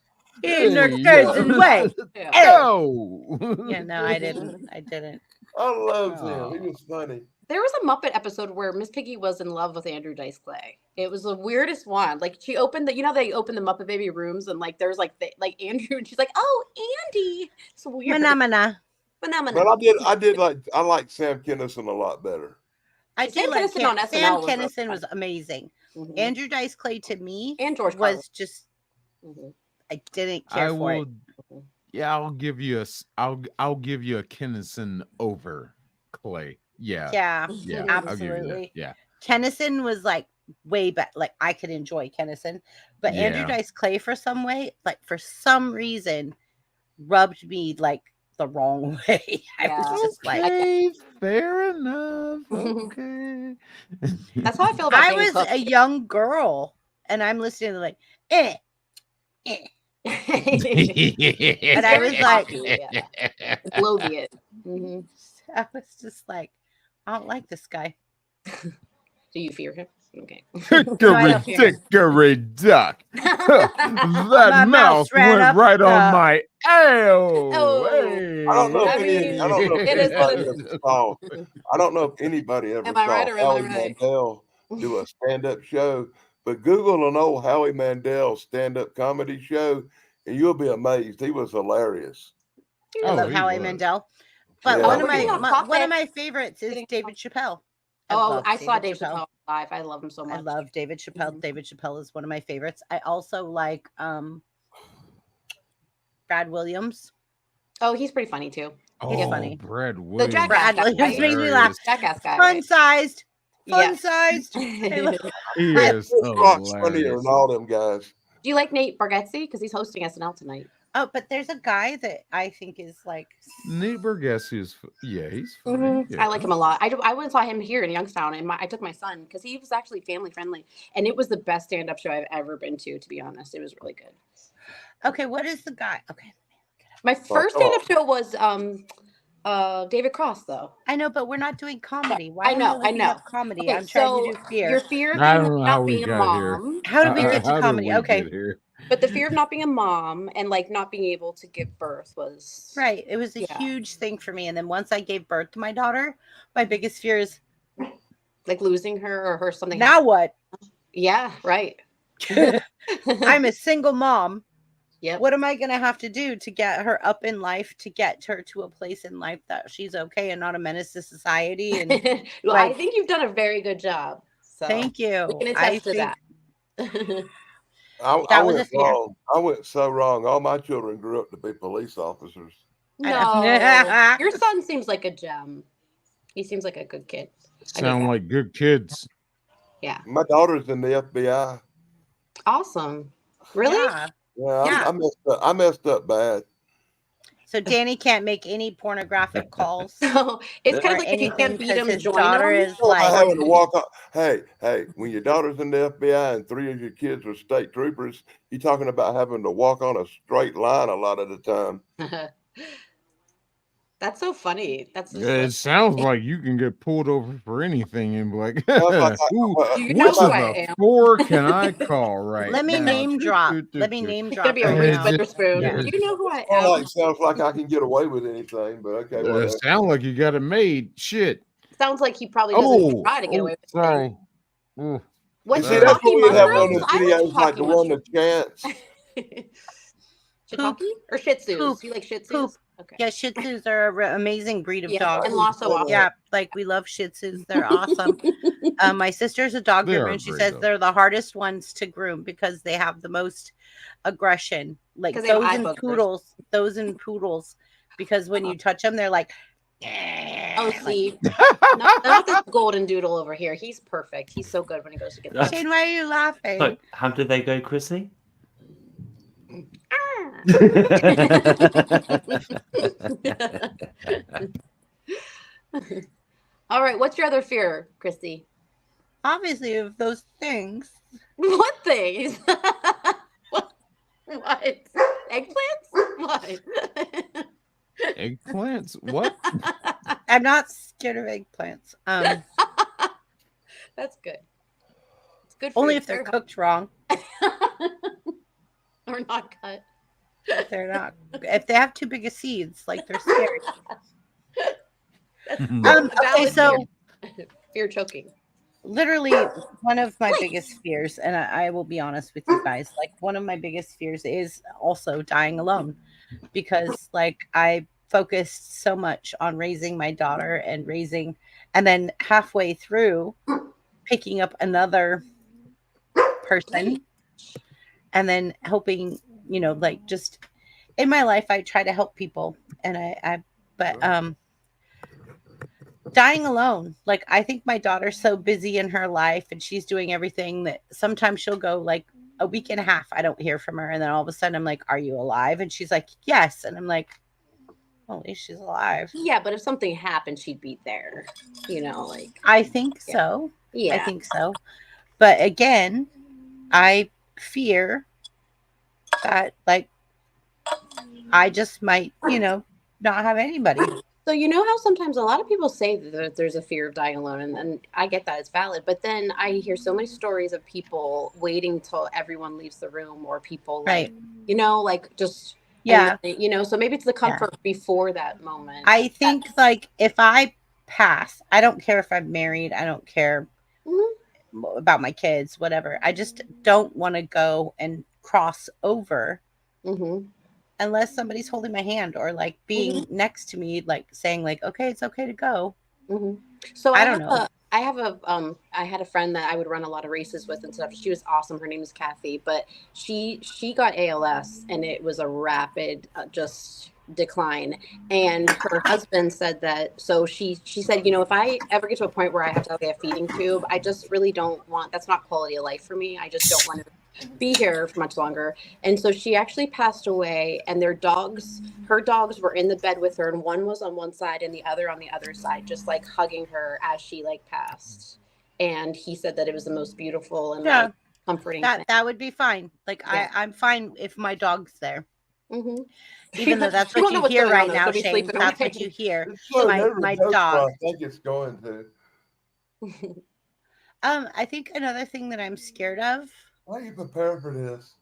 in their Hey, cousin way. Yeah. No. Yeah, no, I didn't. I didn't. I loved him. He was funny. There was a Muppet episode where Miss Piggy was in love with Andrew Dice Clay. It was the weirdest one. Like she opened they open the Muppet Baby rooms and like there's like Andrew and she's like, oh Andy. It's weird. Phenomena. Phenomenal. But I like Sam Kinison a lot better. I Sam do like Kinison on Sam SNL was Kinison really was amazing. Mhm. Andrew Dice Clay to me And George was Carlin. just Mhm. I didn't care I for will. it. Yeah, I'll give you a Kinnison over Clay. Yeah. Yeah, Yeah. I'll give you that. absolutely. Yeah. Kennison was like way better. Like I could enjoy Kennison, but Andrew Yeah. Dice Clay for some reason rubbed me like the wrong way. I was Yeah. just like, Okay, fair enough. Okay. That's how I feel about I Dane was Cook. a young girl, and I'm listening to like, eh. And I was like, Bloviate. Mm-hmm. I was just like, I don't like this guy. Do you fear him? Okay. Hickory don't fear him. dickory duck. That My mouse ran went up right on the- my Oh. hey. I don't know if I mean, it is what it anybody is. ever saw. I don't know if anybody ever Am I saw right or am I Howie right? Mandel do a stand-up show, but Google an old Howie Mandel stand-up comedy show, and you'll be amazed. He was hilarious. I Oh, love he Howie was. Mandel. But Yeah. one of we're getting off one topic. of my favorites is David Chappelle. Oh, I saw Dave Chappelle live. I love him so much. I love David Chappelle. Mhm. David Chappelle is one of my favorites. I also like Brad Williams. Oh, he's pretty funny too. He's Oh, funny. Brad Williams. Jackass Brad guy, Williams right? makes me laugh. Jackass guy. Fun Right? sized. Fun Yes. sized. He I- is Rock's funnier hilarious. than all them guys. Do you like Nate Bargatze? Because he's hosting SNL tonight. Oh, but there's a guy that I think is like Nate Bargatze is, yeah, he's funny. Yeah. I like him a lot. I went and saw him here in Youngstown, and I took my son because he was actually family friendly, and it was the best stand up show I've ever been to be honest. It was really good. okay. What is the guy? Okay, My first stand up show was David Cross, though. I know, but we're not doing comedy. Why I know, am I looking up comedy? Okay, I'm trying so to do fear. your fear of I don't know how not we being a got here. mom. How did we get to How did comedy? we Okay. get here? But the fear of not being a mom and like not being able to give birth was Right. It was a huge thing for me. And then once I gave birth to my daughter, my biggest fear is like losing her or her something. now what? Yeah, right. I'm a single mom. Yep. What am I going to have to do to get her up in life, to get her to a place in life that she's okay and not a menace to society? And Well, I think you've done a very good job. So thank you. We can I attest to think that. I That was a went fear. wrong. I went so wrong. All my children grew up to be police officers. No, your son seems like a gem. He seems like a good kid. Sound like good kids. Yeah. My daughter's in the FBI. Awesome. Really? Yeah. Yeah, I messed up bad. So Danny can't make any pornographic calls. So it's kind or of like if you can't anything beat 'cause him, his join daughter him. is like having to walk on. Hey, when your daughter's in the FBI and 3 of your kids are state troopers, you're talking about having to walk on a straight line a lot of the time. That's so funny. That's just It sounds like you can get pulled over for anything and be like, Sounds like "Who- You know which who of I the am." 4 can I call right Let me now? name drop. Let me name It's drop. gonna be a right Reese now. Witherspoon. Yeah. Do you know who I Well, am? sounds like I can get away with anything, but okay. Whatever. Sound like you got it made. Shit. Sounds like he probably doesn't try to get away with it. sorry. Ooh. What See, that's Shiitake what we have on mushrooms? the I videos, like the like one the chance. Shiitake or Shih Tzus? Poop. You like Shih Tzus? Poop. Okay. Yeah, Shih Tzus are an amazing breed of Yeah, dogs. and Lhasa Apso. Yeah, like we love Shih Tzus. They're awesome. My sister's a dog They groomer, are and she great says dogs. they're the hardest ones to groom because they have the most aggression. Like 'Cause they have those eye and boogers. poodles, because when you touch them, they're like, Oh, see, not this golden doodle over here. He's perfect. He's so good when he goes to get the Shane, why are you laughing? So, how do they go, Chrissy? All right, what's your other fear, Christy? Obviously, of those things. What things? What? Eggplants? What? Eggplants? What? I'm not scared of eggplants. That's good. It's good for Only you. if they're cooked wrong. Or not cut. If they're not. If they have too big of seeds, like they're scary. Okay, Valid so fear choking. literally one of my biggest fears, and I will be honest with you guys, like one of my biggest fears is also dying alone, because like I focused so much on raising my daughter and then halfway through picking up another person and then hoping, like just in my life I try to help people, and but dying alone, like I think my daughter's so busy in her life and she's doing everything that sometimes she'll go like a week and a half I don't hear from her, and then all of a sudden I'm like, are you alive? And she's like, yes. And I'm like, Well, at least she's alive. Yeah, but if something happened, she'd be there. You know, like I think Yeah. so. yeah. I think so. But again, I fear that, like, I just might, not have anybody. So you know how sometimes a lot of people say that there's a fear of dying alone, and I get that it's valid. But then I hear so many stories of people waiting till everyone leaves the room, or people like, Right. like just Yeah. So maybe it's the comfort before that moment. I think like if I pass, I don't care if I'm married. I don't care about my kids, whatever. I just don't want to go and cross over unless somebody's holding my hand or like being next to me, like saying like, okay, it's okay to go. So I don't know. I had a friend that I would run a lot of races with and stuff. She was awesome. Her name is Kathy, but she got ALS and it was a rapid just decline. And her husband said that. So she said, if I ever get to a point where I have to have a feeding tube, I just really don't want. That's not quality of life for me. I just don't want to be here for much longer. And so she actually passed away, and her dogs were in the bed with her, and one was on one side and the other on the other side, just like hugging her as she like passed. And he said that it was the most beautiful and like, comforting thing. That would be fine. Like I'm fine if my dog's there. Even though that's what you hear right now, Shane. That's what you hear. My dog. I think it's going to. I think another thing that I'm scared of. Why are you preparing for this?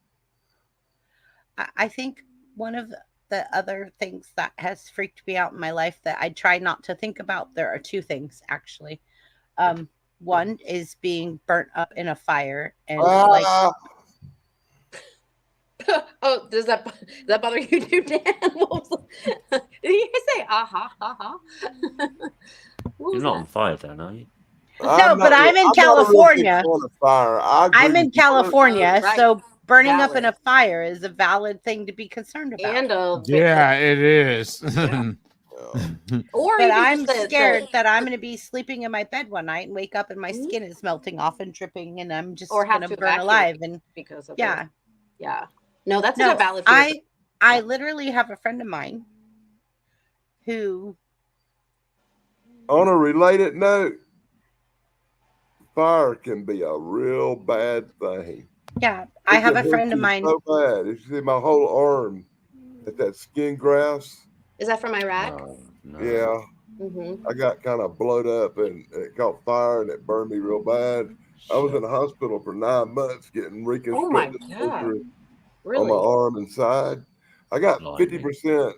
I think one of the other things that has freaked me out in my life that I try not to think about. There are two things actually. One is being burnt up in a fire, and like. Oh, does that bother you too, Dan? Did you say aha? You're not on fire, Dan, are you? No, but I'm in California. I'm in California, Right. so burning up in a fire is a valid thing to be concerned about. And yeah, it is. Or but I'm scared that I'm going to be sleeping in my bed one night and wake up and my skin is melting off and dripping, and I'm just going to burn alive. And because of yeah. No, that's not a valid fear. I literally have a friend of mine who. On a related note, fire can be a real bad thing. Yeah, I have a friend of mine. So bad. You see my whole arm at that skin grafts. Is that from Iraq? No. Yeah. I got kind of blowed up and it caught fire and it burned me real bad. I was in the hospital for 9 months getting reconstructive surgery on my arm and side. I got 50%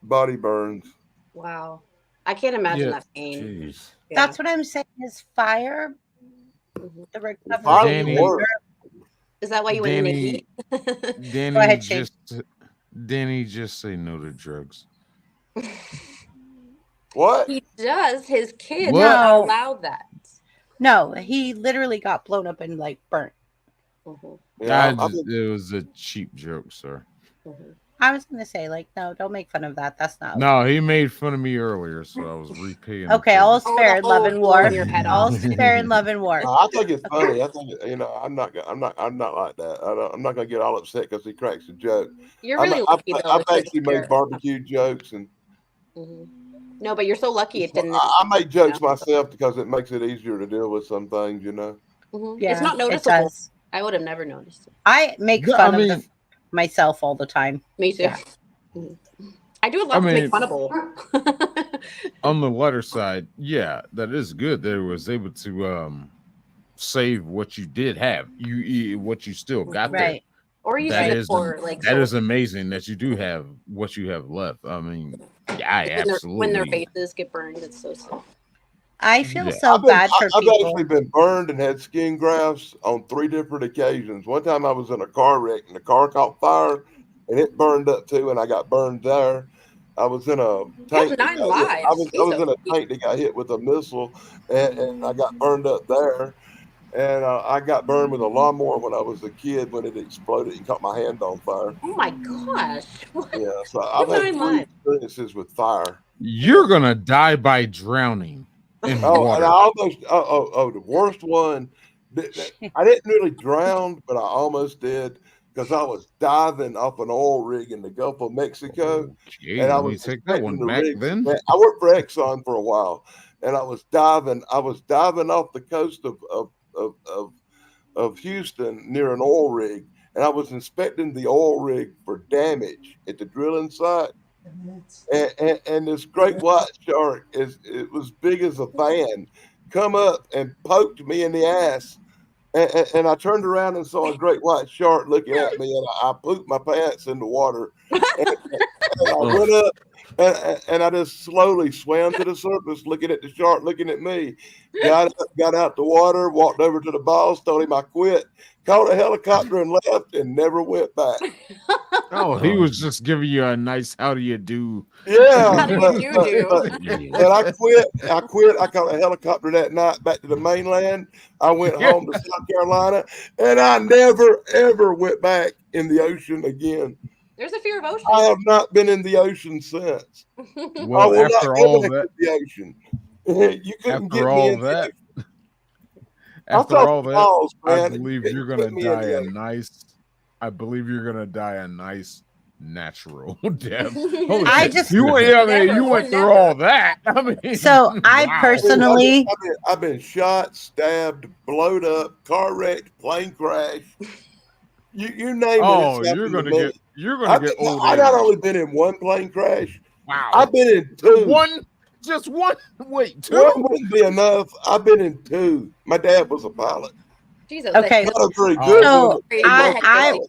body burns. Wow. I can't imagine that pain. Yeah. That's what I'm saying is fire. The recovery. Is that why you went in the heat? Danny, go ahead, Shane. Danny, just say no to drugs. What? He does. His kids No. allow that. No, he literally got blown up and like burnt. Yeah, it was a cheap joke, sir. I was going to say, like, no, don't make fun of that. That's not. No, he made fun of me earlier, so I was repaying. Okay, all spare in love and war. All spare in love and war. I think it's funny. I think I'm not like that. I'm not gonna get all upset because he cracks a joke. You're really lucky, though. I've actually made barbecue jokes and. No, but you're so lucky it didn't. I make jokes myself because it makes it easier to deal with some things, you know. Yeah, it's not noticeable. It does. I would have never noticed it. I make fun of myself all the time. Me too. Yeah. I do a lot to make fun of all. On the lighter side, yeah, that is good. That it was able to save what you did have. What you still got there. Or you that see is, for like that is amazing that you do have what you have left. I mean, I absolutely. When their faces get burned, it's so sad. I feel so bad for people. I've actually been burned and had skin grafts on 3 different occasions. One time I was in a car wreck and the car caught fire and it burned up too, and I got burned there. I was in a tank. I was in a tank that got hit with a missile, and I got burned up there. And I got burned with a lawnmower when I was a kid when it exploded and caught my hand on fire. Oh my gosh! Yeah, so I've had 3 experiences with fire. You're gonna die by drowning in water. And I almost the worst one. I didn't really drown, but I almost did. because I was diving off an oil rig in the Gulf of Mexico. Gee, And I let me was take that one expecting the back rig. then. I worked for Exxon for a while, and I was diving off the coast of Houston near an oil rig, and I was inspecting the oil rig for damage at the drilling site. And this great white shark it was big as a fan, come up and poked me in the ass. And I turned around and saw a great white shark looking at me, and I pooped my pants in the water. And I went up, and I just slowly swam to the surface, looking at the shark, looking at me. Got out the water, walked over to the boss, told him I quit, called a helicopter and left, and never went back. Oh, he was just giving you a nice how do you do. Yeah, How do you but I quit. I caught a helicopter that night back to the mainland. I went home to South Carolina, and I never ever went back in the ocean again. There's a fear of ocean. I have not been in the ocean since. Well, after all that, the ocean, you couldn't get after me all in the that, ocean. after all that, balls, I man. believe You you're couldn't gonna get me in die the a ocean. nice. I believe you're gonna die a nice natural death. Holy I shit. just- you went. I mean, you Never, went through never. all that. I mean, So I wow. personally, I've been shot, stabbed, blowed up, car wrecked, plane crash. You name it. Oh, it's you're happened gonna to me. get. You're gonna get old I age. not only been in one plane crash. Wow. I've been in two. One. Just one. Wait, two. One wouldn't be enough. I've been in two. My dad was a pilot. Jesus. Okay. Not a very good So one. but he I- was a pilot.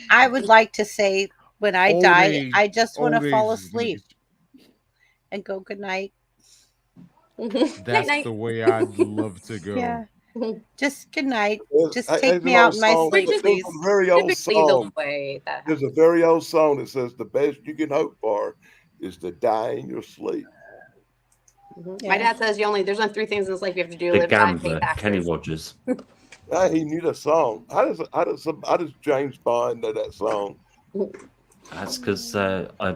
I would like to say when I Old die, age- I just want old to age fall is gonna asleep and go good night. That's Night, the way I'd love to go. Yeah, just good night. Just There's take an me out old in my song- sleep, there's please. a very old Typically the song. way that There's a very old song that says the best you can hope for is to die in your sleep. Mhm. My dad says there's only 3 things in this life you have to do: The live, die, pay Gambler, taxes. Kenny Rogers. He knew the song. How does James Bond know that song? That's because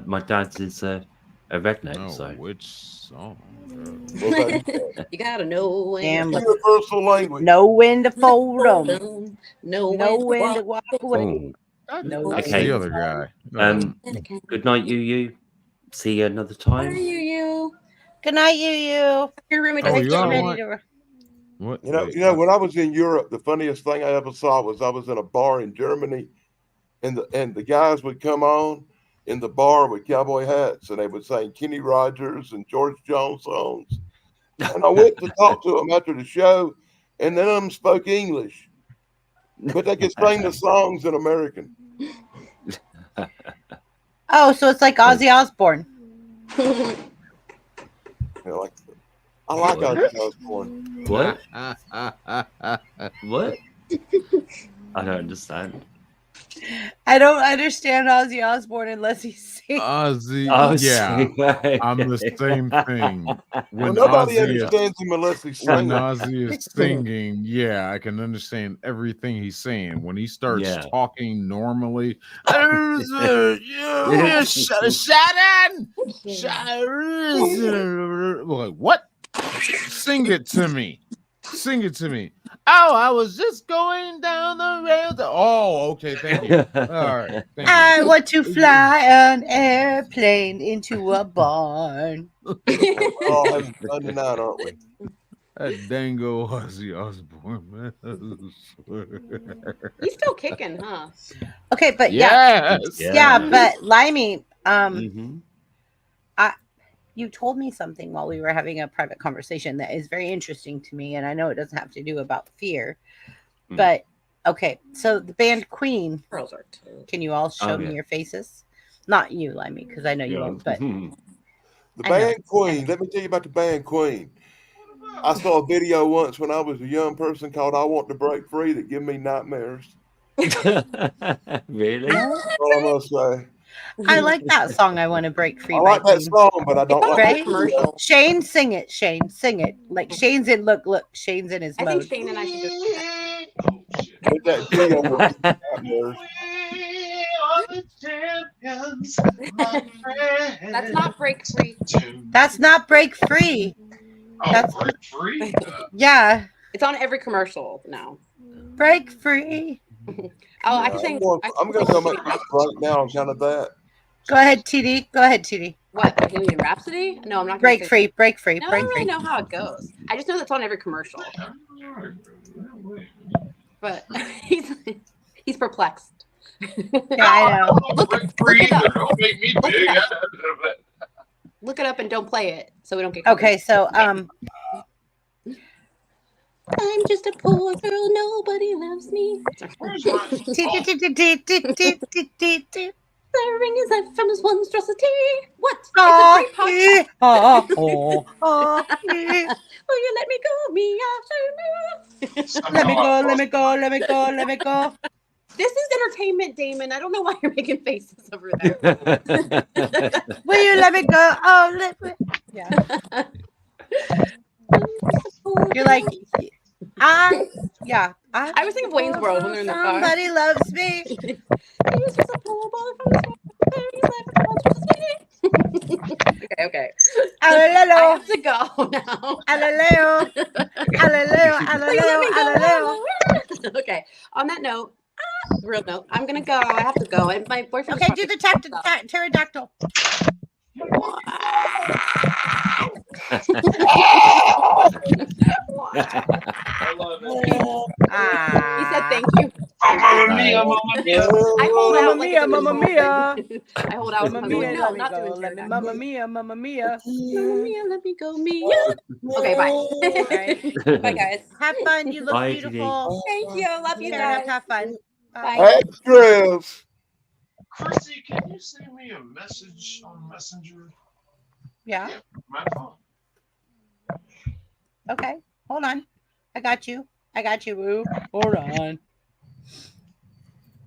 my dad is a redneck. Oh, So which song? Well, that, You gotta know when Damn. to universal language. Know when to fold hold them. on, know Know when when to to walk away. oh, No, That's Okay. the other guy. good night, you. See you another Why time. are you? Good night, you. Your roommate Oh, doesn't you get are ready. one? to. What? You know, Wait, when I was in Europe, the funniest thing I ever saw was I was in a bar in Germany, and the guys would come on in the bar with cowboy hats, and they would sing Kenny Rogers and George Jones songs. And I went to talk to them after the show, and none of them spoke English, but they could sing the songs in American. Oh, so it's like Ozzy Osbourne. You know, like I like Ozzy Osbourne. What? What? I don't understand. I don't understand Ozzy Osbourne unless he sings. Ozzy. Oh, Yeah, I'm the okay. same thing. Well, When nobody Ozzy is understands him unless he's when singing. Ozzy is singing, yeah, I can understand everything he's saying. When he starts Yeah. talking normally, like, what? Sing it to me. Sing it to me. Oh, I was just going down the rail. Oh, okay, thank you. All right, thank you. I want to fly an airplane into a barn. We're all having fun tonight, aren't we? That dango Ozzy Osbourne, man. I swear. He's still kicking, huh? Okay, but yeah, Yes. but Limey, Mhm. you told me something while we were having a private conversation that is very interesting to me, and I know it doesn't have to do about fear, Mm. but okay. So the band Queen, Girls are too. can you all show Oh, me yeah. your faces? Not you, Limey, because I know you Yeah. won't. But The I know. band Queen. Let me tell you about the band Queen. I saw a video once when I was a young person called "I Want to Break Free" that give me nightmares. Really? That's all I'm gonna say. I like that song. I want to break free. I by like that Queen. song, but I don't like Right? the video. Commercial. Shane, sing it. Shane, sing it. Like Shane's in. Look. Shane's in his I think mode. Shane and I should just. But that video will give me nightmares. That's not break free. That's not break free. That's free. yeah. It's on every commercial now. Break free. Oh, Yeah, I can sing. I'm going to go make this right now on kind of that. Go ahead, TD. Go ahead, TD. What? Bohemian Rhapsody? No, I'm not gonna Break sing. free, break free, No, I break don't really free. know how it goes. I just know that's on every commercial. But he's perplexed. Yeah, I know. Look it up. Look it up and don't play it so we don't get Okay, so I'm just a poor girl, nobody loves me. Flaring his life from his monstrosity. What? Oh, it's a great podcast. Will you let me go? Me after let me go, let me go, let me go, let me go. This is entertainment, Damon. I don't know why you're making faces over there. Will you let me go? Oh, let me. Yeah. You're like, I was thinking of Wayne's World when they're in the car. Somebody loves me. He's just a poor boy from his Okay. Aleleo. I have to go now. Aleleo. Aleleo. Aleleo. Aleleo. Okay. On that note, real note, I'm gonna go. I have to go. And my boyfriend. Okay, do the pterodactyl. He said thank you. I hold out like Mamma mia. I hold out. Mamma I'm mia, going, no, let me not go. doing Let me, pterodactyl. mamma mia, mamma mia. Mamma mia, let me go, Mia. Okay, bye. Bye, guys. Have fun. You look Bye, beautiful. Thank you. Love you Fair enough. guys. Have fun. Bye. Extras. Chrissy, can you send me a message on Messenger? Yeah. My phone. Okay. Hold on. I got you. Woo. Hold on.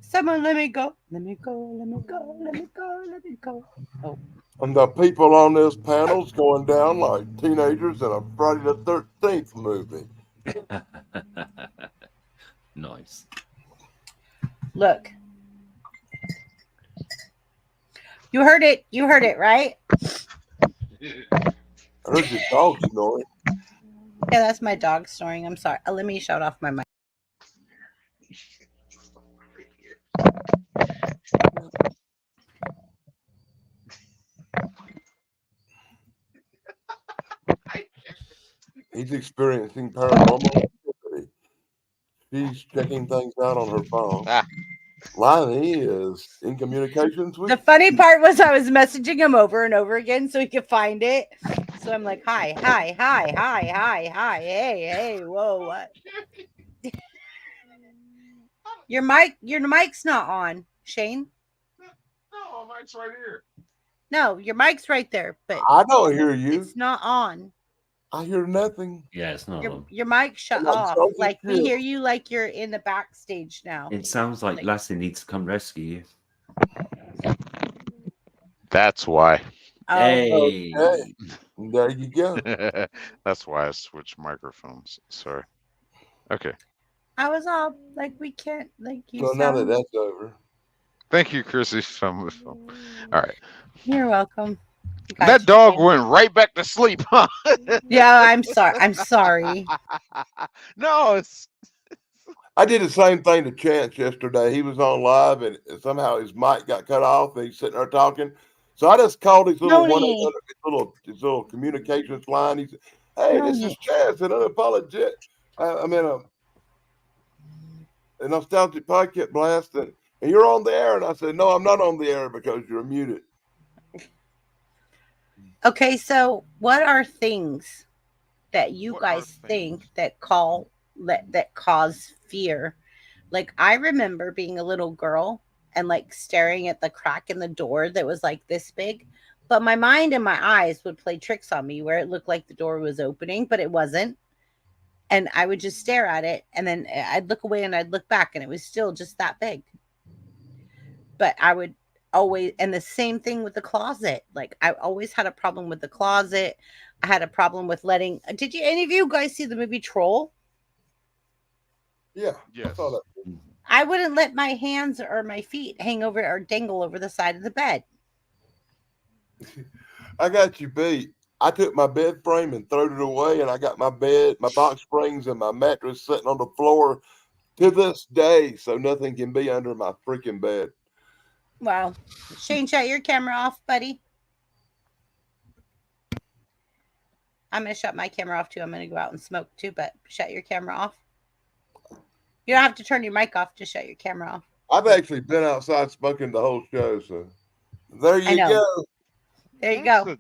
Someone let me go. Let me go. Let me go. Let me go. Let me go. Oh. And the people on this panel's going down like teenagers in a Friday the 13th movie. Nice. Look. You heard it. You heard it, right? I heard your dog snoring. Yeah, that's my dog snoring. I'm sorry. Let me shut off my mic. He's experiencing paranormal activity. She's checking things out on her phone. Lonnie is in communications with. The funny part was I was messaging him over and over again so he could find it. So I'm like, hi, hey, whoa, what? Your mic's not on, Shane. No, my mic's right here. No, your mic's right there, but I don't hear you. It's not on. I hear nothing. Yeah, it's not on. Your mic shut off. Like we hear you like you're in the backstage now. It sounds like Lassie needs to come rescue you. That's why. Oh. Hey. Okay. There you go. That's why I switched microphones. Sorry. Okay. I was all like, we can't, like you. Well, now that that's over. Thank you, Chrissy. All right. You're welcome. That dog went right back to sleep, huh? Yeah, I'm sorry. I'm sorry. No, it's. I did the same thing to Chance yesterday. He was on live, and somehow his mic got cut off, and he's sitting there talking. So I just called his little his little communications line. He said, "Hey, this is Chance, an unapologetic. I'm in a nostalgic podcast blast, and you're on the air." And I said, "No, I'm not on the air because you're muted." Okay, so what are things that you guys think that cause fear? Like, I remember being a little girl and like staring at the crack in the door that was like this big, but my mind and my eyes would play tricks on me where it looked like the door was opening, but it wasn't. And I would just stare at it, and then I'd look away and I'd look back, and it was still just that big. But I would always, and the same thing with the closet. Like, I always had a problem with the closet. I had a problem with letting. Did any of you guys see the movie Troll? Yeah. Yes. I wouldn't let my hands or my feet hang over or dangle over the side of the bed. I got you beat. I took my bed frame and threw it away, and I got my bed, my box springs, and my mattress sitting on the floor to this day, so nothing can be under my freaking bed. Wow. Shane, shut your camera off, buddy. I'm going to shut my camera off too. I'm going to go out and smoke too, but shut your camera off. You don't have to turn your mic off, just shut your camera off. I've actually been outside smoking the whole show, so there you go. There you go.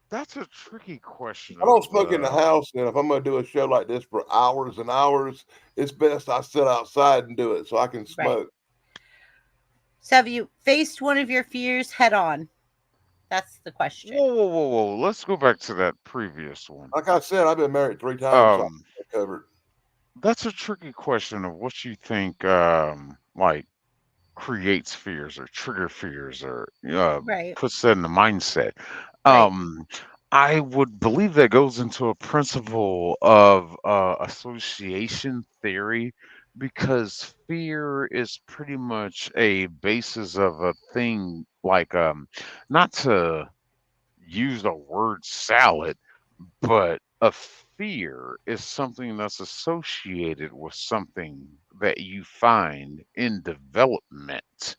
That's a tricky question. I don't smoke in the house, and if I'm going to do a show like this for hours and hours, it's best I sit outside and do it so I can smoke. Right. So have you faced one of your fears head on? That's the question. Whoa. Let's go back to that previous one. Like I said, I've been married 3 times. So I'm covered. That's a tricky question of what you think, like, creates fears or trigger fears or Right. puts that in the mindset. Right. I would believe that goes into a principle of association theory, because fear is pretty much a basis of a thing, like not to use the word salad, but a fear is something that's associated with something that you find in development.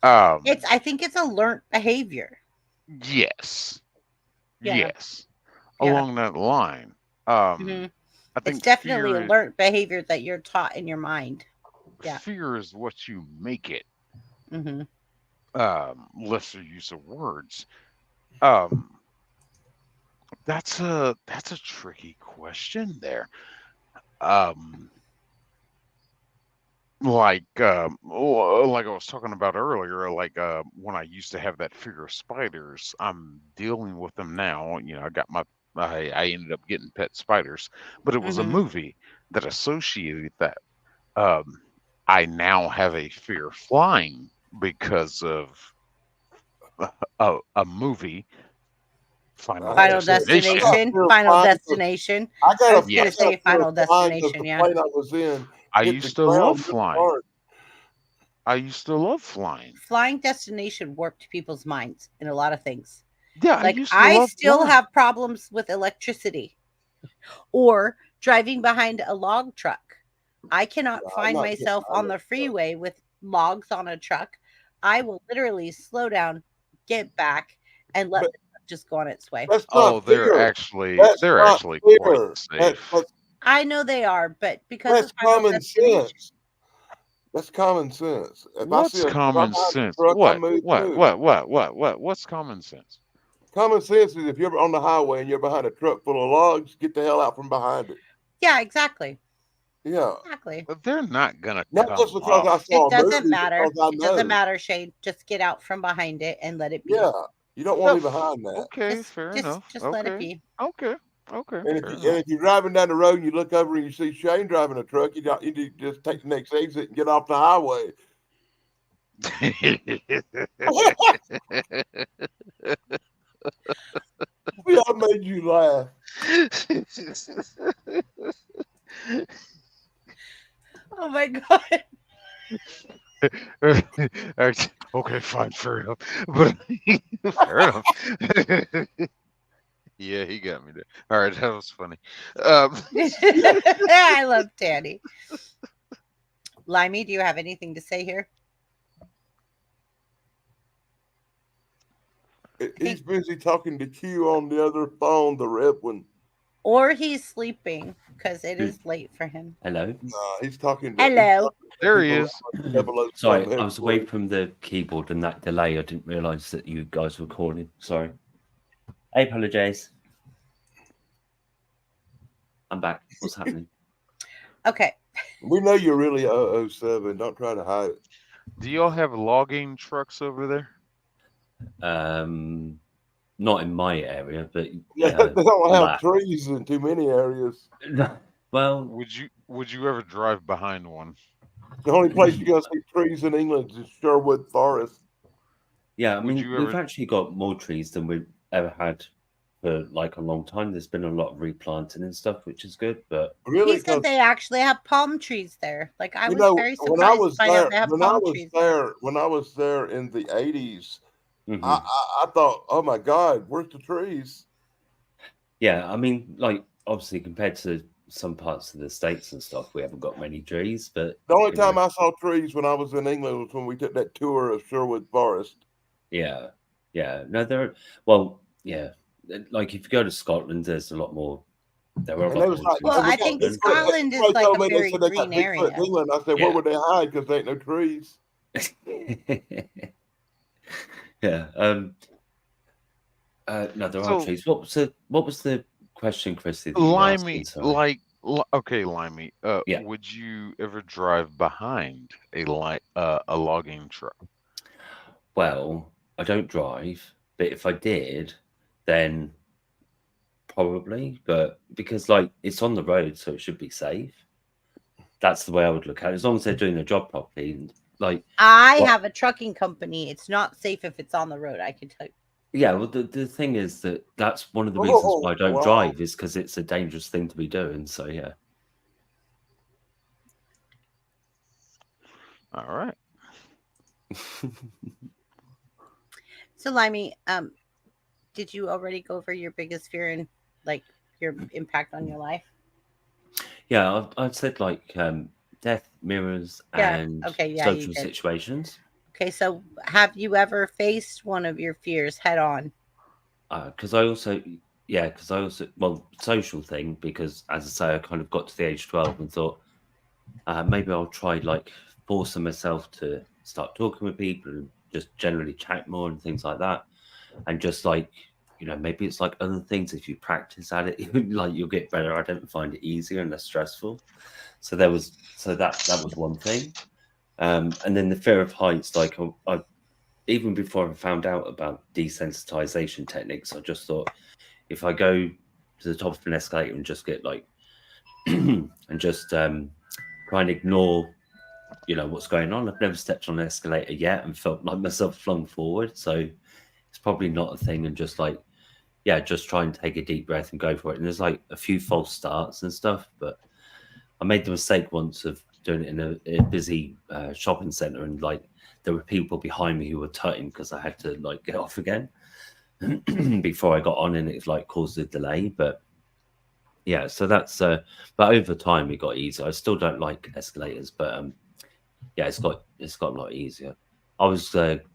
I think it's a learned behavior. Yes. Yeah. Yes. Along that line. I think it's definitely fear a learned behavior that you're taught in your mind. Yeah. Fear is what you make it. Lesser use of words. That's a tricky question there. Like I was talking about earlier, like when I used to have that fear of spiders, I'm dealing with them now. You know, I ended up getting pet spiders, but it was a movie that associated that. I now have a fear of flying because of a movie. Final Destination. Final Destination. I was going to say Final Destination. Yeah. I used to love flying. I used to love flying. Flying Destination warped people's minds in a lot of things. Yeah, like I still have problems with electricity or driving behind a log truck. I cannot find myself on the freeway with logs on a truck. I will literally slow down, get back, and let the truck just go on its way. They're actually quite safe. I know they are, but because that's common sense. That's common sense. What's common sense? What's common sense? Common sense is if you're on the highway and you're behind a truck full of logs, get the hell out from behind it. Yeah, exactly. Yeah. Exactly. But they're not gonna not come just because off. I saw it doesn't matter. It doesn't matter, Shane. Just get out from behind it and let it be. Yeah. You don't want to be behind that. Okay, fair enough. Just let it be. Okay. And if you're driving down the road and you look over and you see Shane driving a truck, you need to just take the next exit and get off the highway. We all made you laugh. Oh my god. Okay, fine, fair enough. But fair enough. Yeah, he got me there. All right, that was funny. I love Danny. Limey, do you have anything to say here? He's busy talking to Q on the other phone, the red one. Or he's sleeping because it is late for him. Hello? No, he's talking to Hello. There he is. Sorry, I was away from the keyboard and that delay. I didn't realise that you guys were calling. Sorry. I apologise. I'm back. What's happening? Okay. We know you're really 007. Don't try to hide it. Do y'all have logging trucks over there? Not in my area, but they don't have trees in too many areas. Well, would you ever drive behind one? The only place you're gonna see trees in England is Sherwood Forest. Yeah, I mean, we've actually got more trees than we've ever had for like a long time. There's been a lot of replanting and stuff, which is good. But really, he said they actually have palm trees there. Like I was very surprised when I was there, they have when palm I was trees there, when I was there in the 80s, I thought, oh my God, where's the trees? Yeah, I mean, like obviously compared to some parts of the States and stuff, we haven't got many trees, but The only you know, time I saw trees when I was in England was when we took that tour of Sherwood Forest. yeah, no, well, yeah, like if you go to Scotland, there's a lot more. There are a And lot they more was like, trees Well, in I think Scotland. Scotland is somebody like told a me they very said they got green Bigfoot in area. England. I said, Yeah. where would they hide? Because there ain't no trees. Yeah. No, there are So, trees. What was the question, Christy, that you were asking? Limey, Sorry. okay, Limey, Yeah. would you ever drive behind a logging truck? Well, I don't drive, but if I did, then probably. But because like it's on the road, so it should be safe. That's the way I would look at it. As long as they're doing their job properly, and like I what- have a trucking company. It's not safe if it's on the road. I can tell you. yeah. Well, the thing is that that's one of the Oh, reasons why I don't wow. drive is because it's a dangerous thing to be doing. So yeah. All right. So, Limey, did you already go over your biggest fear and like your impact on your life? Yeah, I've said like death, mirrors, Yeah. and Okay. Yeah, you social did. situations. Okay. So, have you ever faced one of your fears head on? Because I also, well, social thing, because as I say, I kind of got to the age 12 and thought maybe I'll try like forcing myself to start talking with people and just generally chat more and things like that. And just like, maybe it's like other things. If you practice at it, like you'll get better at it and find it easier and less stressful. So that was one thing. And then the fear of heights, like I even before I found out about desensitization techniques, I just thought if I go to the top of an escalator and just get like and just try and ignore what's going on. I've never stepped on an escalator yet and felt like myself flung forward, so it's probably not a thing. And just like just try and take a deep breath and go for it. And there's like a few false starts and stuff, but I made the mistake once of doing it in a busy shopping center, and like there were people behind me who were tutting because I had to like get off again before I got on, and it like caused a delay. But yeah, so that's but over time it got easier. I still don't like escalators, but yeah, it's got a lot easier. I was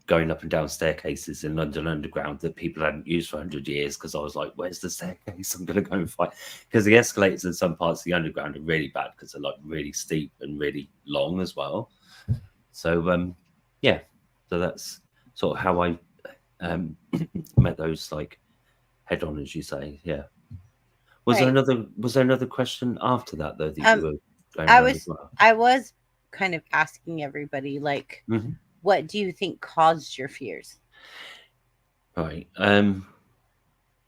going up and down staircases in London Underground that people hadn't used for 100 years because I was like, where's the staircase? I'm going to go and fight. Because the escalators in some parts of the Underground are really bad because they're like really steep and really long as well. So, yeah, so that's sort of how I met those like head on, as you say. Yeah. Was there another question after that, though, that you were going around as well? I was kind of asking everybody, like, Mhm. what do you think caused your fears? Right. Well,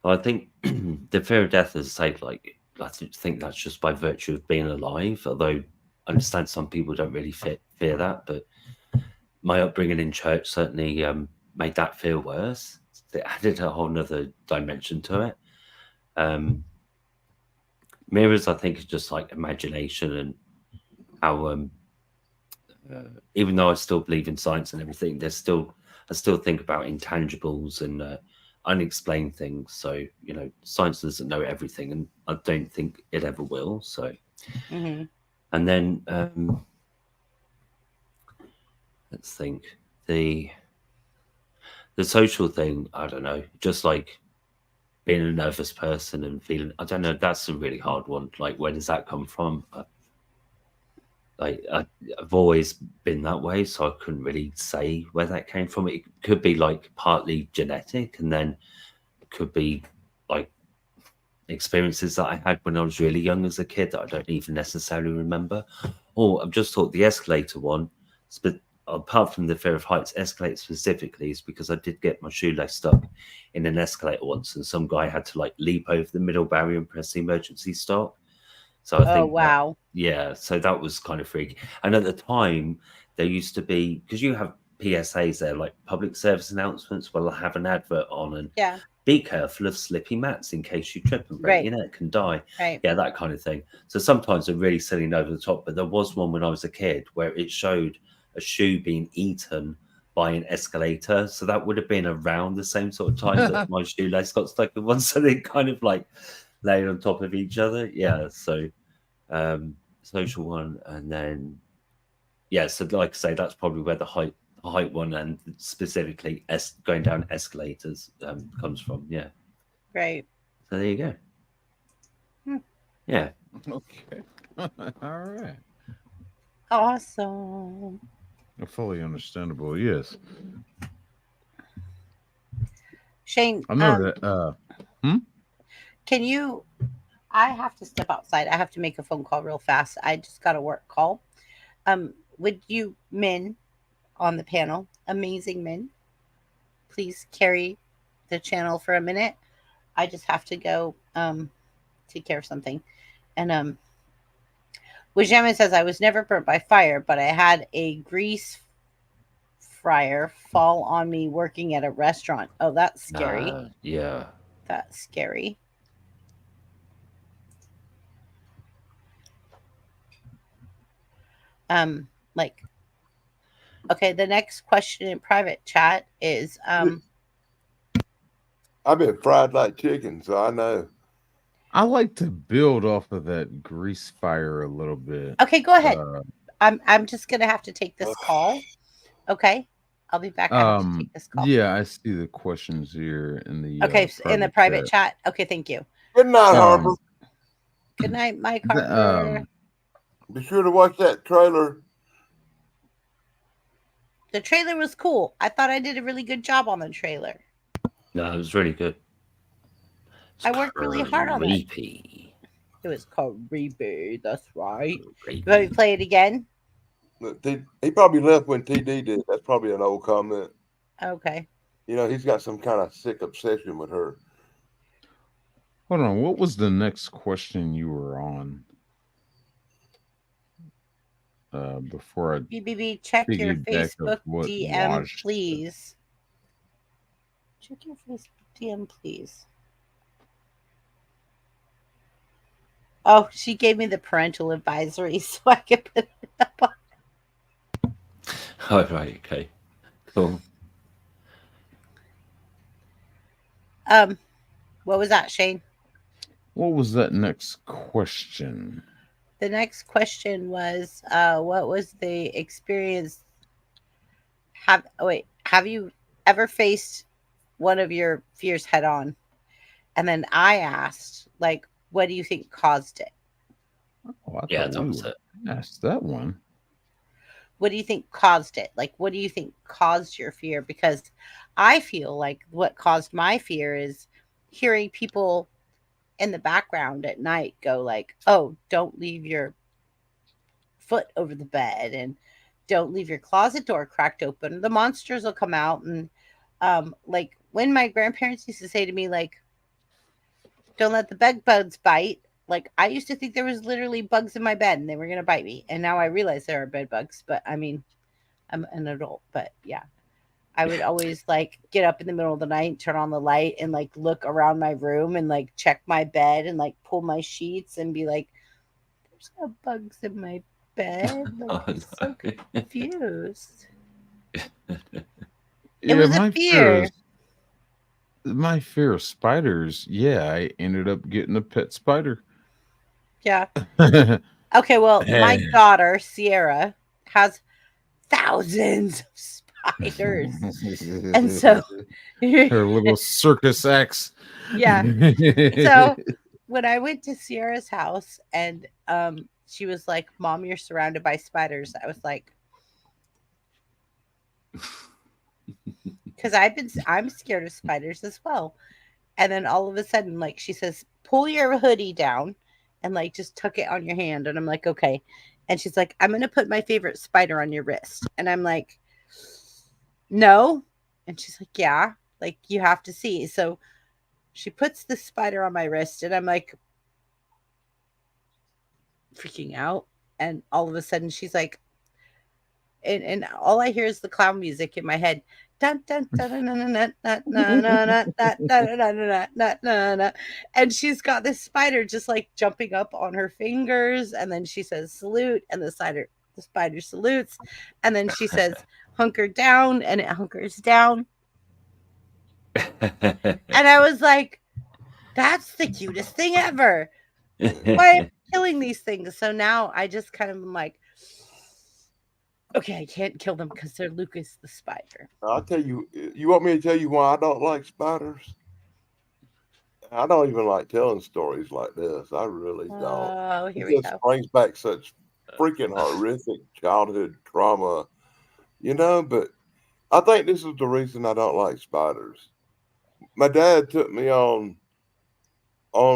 I think the fear of death, as I say, like I think that's just by virtue of being alive. Although I understand some people don't really fear that, but my upbringing in church certainly made that feel worse. It added a whole nother dimension to it. Mirrors, I think, is just like imagination and how even though I still believe in science and everything, I still think about intangibles and unexplained things. So science doesn't know everything, and I don't think it ever will. So, Mhm. and then let's think the social thing. I don't know, just like being a nervous person and feeling. I don't know. That's a really hard one. Like, where does that come from? I've always been that way, so I couldn't really say where that came from. It could be like partly genetic, and then it could be like experiences that I had when I was really young as a kid that I don't even necessarily remember. Or I've just thought the escalator one, but apart from the fear of heights, escalator specifically is because I did get my shoelace stuck in an escalator once, and some guy had to like leap over the middle barrier and press the emergency stop. So I think wow. so that was kind of freaky. And at the time, there used to be, because you have PSAs there, like public service announcements, where they'll have an advert on and be careful of slippy mats in case you trip and break your neck and die. Right. Yeah, that kind of thing. So sometimes they're really silly and over the top. But there was one when I was a kid where it showed a shoe being eaten by an escalator. So that would have been around the same sort of time that my shoelace got stuck in one. So they kind of like laid on top of each other. Yeah. So social one, and then so like I say, that's probably where the height one, and specifically going down escalators comes from. Yeah. Right. So there you go. Hmm. Yeah. Okay. All right. Awesome. Fully understandable. Yes. Shane, I know that. can you? I have to step outside. I have to make a phone call real fast. I just got a work call. Would you men on the panel, amazing men, please carry the channel for a minute? I just have to go take care of something. And Wajama says, I was never burnt by fire, but I had a grease fryer fall on me working at a restaurant. Oh, that's scary. Yeah. That's scary. Like, okay, the next question in private chat is I've been fried like chicken, so I know. I like to build off of that grease fire a little bit. Okay, go ahead. I'm just gonna have to take this call. Okay, I'll be back. I have to take this call. Yeah, I see the questions here in the in the private chat. Okay, thank you. Good night, Harper. Good night, Mike Harper. Be sure to watch that trailer. The trailer was cool. I thought I did a really good job on the trailer. No, it was really good. I worked really hard on it. Creepy. It was creepy. That's right. You want me to play it again? He probably left when TD did. That's probably an old comment. Okay. You know, he's got some kind of sick obsession with her. Hold on. What was the next question you were on? Before I BBB, check your Facebook DM, please. Check your Facebook DM, please. Oh, she gave me the parental advisory so I could put it up on. Oh, right. Okay. Cool. What was that, Shane? What was that next question? The next question was, what was the experience? Have you ever faced one of your fears head on? And then I asked, like, what do you think caused it? Oh, that was it. Asked that one. What do you think caused it? Like, what do you think caused your fear? Because I feel like what caused my fear is hearing people in the background at night go like, oh, don't leave your foot over the bed and don't leave your closet door cracked open. The monsters will come out. And like when my grandparents used to say to me, like, don't let the bed bugs bite. Like, I used to think there was literally bugs in my bed and they were going to bite me. And now I realize there are bed bugs, but I mean, I'm an adult, but yeah. I would always like get up in the middle of the night, turn on the light and like look around my room and like check my bed and like pull my sheets and be like, there's no bugs in my bed. Like, I'm so confused. It was a fear. My fear of spiders. Yeah, I ended up getting a pet spider. Yeah. Okay, well, my daughter, Sierra, has thousands of spiders. And so her little circus acts. Yeah. So when I went to Sierra's house and she was like, Mom, you're surrounded by spiders. I was like, because I'm scared of spiders as well. And then all of a sudden, like, she says, pull your hoodie down and like just tuck it on your hand. And I'm like, okay. And she's like, I'm gonna put my favorite spider on your wrist. And I'm like, no. And she's like, yeah, like you have to see. So she puts the spider on my wrist and I'm like freaking out. And all of a sudden she's like, and all I hear is the clown music in my head. And she's got this spider just like jumping up on her fingers, and then she says salute, and the spider salutes, and then she says hunker down, and it hunkers down. And I was like, that's the cutest thing ever. killing these things. So now I just kind of am like, okay, I can't kill them because they're Lucas the spider. I'll tell you. You want me to tell you why I don't like spiders? I don't even like telling stories like this. I really don't. Oh, It here we just go. brings back such freaking horrific childhood trauma, But I think this is the reason I don't like spiders. My dad took me on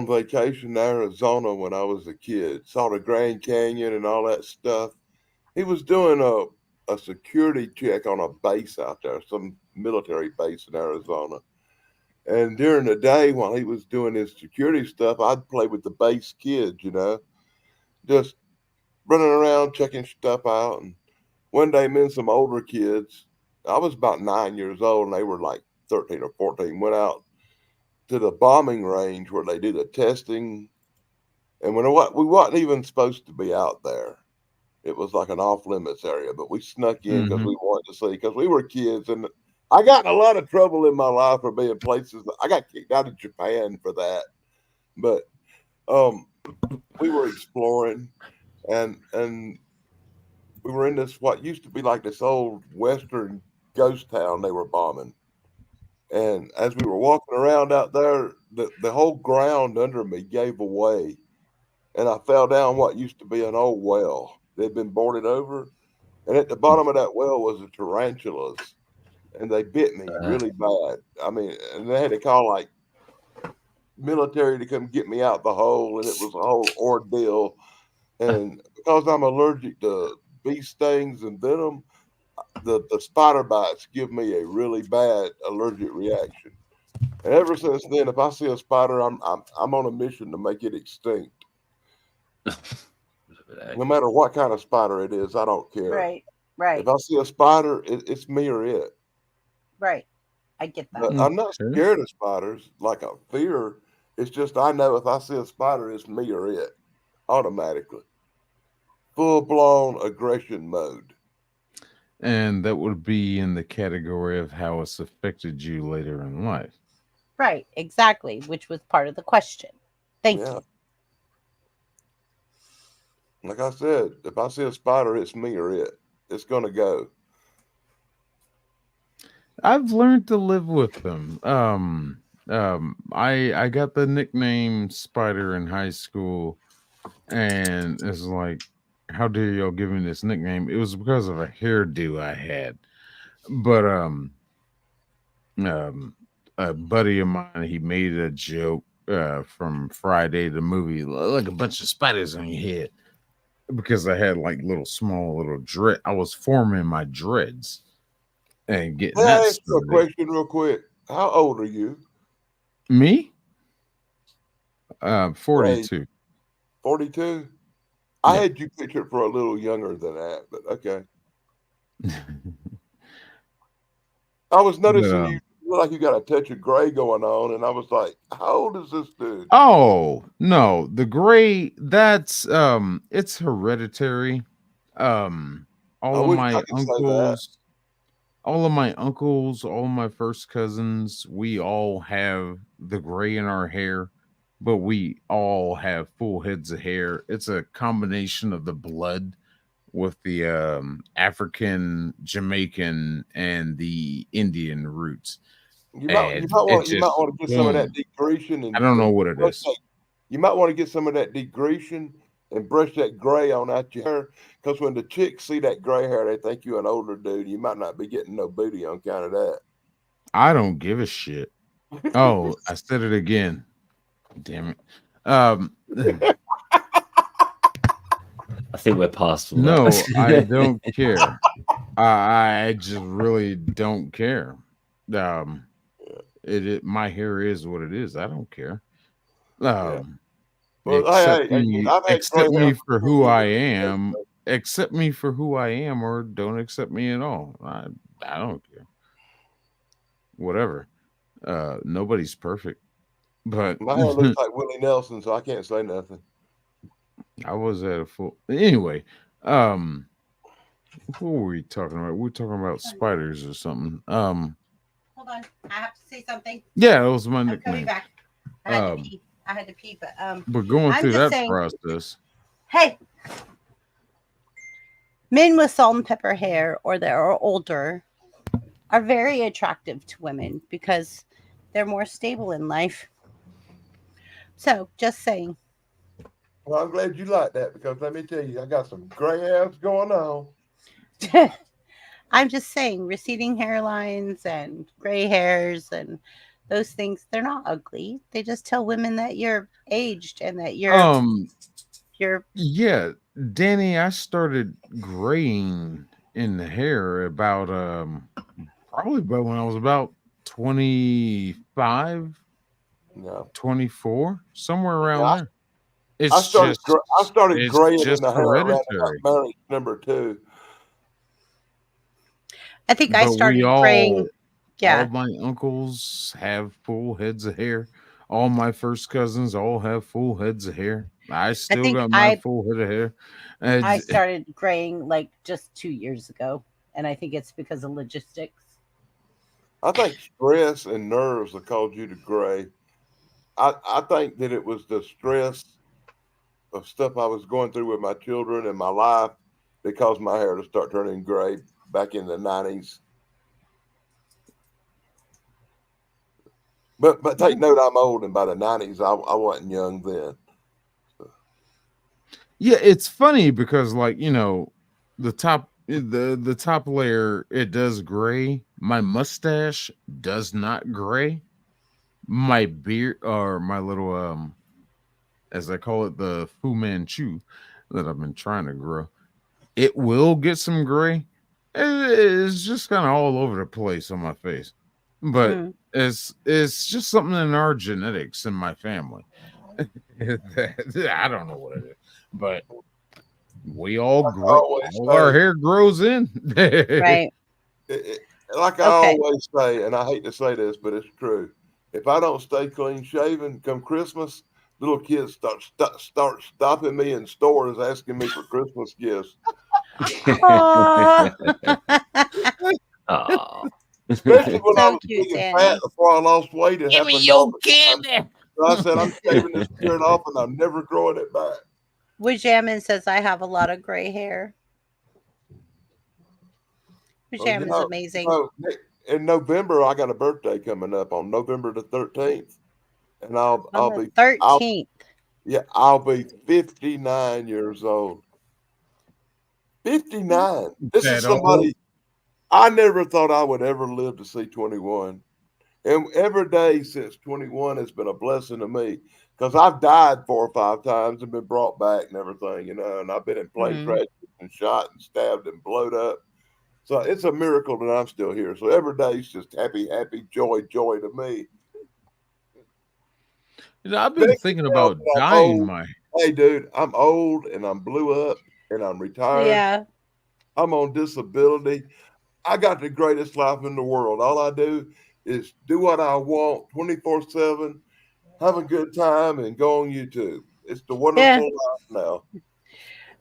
vacation to Arizona when I was a kid. Saw the Grand Canyon and all that stuff. He was doing a security check on a base out there, some military base in Arizona. And during the day, while he was doing his security stuff, I'd play with the base kids, just running around checking stuff out. And one day, me and some older kids, I was about 9 years old, and they were like 13 or 14, went out to the bombing range where they do the testing. And we wasn't even supposed to be out there. It was like an off limits area, but we snuck in because we wanted to see, because we were kids. And I got in a lot of trouble in my life for being places. I got kicked out of Japan for that. But we were exploring, and we were in this, what used to be like this old Western ghost town they were bombing. And as we were walking around out there, the whole ground under me gave away. And I fell down what used to be an old well that had been boarded over. And at the bottom of that well was the tarantulas. And they bit me really bad. I mean, and they had to call like military to come get me out the hole. And it was a whole ordeal. And because I'm allergic to bee stings and venom, the spider bites give me a really bad allergic reaction. And ever since then, if I see a spider, I'm on a mission to make it extinct. No matter what kind of spider it is, I don't care. Right. Right. If I see a spider, it's me or it. Right. I get that. But I'm not scared of spiders like a fear. It's just I know if I see a spider, it's me or it automatically. Full blown aggression mode. And that would be in the category of how it's affected you later in life. Right, exactly, which was part of the question. Thank you. Like I said, if I see a spider, it's me or it. It's going to go. I've learned to live with them. I got the nickname Spider in high school, and it's like, how dare y'all give me this nickname? It was because of a hairdo I had. But a buddy of mine, he made a joke from Friday the movie, like a bunch of spiders on your head, because I had like small little dread. I was forming my dreads and getting Can I that ask you a started. question real quick? How old are you? Me? 42. 42? I had you pictured for a little younger than that, but okay. I was noticing you look like you got a touch of gray going on, and I was like, how old is this dude? Oh, no, the gray, that's it's hereditary. All of my uncles, all of my first cousins, we all have the gray in our hair, but we all have full heads of hair. It's a combination of the blood with the African, Jamaican, and the Indian roots. You might want to get some of that degretion. And I don't know what it is. You might want to get some of that degretion and brush that gray on out your hair, because when the chicks see that gray hair, they think you're an older dude. You might not be getting no booty on account of that. I don't give a shit. Oh, I said it again. Damn it. I think we're past all No, that. I don't care. I just really don't care. My hair is what it is. I don't care. Accept me for who I am. Accept me for who I am, or don't accept me at all. I don't care. Whatever. Nobody's perfect. But my hair looks like Willie Nelson, so I can't say nothing. I was at a full anyway. What were we talking about? We were talking about spiders or something. Hold on, I have to say something. Yeah, that was my I'm nickname. coming back. I had to pee, but going through that process. Hey, men with salt and pepper hair or that are older are very attractive to women because they're more stable in life. So, just saying. Well, I'm glad you like that because let me tell you, I got some gray hairs going on. I'm just saying, receding hairlines and gray hairs and those things, they're not ugly. They just tell women that you're aged and that Um, you're yeah, Danny, I started graying in the hair about probably about when I was about 25, No, 24, somewhere around yeah, there. It's I started it's graying in just the hair around about hereditary. marriage number 2. I think I But we started graying. all Yeah. my uncles have full heads of hair. All my first cousins all have full heads of hair. I I still think got my I full head of hair. I And started graying like just 2 years ago. And I think it's because of logistics. I think stress and nerves have caused you to gray. I think that it was the stress of stuff I was going through with my children and my life that caused my hair to start turning gray back in the 90s. But take note, I'm old, and by the 90s, I wasn't young then. yeah, it's funny because like, the top layer it does gray. My mustache does not gray. My beard or my little as I call it, the Fu Manchu that I've been trying to grow. It will get some gray. It's just kind of all over the place on my face, but Mm. it's just something in our genetics in my family. I don't know what it is, but we all Like I grow. always All our say, hair grows in. Right. like I Okay. always say, and I hate to say this, but it's true. If I don't stay clean shaven come Christmas, little kids start stopping me in stores asking me for Christmas gifts. Aw. Oh. Especially when I So was cute, big and fat Danny. before I lost weight. It Give me happened all your the time. candy. So I said, I'm shaving this beard off and I'm never growing it back. Wujamin says I have a lot of gray hair. Well, Wujamin's amazing. in November, I got a birthday coming up on November the 13th. And On the 13th. I'll be 59 years old. 59. This is That old. somebody I never thought I would ever live to see 21. And every day since 21 has been a blessing to me because I've died 4 or 5 times and been brought back and everything, and I've been in plane Mhm. crashes and shot and stabbed and blowed up. So it's a miracle that I'm still here. So every day is just happy, happy, joy, joy to me. I've been Especially thinking now about that I'm dyeing old. my. Hey, dude, I'm old and I'm blew up and I'm retired. Yeah. I'm on disability. I got the greatest life in the world. All I do is do what I want 24/7, have a good time, and go on YouTube. It's the Yeah. wonderful life now.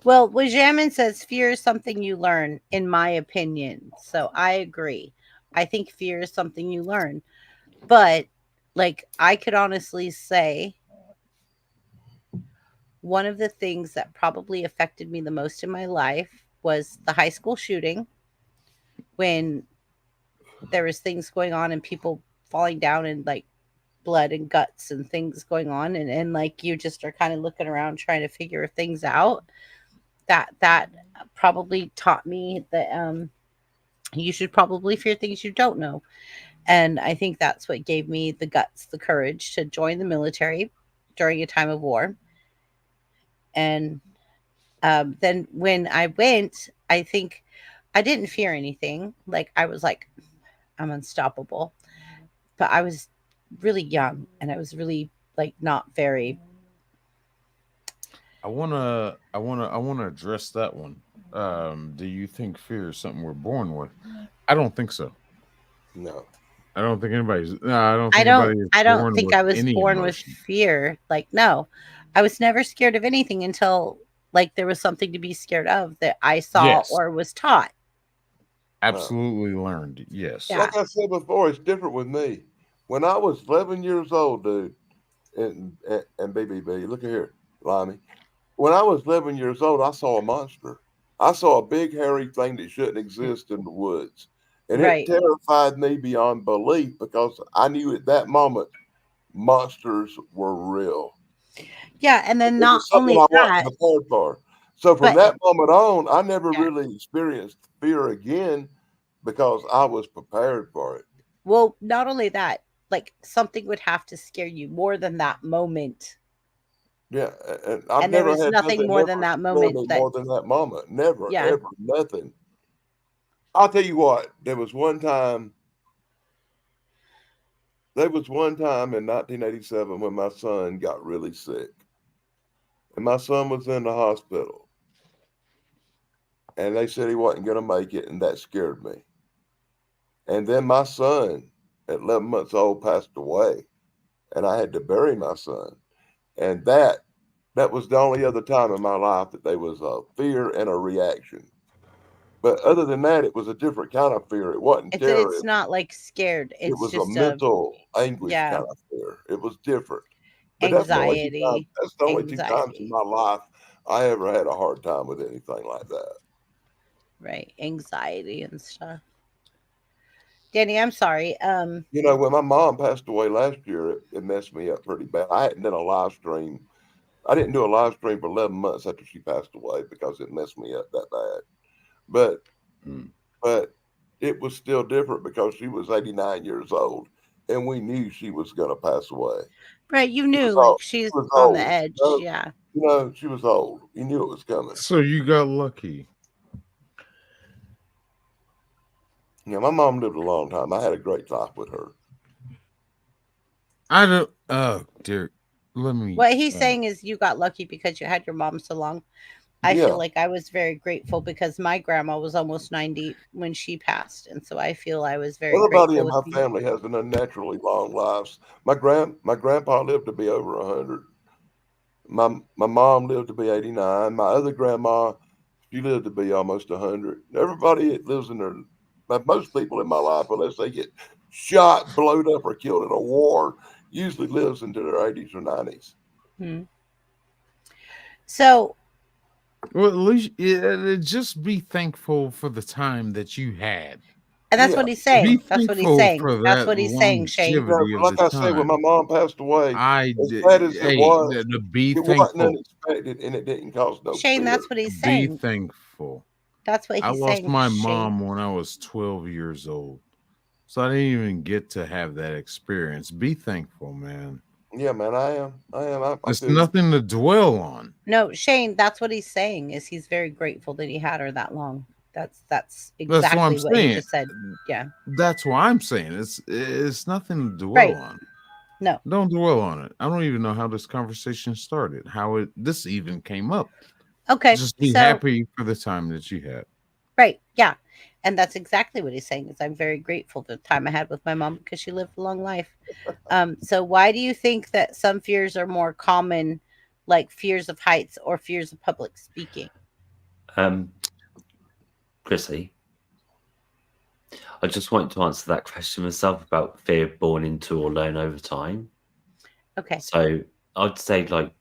Well, Wujamin says fear is something you learn, in my opinion. So I agree. I think fear is something you learn. But like I could honestly say one of the things that probably affected me the most in my life was the high school shooting when there was things going on and people falling down and like blood and guts and things going on and like you just are kind of looking around trying to figure things out. That probably taught me that you should probably fear things you don't know. And I think that's what gave me the guts, the courage to join the military during a time of war. And then when I went, I think I didn't fear anything. Like I was like, I'm unstoppable. But I was really young and I was really like not very. I wanna address that one. Do you think fear is something we're born with? I don't think so. No. I don't think anybody's. No, I don't think anybody is I don't born think with I was any born with emotion. fear. Like no. I was never scared of anything until like there was something to be scared of that I saw Yes, or was taught. absolutely learned. Yes. Yeah. Like I said before, it's different with me. When I was 11 years old, dude, and BBB, look at here, Limey. when I was 11 years old, I saw a monster. I saw a big hairy thing that shouldn't exist in the woods. And it Right. terrified me beyond belief because I knew at that moment monsters were real. Yeah, and then It not was something only I that, wasn't prepared for. So from but that moment on, I never yeah. really experienced fear again because I was prepared for it. Well, not only that, like something would have to scare you more than that moment. Yeah, and I've And there never was had nothing nothing more than ever that scare moment me that, more than that moment. Never, yeah. ever, nothing. I'll tell you what, there was one time in 1987 when my son got really sick. And my son was in the hospital. And they said he wasn't going to make it, and that scared me. And then my son, at 11 months old, passed away, and I had to bury my son. And that was the only other time in my life that there was a fear and a reaction. But other than that, it was a different kind of fear. It wasn't It's terrorism. not like scared. It It's was a just a, mental anguish yeah, kind of fear. It was different. But anxiety, that's the only two times in anxiety, my life I ever had a hard time with anything like that. right? Anxiety and stuff. Danny, I'm sorry. You know, when my mom passed away last year, it messed me up pretty bad. I hadn't done a live stream. I didn't do a live stream for 11 months after she passed away because it messed me up that bad. But but it was still different because she was 89 years old, and we knew she was going to pass away. Right, you She knew was like old. she's She was on the old. edge. Yeah. She was old. You knew it was coming. So you got lucky. Yeah, my mom lived a long time. I had a great life with her. I don't. Oh, dear. Let me. What he's saying is you got lucky because you had your mom so long. I Yeah. feel like I was very grateful because my grandma was almost 90 when she passed. And so I feel I was very Everybody grateful in my with you. family has an unnaturally long lives. My grandpa lived to be over 100. My mom lived to be 89. My other grandma, she lived to be almost 100. Everybody that lives in their, most people in my life, unless they get shot, blowed up, or killed in a war, usually lives into their 80s or 90s. So, Well, at least just be thankful for the time that you had. and that's Yeah. what he's Be saying. That's what he's thankful saying. for That's that what he's saying, Shane. longevity of Like the I say, when my time. mom passed away, I as did. bad as it Hey, was, be it wasn't thankful. unexpected, and it didn't cause no Shane, fear. that's what he's Be saying. thankful. That's what I he's lost saying, my Shane. mom when I was 12 years old. So I didn't even get to have that experience. Be thankful, man. Yeah, man, I am. I It's feel you. nothing to dwell on. No, Shane, that's what he's saying is he's very grateful that he had her that long. That's That's exactly what I'm what he saying. just said. Yeah. That's what I'm saying. It's nothing to dwell Right. on. No. Don't dwell on it. I don't even know how this conversation started, how this even came up. Okay. Just be So happy for the time that you had. right, yeah. And that's exactly what he's saying is I'm very grateful for the time I had with my mom because she lived a long life. So why do you think that some fears are more common, like fears of heights or fears of public speaking? Chrissy, I just wanted to answer that question myself about fear born into or learn over time. Okay. So I'd say, like,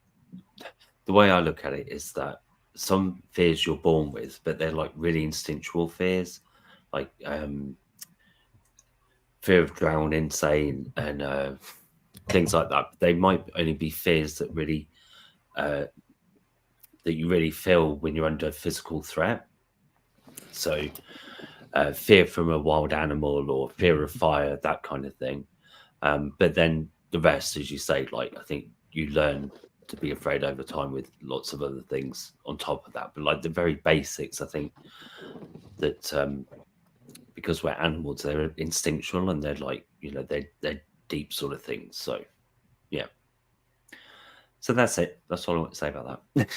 the way I look at it is that some fears you're born with, but they're like really instinctual fears, like fear of drowning, say, and things like that. They might only be fears that really that you really feel when you're under physical threat. So fear from a wild animal or fear of fire, that kind of thing. But then the rest, as you say, like I think you learn to be afraid over time with lots of other things on top of that. But like the very basics, I think that because we're animals, they're instinctual and they're like, you know, they're deep sort of things. So yeah. So that's it. That's all I want to say about that.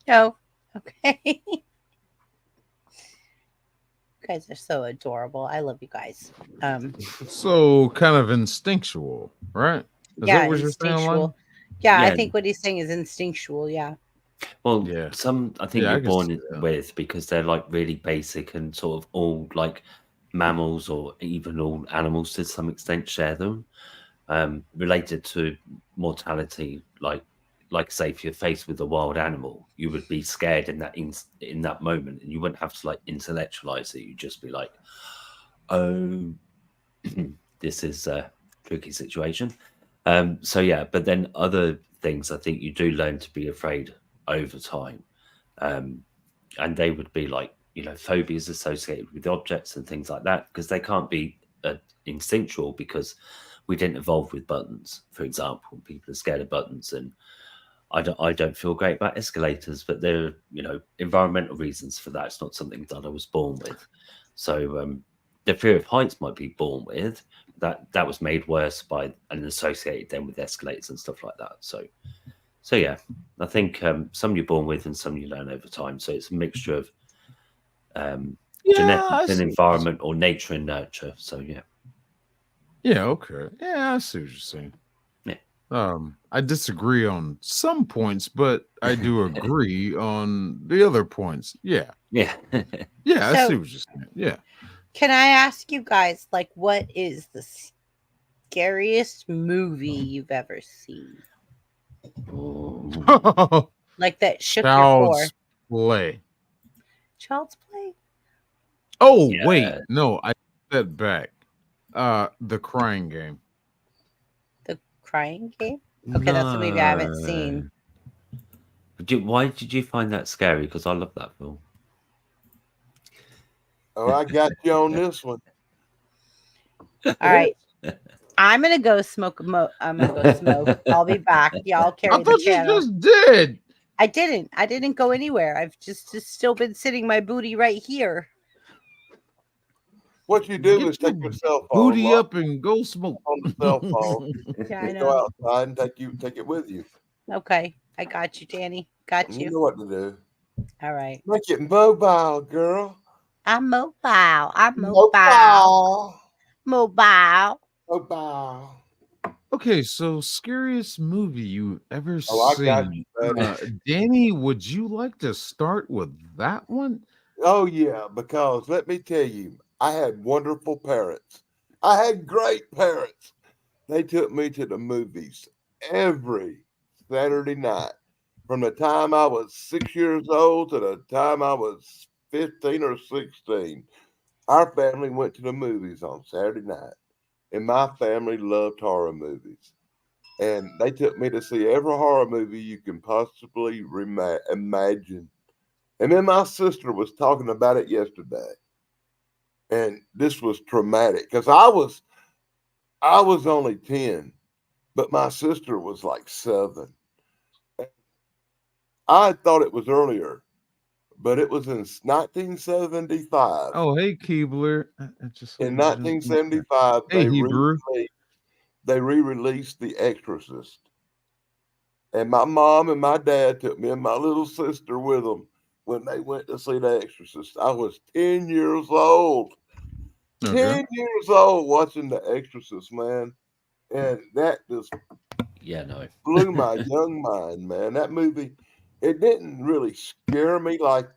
Oh, okay. You guys are so adorable. I love you guys. So kind of instinctual, right? Is Yeah, that what you're saying, instinctual. Lon? Yeah, I Yeah. think what he's saying is instinctual. Yeah. Well, Yeah. some I think Yeah, I you're can born see that. with because they're like really basic and sort of all like mammals or even all animals to some extent share them. Related to mortality, like like say if you're faced with a wild animal, you would be scared in that moment, and you wouldn't have to like intellectualize it. You'd just be like, oh, this is a tricky situation. So yeah, but then other things I think you do learn to be afraid over time. And they would be like, phobias associated with objects and things like that, because they can't be instinctual, because we didn't evolve with buttons, for example. People are scared of buttons, and I don't feel great about escalators, but there are, environmental reasons for that. It's not something that I was born with. So the fear of heights might be born with. That was made worse by and associated then with escalators and stuff like that. So yeah, I think some you're born with and some you learn over time. So it's a mixture of genetics and environment, or nature and nurture. So yeah. Yeah, okay. Yeah, I see what you're saying. Yeah. I disagree on some points, but I do agree on the other points. Yeah. Yeah. Yeah, I So- see what you're saying. Yeah. Can I ask you guys, like, what is the scariest movie you've ever seen? Like that shook your core? Child's Play. Child's Play? Oh, Yeah. wait. No, I take that back. The Crying Game. The Crying Game? Okay, that's a movie I haven't seen. Why did you find that scary? Because I love that film. Oh, I got you on this one. All right. I'm gonna go smoke. I'm gonna go smoke. I'll be back. Y'all carry I the thought you channel. just did. I didn't go anywhere. I've just still been sitting my booty right here. What you do Get is take your your cell phone, Booty lock up and go smoke. on the cell phone, Yeah, I and know. go outside and take it with you. Okay, I got you, Danny. Got You you. know what to do. All right. Make it mobile, girl. I'm mobile. I'm mobile. Mobile. Mobile. Okay, so scariest movie you ever Oh, I seen. got you, buddy. Danny, would you like to start with that one? Oh, yeah, because let me tell you, I had wonderful parents. I had great parents. They took me to the movies every Saturday night from the time I was 6 years old to the time I was 15 or 16. Our family went to the movies on Saturday night, and my family loved horror movies. And they took me to see every horror movie you can possibly imagine. And then my sister was talking about it yesterday. And this was traumatic because I was only 10, but my sister was like 7. I thought it was earlier, but it was in 1975. Oh, hey, Keebler. In 1975, Hey, Hebrew. they re-released The Exorcist. And my mom and my dad took me and my little sister with them when they went to see The Exorcist. I was 10 years old. Okay. 10 years old watching The Exorcist, man. And that just blew my young mind, man. That movie, it didn't really scare me like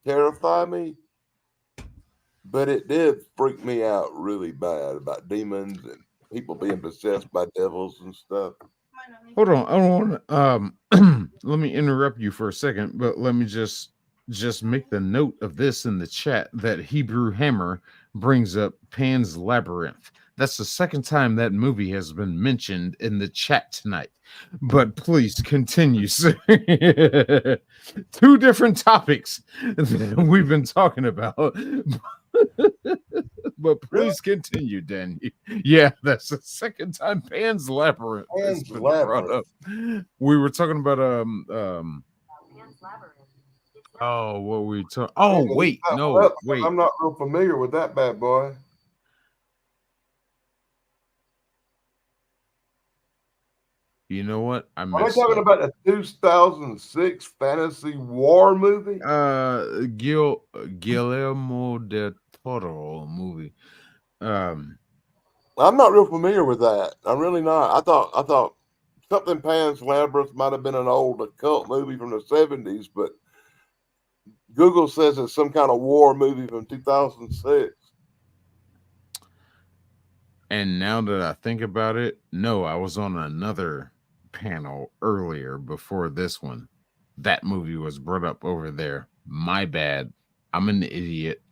terrify me, but it did freak me out really bad about demons and people being possessed by devils and stuff. Hold on. I want let me interrupt you for a second, but let me just make the note of this in the chat that Hebrew Hammer brings up Pan's Labyrinth. That's the second time that movie has been mentioned in the chat tonight. But please continue, sir. 2 different topics that we've been talking about. But please continue, Danny. Yeah, that's the second time Pan's Labyrinth has been brought up. We were talking about oh, what were we talking? Oh, wait, no, wait. I'm not real familiar with that bad boy. You know what? Are we talking about the 2006 fantasy war movie? Guillermo del Toro movie. I'm not real familiar with that. I'm really not. I thought something Pan's Labyrinth might have been an old occult movie from the 70s, but Google says it's some kind of war movie from 2006. And now that I think about it, no, I was on another panel earlier before this one. That movie was brought up over there. My bad. I'm an idiot.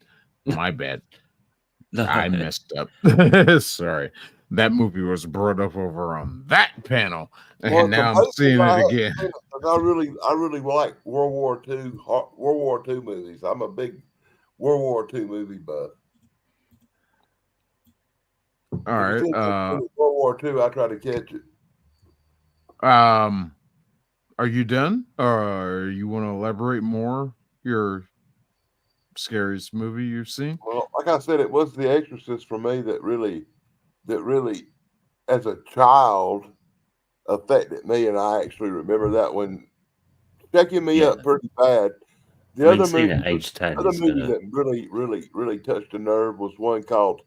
My bad. I messed up. Sorry. That movie was brought up over on that panel, Well, and the now I'm most seeing I it have again. seen it, 'cause I really like World War II movies. I'm a big World War II movie buff. All If you right. see World War II, I try to catch it. Are you done? Or you want to elaborate more? Your scariest movie you've seen? Well, like I said, it was The Exorcist for me that really, as a child, affected me, and I actually remember that one checking me Yeah. up pretty bad. The I mean, other seeing movie, at age 10 other is movie gonna. that really touched a nerve was one called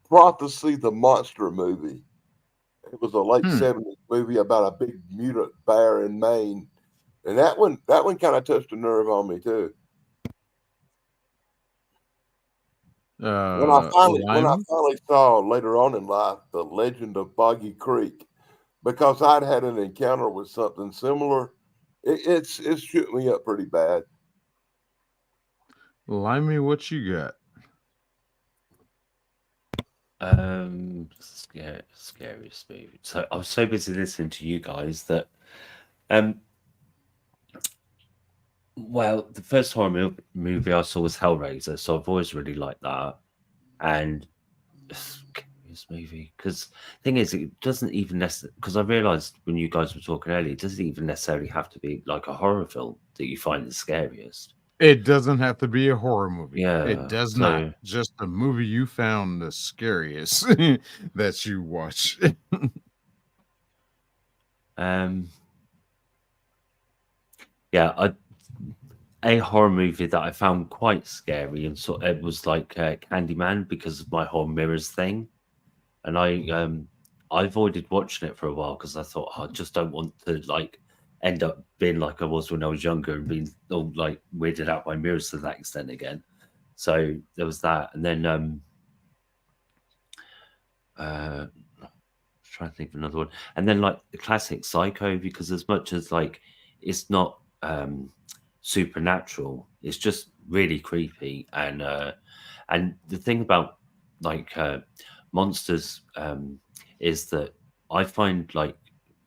Prophecy, the Monster Movie. It was a late '70s movie about a big mutant bear in Maine, and that one kind of touched a nerve on me too. When I Lime? finally saw later on in life The Legend of Boggy Creek, because I'd had an encounter with something similar, it's shoot me up pretty bad. Limey, what you got? Scariest movie. So I was so busy listening to you guys that, well, the first horror movie I saw was Hellraiser, so I've always really liked that. And scariest movie, because thing is, it doesn't even necessarily. Because I realized when you guys were talking earlier, it doesn't even necessarily have to be like a horror film that you find the scariest. It doesn't have to be a horror movie. Yeah, It does so not. Just a movie you found the scariest that you watch. yeah, a horror movie that I found quite scary, and so it was like Candyman, because of my whole mirrors thing, and I avoided watching it for a while because I thought, I just don't want to like end up being like I was when I was younger and being all like weirded out by mirrors to that extent again. So there was that, and then trying to think of another one, and then like the classic Psycho, because as much as like it's not supernatural, it's just really creepy, and the thing about like monsters is that I find like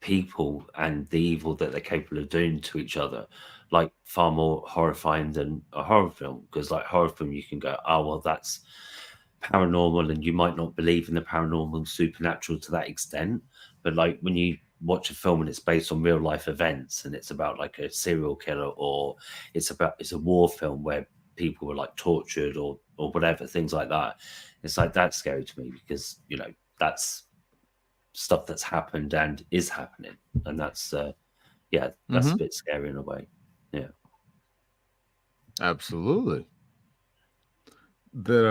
people and the evil that they're capable of doing to each other like far more horrifying than a horror film, because like horror film you can go, oh well, that's paranormal, and you might not believe in the paranormal supernatural to that extent, but like when you watch a film and it's based on real life events and it's about like a serial killer, or it's a war film where people were like tortured or whatever, things like that, it's like that's scary to me, because you know that's stuff that's happened and is happening, and that's that's a bit scary in a way. Yeah, Absolutely. That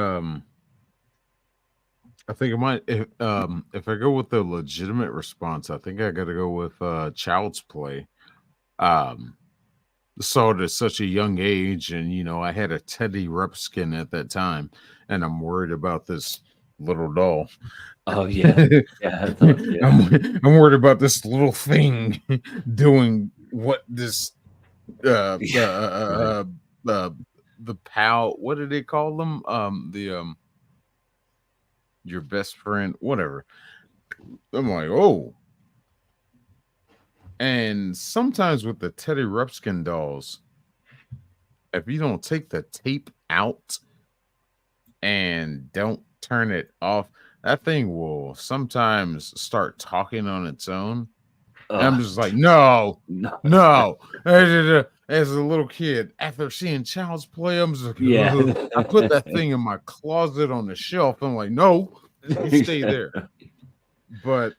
I think it might, if I go with the legitimate response, I think I got to go with Child's Play. Saw it at such a young age, and you know I had a Teddy Ruxpin at that time, and I'm worried about this little doll. oh yeah, yeah, I'm worried about this little thing doing what this right. the pal, what did they call them, your best friend, whatever. I'm like, oh. And sometimes with the Teddy Ruxpin dolls, if you don't take the tape out and don't turn it off, that thing will sometimes start talking on its own. And I'm just like, no. As a little kid, after seeing Child's Play, I'm just like, Yeah. I put that thing in my closet on the shelf. I'm like, no, you stay there. But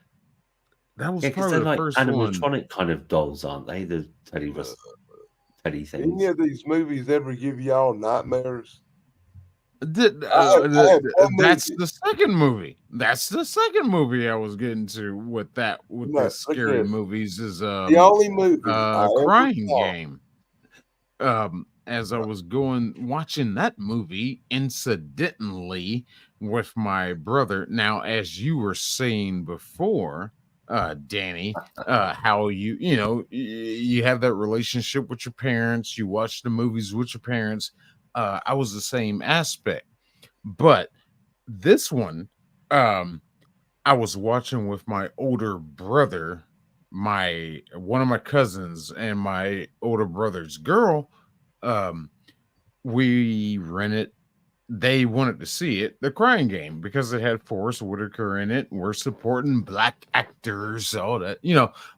that was Yeah, because probably they're the like first one. animatronic kind of dolls, aren't they? The Teddy things. Any of these movies ever give y'all nightmares? That's movie. the second movie. That's the second movie I was getting to with that, with No, the scary okay. movies is The only movie I ever Crying saw. Game. As I was watching that movie incidentally with my brother. Now, as you were saying before, Danny, how you have that relationship with your parents, you watch the movies with your parents. I was the same aspect, but this one, I was watching with my older brother, one of my cousins, and my older brother's girl. Um, we rented. They wanted to see it, The Crying Game, because it had Forrest Whitaker in it. We're supporting black actors, all that,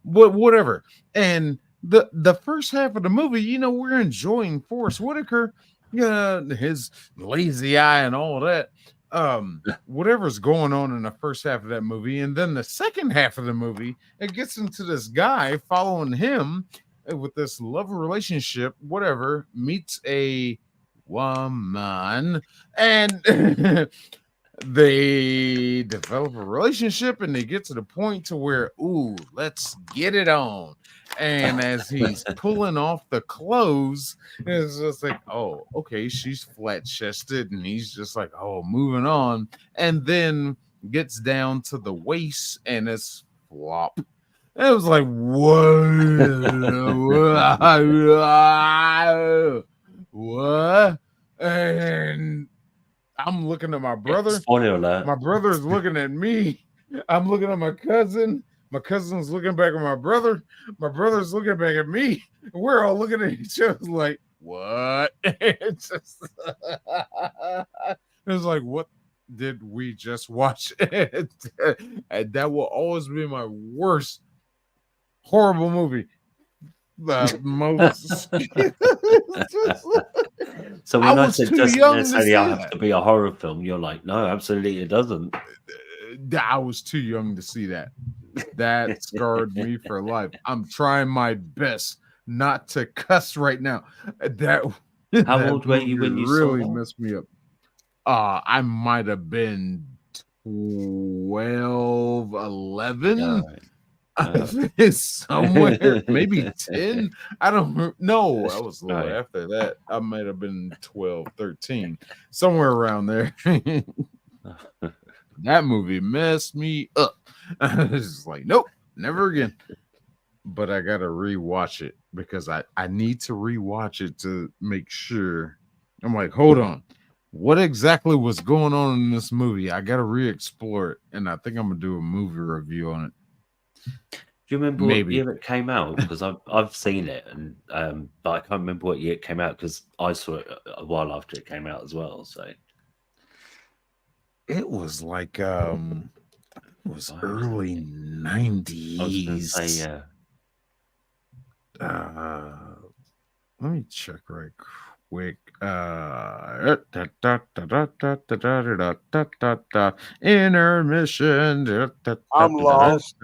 whatever. And the first half of the movie, we're enjoying Forrest Whitaker, his lazy eye and all that. Whatever's going on in the first half of that movie, and then the second half of the movie, it gets into this guy following him with this love relationship, whatever, meets a woman, and they develop a relationship, and they get to the point to where, ooh, let's get it on. And as he's pulling off the clothes, it's just like, oh, okay, she's flat chested, and he's just like, oh, moving on, and then gets down to the waist, and it's flop. And it was like, what? And I'm looking at my brother. Spoiler alert. My brother's looking at me. I'm looking at my cousin. My cousin's looking back at my brother. My brother's looking back at me. We're all looking at each other like, what? It's just, it's like, what did we just watch? And that will always be my worst horrible movie. The most. So when I said doesn't necessarily have have to be a horror film, you're like, no, absolutely it doesn't. I was too young to see that. That scarred me for life. I'm trying my best not to cuss right now. How old were you when you really saw that? messed me up? I might have been 12, 11. Somewhere, maybe 10. I don't know. I was a little after that. I might have been 12, 13, somewhere around there. That movie messed me up. I was just like, nope, never again. But I gotta rewatch it because I need to rewatch it to make sure. I'm like, hold on, what exactly was going on in this movie? I gotta re-explore it, and I think I'm gonna do a movie review on it. Do you remember what year it came out? Because I've seen it, and but I can't remember what year it came out because I saw it a while after it came out as well. So it was like it was early 90s. I was gonna say, let me check right quick. Intermission. I'm lost.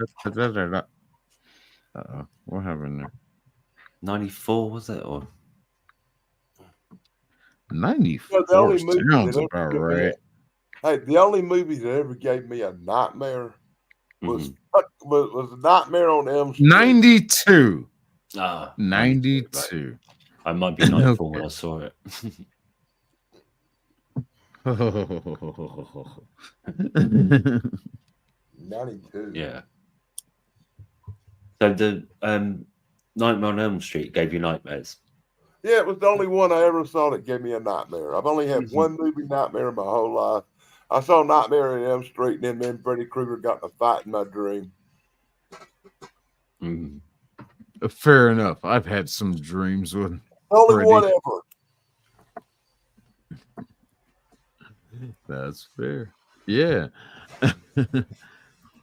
What happened there? 94 was it, or 94? Well, sounds about right. Hey, the only movie that ever gave me a nightmare was Nightmare on Elm Street. 92. 92. I might be 94 when I saw it. 92. Yeah. So the Nightmare on Elm Street gave you nightmares? Yeah, it was the only one I ever saw that gave me a nightmare. I've only had one movie nightmare in my whole life. I saw Nightmare on Elm Street, and then me and Freddy Krueger got in a fight in my dream. Fair enough. I've had some dreams with only Freddy. one ever. That's fair. Yeah.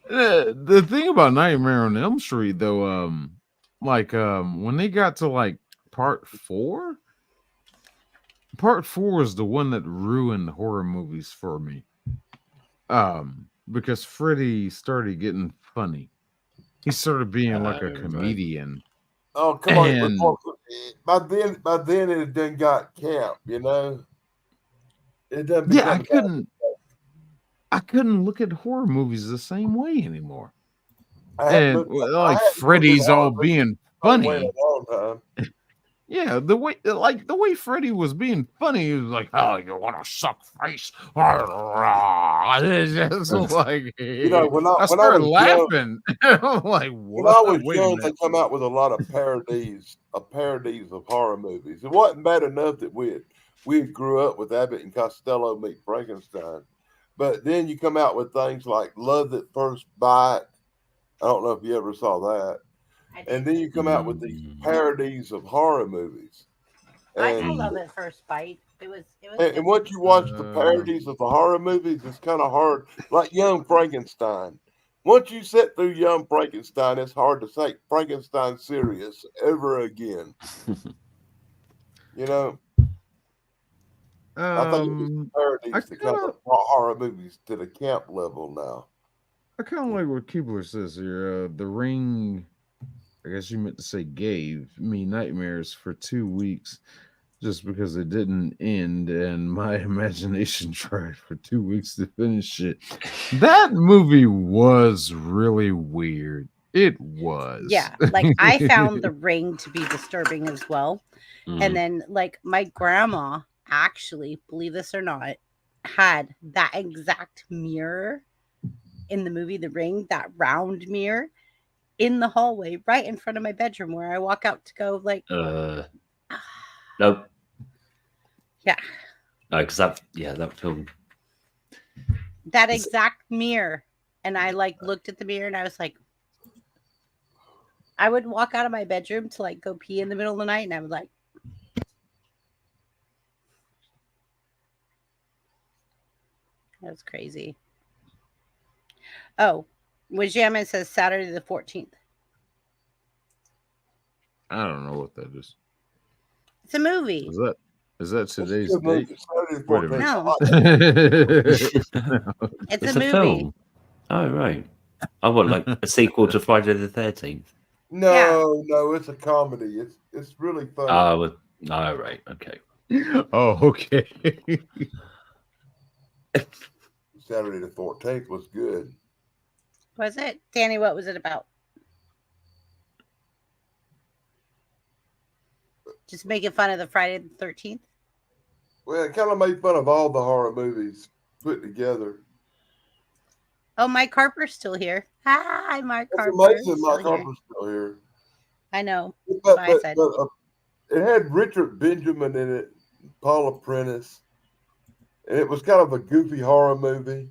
The thing about Nightmare on Elm Street, though, when they got to like part 4 is the one that ruined horror movies for me. Because Freddy started getting funny. He started being like a comedian. Oh, come on. By then it done got camp, you know? It doesn't I couldn't look at horror movies the same way anymore. Freddy's all being funny. Yeah, the way Freddy was being funny, he was like, "Oh, you want to suck face?" It's just like You know, I when I started was young, laughing. I'm like, when I was "What? Wait a young, they minute." come out with a lot of parodies of horror movies. It wasn't bad enough that we had grew up with Abbott and Costello meet Frankenstein, but then you come out with things like Love at First Bite. I don't know if you ever saw that. And then you come out with these parodies of horror movies. I saw And Love at First Bite. It was and, good. and once you watch the parodies of the horror movies, it's kind of hard. Like Young Frankenstein. Once you sit through Young Frankenstein, it's hard to take Frankenstein serious ever again. You know, I think it's I parodies that kind kind of brought horror movies to the camp level now. of like what Keebler says here. The Ring, I guess you meant to say, gave me nightmares for 2 weeks just because it didn't end, and my imagination tried for 2 weeks to finish it. That movie was really weird. It was. Yeah, like I found The Ring to be disturbing as well. And then like my grandma actually, believe this or not, had that exact mirror in the movie The Ring, that round mirror in the hallway right in front of my bedroom where I walk out to go like Nope. Yeah. No, because that film. That exact mirror. And I like looked at the mirror and I was like, I would walk out of my bedroom to like go pee in the middle of the night and I would like, that's crazy. Oh, Wajama says Saturday the 14th. I don't know what that is. It's a movie. Is that today's It's a good date? movie. Saturday the Wait a 14th. minute. No. It's It's a a movie. film. Oh right. I want like a sequel to Friday the 13th. No, it's a comedy. It's really funny. Oh, right. Okay. Oh, okay. Saturday the 14th was good. Was it? Danny, what was it about? Just making fun of the Friday the 13th? Well, it kind of made fun of all the horror movies put together. Oh, Mike Harper's still here. Hi, Mike It's Harper. amazing Mike Harper's still here. I know. But, That's why I said. it had Richard Benjamin in it, Paula Prentice, and it was kind of a goofy horror movie.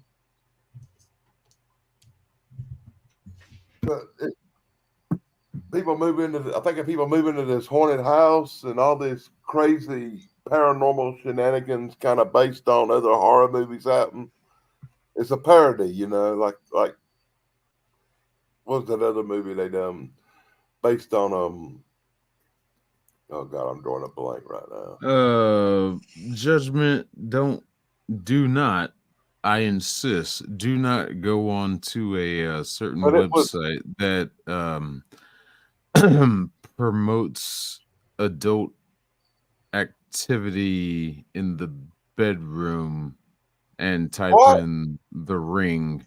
But people move into this haunted house and all this crazy paranormal shenanigans kind of based on other horror movies happen. It's a parody, you know, like what was that other movie they done based on oh god, I'm drawing a blank right now. Judgment, do not, I insist, do not go on to a certain website that promotes adult activity in the bedroom and type in The Ring.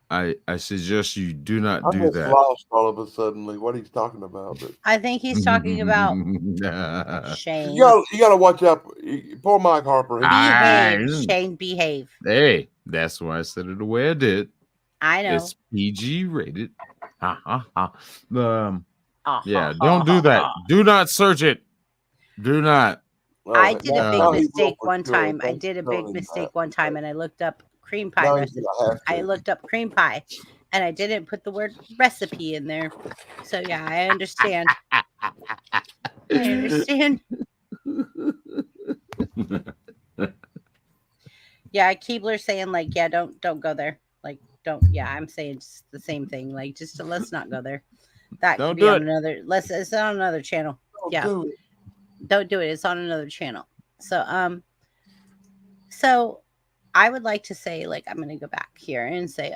I suggest you do not do that. Lost all of a sudden what he's talking about. But I think he's talking about Shane. You gotta watch out. Poor Mike Harper. Behave, Shane, behave. Hey, that's why I said it the way I did. I know. It's PG rated. Yeah, don't do that. Do not search it. Do not. I did a big mistake one time. I did a big mistake one time, and I looked up cream pie recipe. I looked up cream pie, and I didn't put the word recipe in there. So yeah, I understand. I understand. Yeah, Keebler saying like, yeah, don't go there. Like, don't. Yeah, I'm saying just the same thing. Like, just let's not go there. That could be on another. It's on another channel. Yeah. Don't do it. It's on another channel. So so I would like to say, like, I'm gonna go back here and say,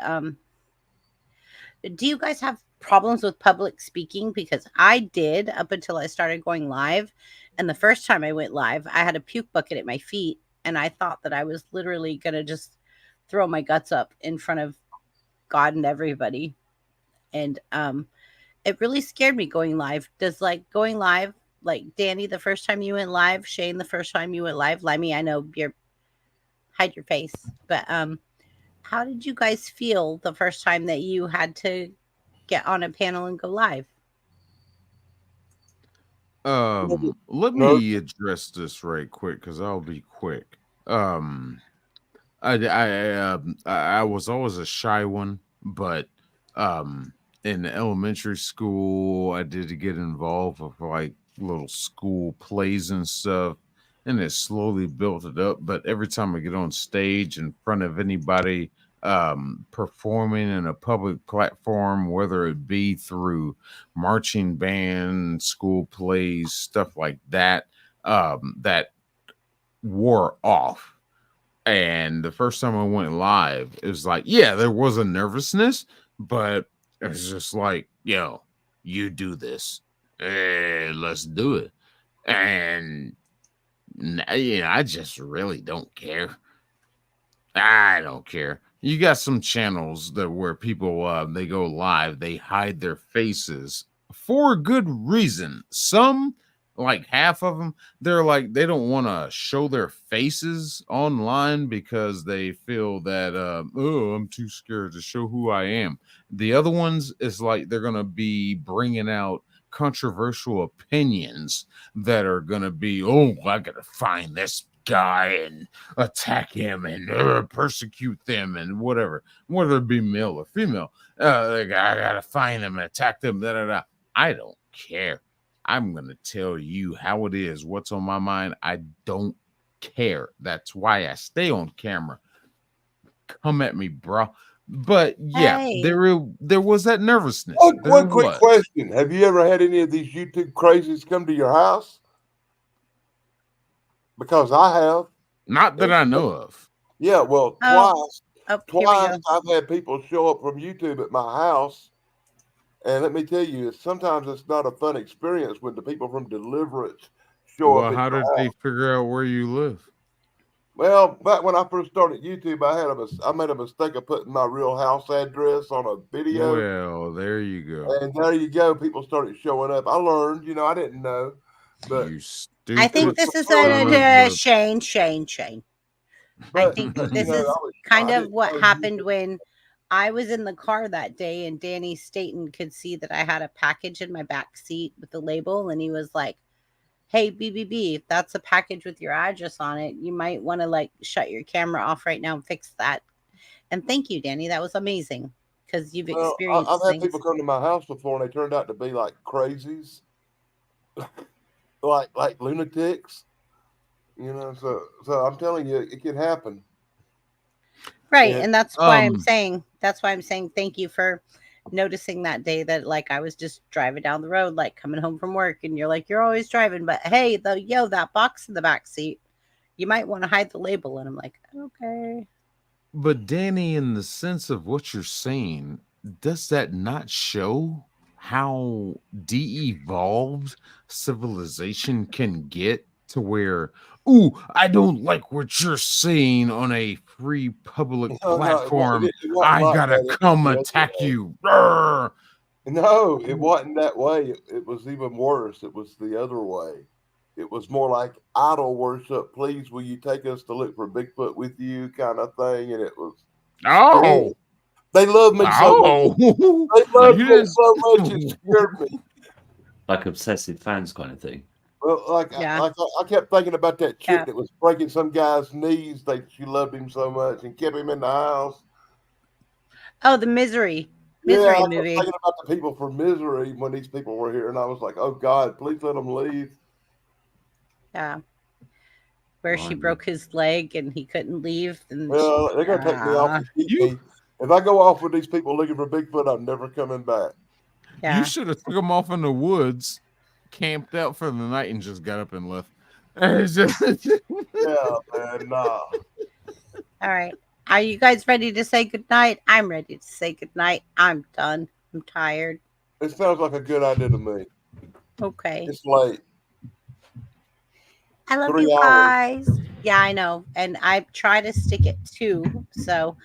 do you guys have problems with public speaking? Because I did up until I started going live. And the first time I went live, I had a puke bucket at my feet, and I thought that I was literally gonna just throw my guts up in front of God and everybody. And it really scared me going live. Does like going live, like Danny, the first time you went live, Shane, the first time you went live, Lemmy, I know you're hide your face, but how did you guys feel the first time that you had to get on a panel and go live? Let No. me address this right quick because I'll be quick. I was always a shy one, but in elementary school, I did get involved with like little school plays and stuff, and it slowly built it up. But every time I get on stage in front of anybody performing in a public platform, whether it be through marching band, school plays, stuff like that, that wore off. And the first time I went live, it was like, yeah, there was a nervousness, but it was just like, yo, you do this. Let's do it. And, I just really don't care. I don't care. You got some channels that where people they go live, they hide their faces for a good reason. Some, like half of them, they're like they don't want to show their faces online because they feel that oh, I'm too scared to show who I am. The other ones is like they're gonna be bringing out controversial opinions that are gonna be, oh, I gotta find this guy and attack him and persecute them and whatever, whether it be male or female. Like, I gotta find them and attack them. Da, da, da. I don't care. I'm gonna tell you how it is. What's on my mind? I don't care. That's why I stay on camera. Come at me, bro. But yeah, Hey. there was that nervousness. One quick question: have you ever had any of these YouTube crazies come to your house? Because I have. Not that I know of. Yeah, well, Oh, twice I've had people show up from YouTube at my house. And let me tell you, sometimes it's not a fun experience when the people from Deliverance show up. Well, how did they figure out where you live? Well, back when I first started YouTube, I made a mistake of putting my real house address on a video. Well, there you go. And there you go. People started showing up. I learned, I didn't know. But you stupid. I think this is Shane. I think this is kind of what happened when I was in the car that day and Danny Staten could see that I had a package in my back seat with the label. And he was like, hey, BBB, if that's a package with your address on it, you might want to like shut your camera off right now and fix that. And thank you, Danny. That was amazing because you've experienced I've had people come to my house before and they turned out to be like crazies, like lunatics, so I'm telling you, it can happen. Right. And that's why I'm saying thank you for noticing that day that like I was just driving down the road, like coming home from work, and you're like, you're always driving, but hey, that box in the back seat, you might want to hide the label. And I'm like, okay. But Danny, in the sense of what you're saying, does that not show how de-evolved civilization can get to where, ooh, I don't like what you're saying on a free public platform. I gotta come attack you. Rawr! No, it wasn't that way. It was even worse. It was the other way. It was more like idol worship. Please, will you take us to look for Bigfoot with you, kind of thing. And it was. Oh, they love me so much. They love me so much. It scared me. Like obsessive fans kind of thing. Well, I kept thinking about that chick that was breaking some guy's knees. She loved him so much and kept him in the house. Oh, the Misery movie. I was thinking about the people from Misery when these people were here, and I was like, "Oh God, please let them leave." Yeah, where she broke his leg and he couldn't leave. And well, they're gonna take me off and keep me. If I go off with these people looking for Bigfoot, I'm never coming back. Yeah. You should have took them off in the woods, camped out for the night, and just got up and left. Yeah, man, nah. All right. Are you guys ready to say goodnight? I'm ready to say goodnight. I'm done. I'm tired. It sounds like a good idea to me. Okay. It's late. I love 3 you hours. guys. Yeah, I know. And I try to stick it too. So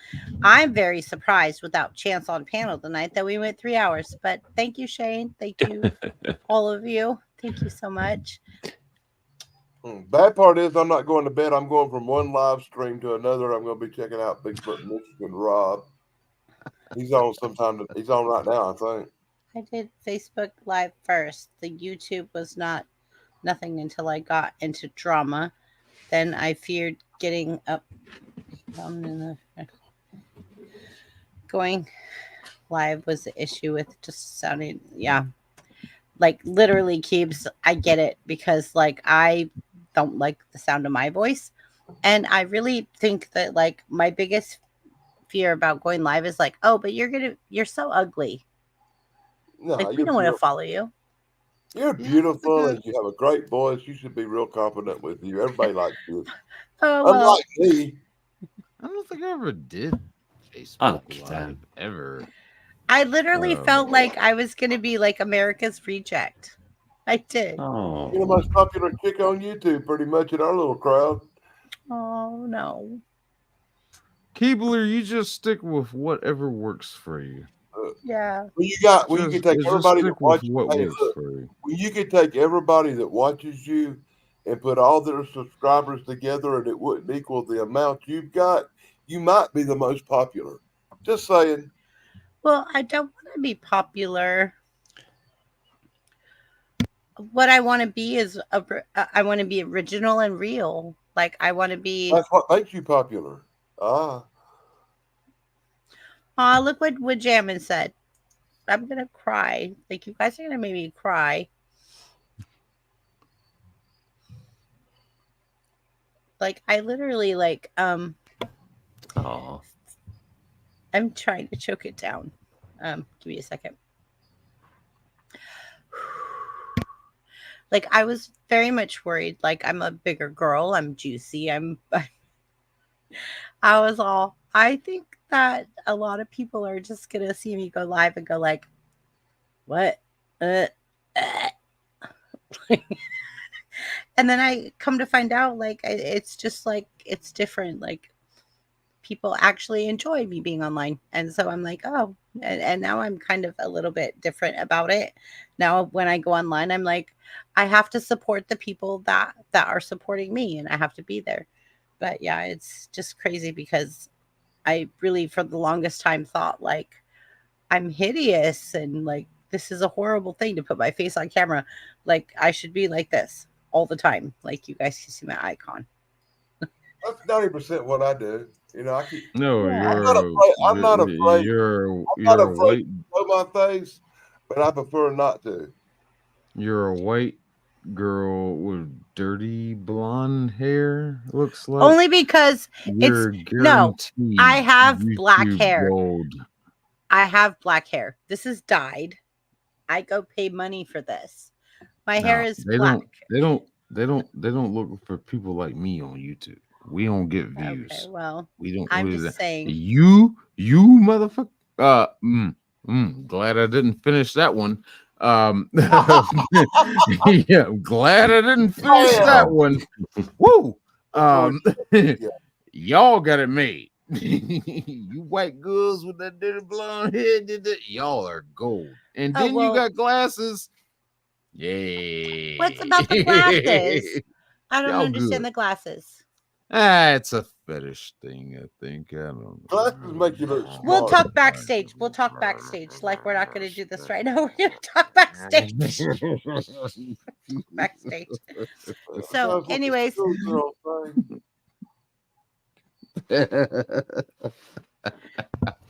I'm very surprised without Chance on panel tonight that we went 3 hours. But thank you, Shane. Thank you, all of you. Thank you so much. Bad part is I'm not going to bed. I'm going from one live stream to another. I'm going to be checking out Bigfoot Michigan Rob. He's on sometime. He's on right now, I think. I did Facebook Live first. The YouTube was nothing until I got into drama. Then I feared getting up. Going live was the issue with just sounding. Yeah. Like literally keeps. I get it because like I don't like the sound of my voice. And I really think that like my biggest fear about going live is like, oh, but you're so ugly. No, Like we don't want to follow you. You're beautiful and you have a great voice. You should be real confident with you. Everybody likes you. Oh, well. Unlike me. I don't think I ever did Facebook Live ever. I literally felt like I was going to be like America's reject. I did. You're the most popular chick on YouTube, pretty much in our little crowd. Oh no. Keebler, you just stick with whatever works for you. Yeah. Well, you can take everybody that watches what hey, works look, for you. when you can take everybody that watches you and put all their subscribers together and it wouldn't equal the amount you've got, you might be the most popular. Just saying. Well, I don't want to be popular. What I want to be is I want to be original and real. Like I want to be. That's what makes you popular. Ah. Oh, look what Jammin said. I'm gonna cry. Like you guys are gonna make me cry. Like I literally like Oh. I'm trying to choke it down. Give me a second. Like I was very much worried. Like I'm a bigger girl. I'm juicy. I think that a lot of people are just gonna see me go live and go like, what? And then I come to find out like it's just like it's different. Like people actually enjoy me being online. And so I'm like, oh, and now I'm kind of a little bit different about it. Now when I go online, I'm like, I have to support the people that are supporting me and I have to be there. But yeah, it's just crazy because I really for the longest time thought like I'm hideous and like this is a horrible thing to put my face on camera. Like I should be like this all the time. Like you guys can see my icon. That's 90% what I do. You know, I keep. No, I'm not afraid. You're I'm a not afraid white. to show my face, but I prefer not to. You're a white girl with dirty blonde hair. Looks like only because you're no. I have black YouTube hair. Gold. I have black hair. This is dyed. I go pay money for this. My hair is black. They don't look for people like me on YouTube. We don't get views. Okay, well, we don't. I'm just saying. You motherfucker. Glad I didn't finish that one. Yeah, I'm glad I didn't finish that one. Woo. Y'all got it made. You white girls with that dirty blonde hair, y'all are gold. And then you got glasses. Yeah. What's about the glasses? I don't understand the glasses. It's a fetish thing, I think. I don't know. Glasses make you look smart. We'll talk backstage. Like we're not going to do this right now. We're going to talk backstage. Backstage. So, anyways.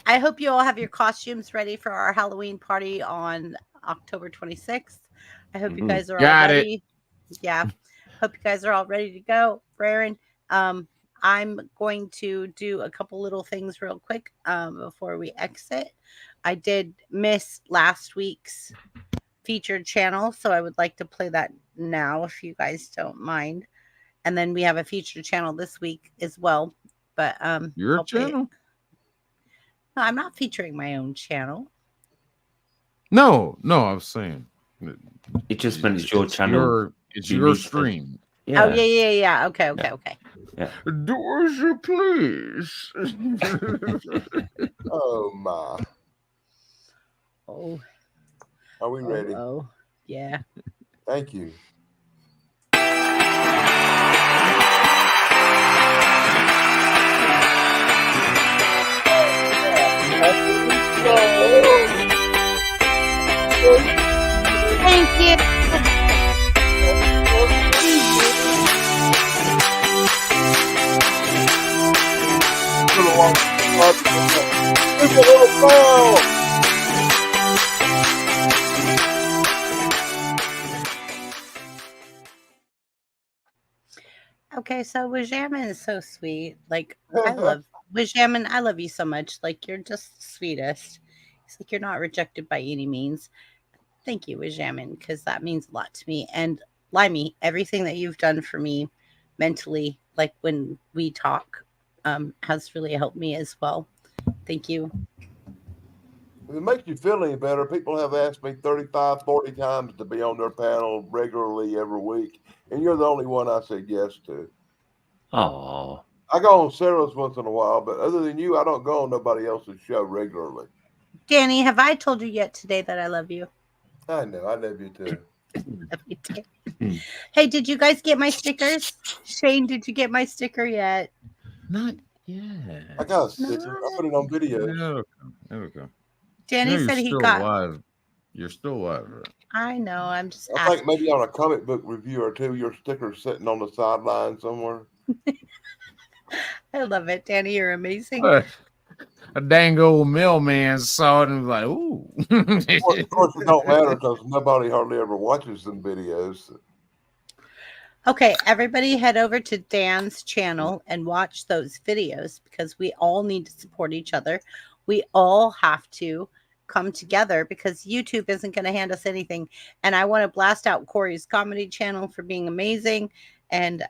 I hope you all have your costumes ready for our Halloween party on October 26th. I hope you guys are all ready. Yeah. Hope you guys are all ready to go. Braren, I'm going to do a couple little things real quick before we exit. I did miss last week's featured channel, so I would like to play that now if you guys don't mind. And then we have a featured channel this week as well. But your channel? No, I'm not featuring my own channel. No, I was saying it just meant it's your channel. It's your stream. Oh yeah. Okay. Dorsey, please. Oh my. Oh. Are we ready? Oh. Yeah. Thank you. Thank you. It's a little bell. Okay, so Wajamin is so sweet. Like I love Wajamin. I love you so much. Like you're just the sweetest. It's like you're not rejected by any means. Thank you, Wajamin, because that means a lot to me. And Limey, everything that you've done for me mentally, like when we talk, has really helped me as well. Thank you. If it makes you feel any better, people have asked me 35, 40 times to be on their panel regularly every week, and you're the only one I said yes to. Oh, I go on Sarah's once in a while, but other than you, I don't go on nobody else's show regularly. Danny, have I told you yet today that I love you? I know. I love you too. Love you too. Hey, did you guys get my stickers? Shane, did you get my sticker yet? Not yet. I got a sticker. I put it on video. There we go. Danny said he got. Alive. You're still alive. Right? I know. I'm just. I think maybe on a comic book review or two, your sticker's sitting on the sideline somewhere. I love it, Danny. You're amazing. A dang old mailman saw it and was like, "Ooh." Of course, it don't matter because nobody hardly ever watches them videos. Okay, everybody head over to Dan's channel and watch those videos because we all need to support each other. We all have to come together because YouTube isn't going to hand us anything. And I want to blast out Corey's comedy channel for being amazing. And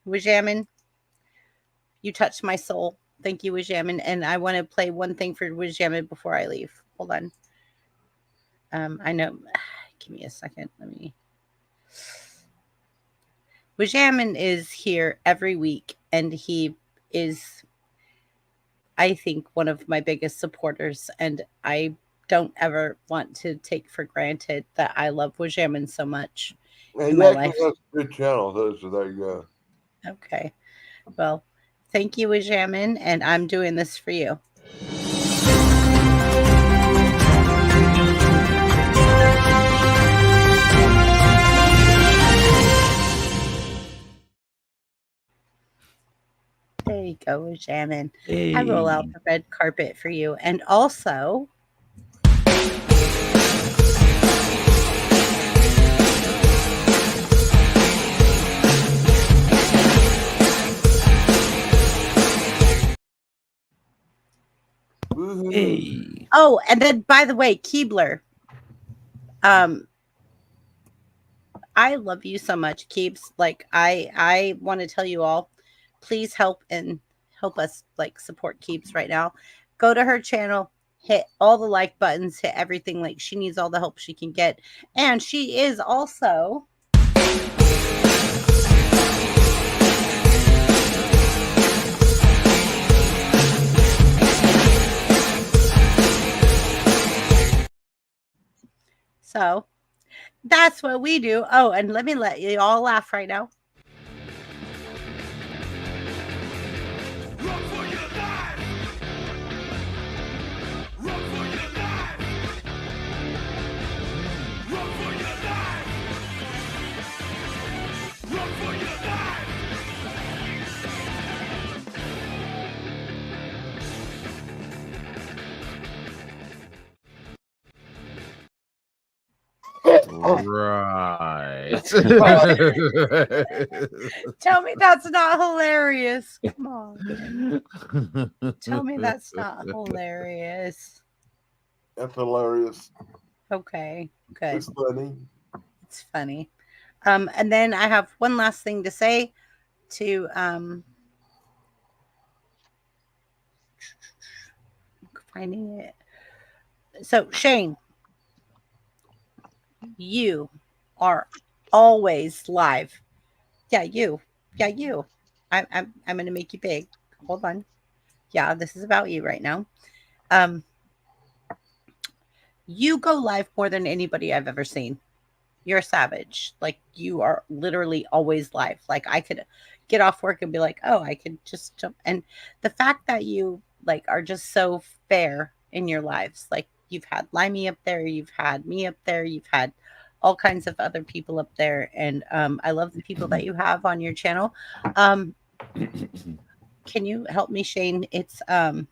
Wajamin, you touched my soul. Thank you, Wajamin. And I want to play one thing for Wajamin before I leave. Hold on. I know. Give me a second. Let me. Wajamin is here every week, and he is, I think, one of my biggest supporters. And I don't ever want to take for granted that I love Wajamin so much in my life. That's a good channel, so there you go. Okay. Well, thank you, Wajamin, and I'm doing this for you. There you go, Wajamin. I roll out the red carpet for you. And also, hey. Oh, and then by the way, Keebler, I love you so much, Keebs. Like I want to tell you all, please help us like support Keebs right now. Go to her channel, hit all the like buttons, hit everything. Like she needs all the help she can get. And she is also so that's what we do. Oh, and let me let you all laugh right now. Run for your life! Run for your life! Run for your life! Run for your life! Right. Tell me that's not hilarious. Come on. Tell me that's not hilarious. That's hilarious. Okay, good. It's funny. It's funny. And then I have one last thing to say to finding it. So Shane, you are always live. Yeah, you. Yeah, you. I'm gonna make you big. Hold on. Yeah, this is about you right now. Um, you go live more than anybody I've ever seen. You're a savage. Like you are literally always live. Like I could get off work and be like, oh, I could just jump. And the fact that you like are just so fair in your lives. Like you've had Limey up there, you've had me up there, you've had all kinds of other people up there. And I love the people that you have on your channel. Can you help me, Shane? It's oh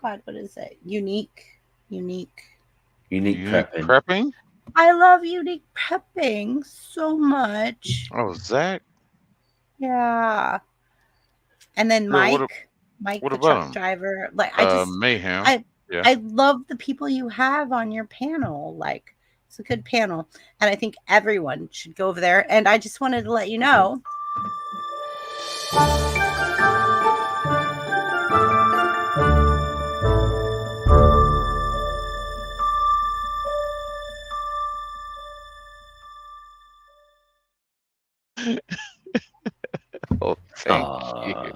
God, what is it? Unique prepping. I love unique prepping so much. Oh, Zach. Yeah. And then Yeah, Mike, what the about truck him? driver. Like I Mayhem. Yeah. I love the people you have on your panel. Like it's a good panel. And I think everyone should go over there. And I just wanted to let you know. Oh, thank you.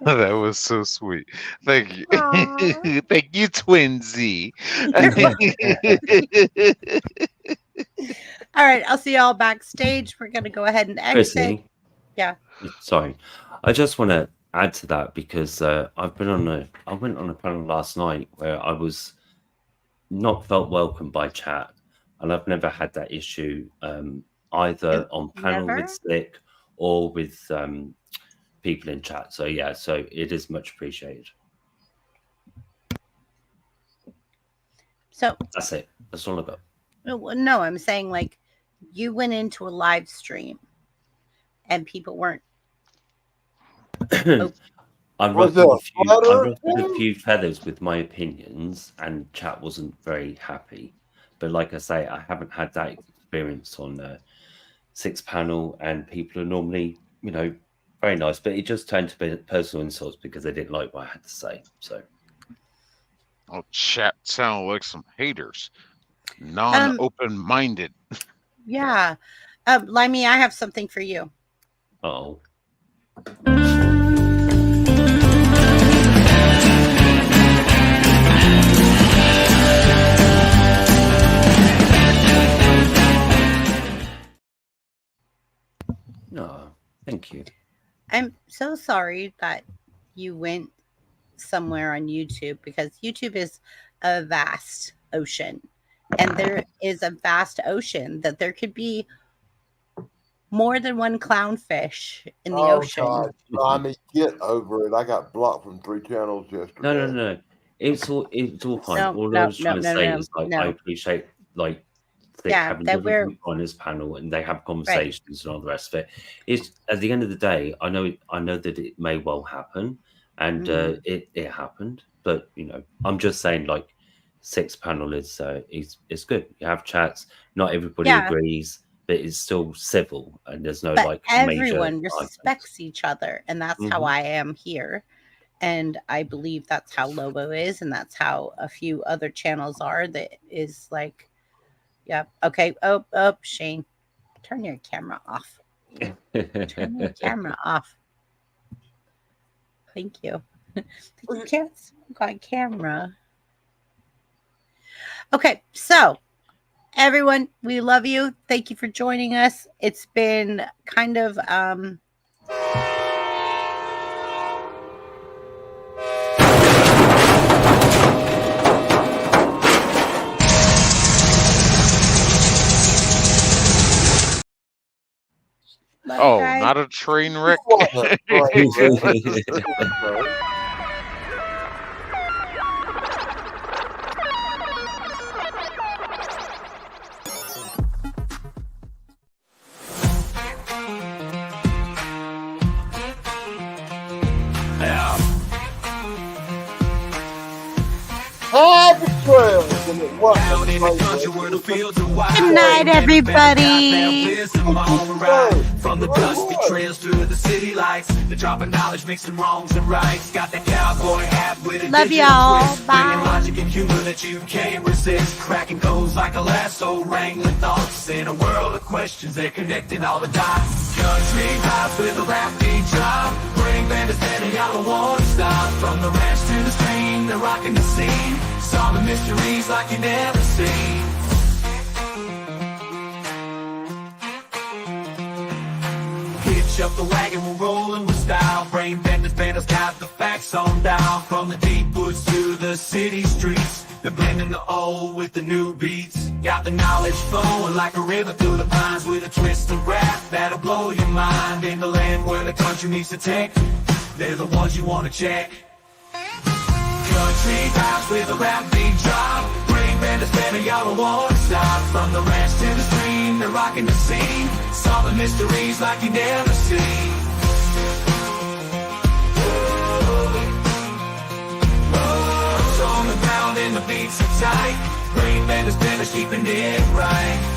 That was so sweet. Thank you. Thank you, Twinsy. All right, I'll see y'all backstage. We're gonna go ahead and exit. Chrissy, Yeah. sorry, I just want to add to that because I went on a panel last night where I was not felt welcome by chat, and I've never had that issue either on panel with Slick or with people in chat. So yeah, so it is much appreciated. So that's it. That's all I got. No, I'm saying like you went into a live stream and people weren't. I ruffled a few feathers with my opinions, and chat wasn't very happy. But like I say, I haven't had that experience on the 6 panel, and people are normally, you know, very nice. But it just turned to be personal insults because they didn't like what I had to say. So, oh, chat sound like some haters, non-open-minded. Yeah, Limey, I have something for you. Oh. No, thank you. I'm so sorry that you went somewhere on YouTube because YouTube is a vast ocean, and there is a vast ocean that there could be more than one clownfish in the ocean. God. I mean, get over it. I got blocked from 3 channels yesterday. No. It's all fine. All I was trying to say is like I appreciate like having different people on his panel and they have conversations and all the rest of it. It's at the end of the day, I know that it may well happen, and it happened. But you know, I'm just saying like 6 panel is good. You have chats. Not everybody agrees, but it's still civil, and there's no like everyone respects each other, and that's how I am here. And I believe that's how Lobo is, and that's how a few other channels are. That is like, yeah, okay. Oh, Shane, turn your camera off. Turn your camera off. Thank you. You can't smoke on camera. Okay, so everyone, we love you. Thank you for joining us. It's been kind of oh, not a train wreck. Happy trails. and it wasn't. Down in the country where the fields are wide. Good night, everybody. From the dusty trails to the city lights, the dropping knowledge mixing wrongs and rights. Got that cowboy hat with a Love digital y'all. twist, Bye. bringing logic and humor that you can't resist. Cracking codes like a lasso, wrangling thoughts in a world of questions. They're connecting all the dots. Country hops with a rap beat drop. Bring band to steady, I don't want to stop. From the ranch to the stream, they're rocking the scene. Solving mysteries like you never seen. Hitch up the wagon, we're rolling with style. Brain benders, banders got the facts on dial. From the deep woods to the city streets, they're blending the old with the new beats. Got the knowledge flowing like a river through the pines, with a twist of rap that'll blow your mind. In the land where the country needs to tech, they're the ones you want to check. Country house with a rap beat drop. Bring band to y'all don't want to stop. From the ranch to the stream, they're rocking the scene. Solving mysteries like you never seen. On the ground and the beats are tight. Bring band to keeping it right.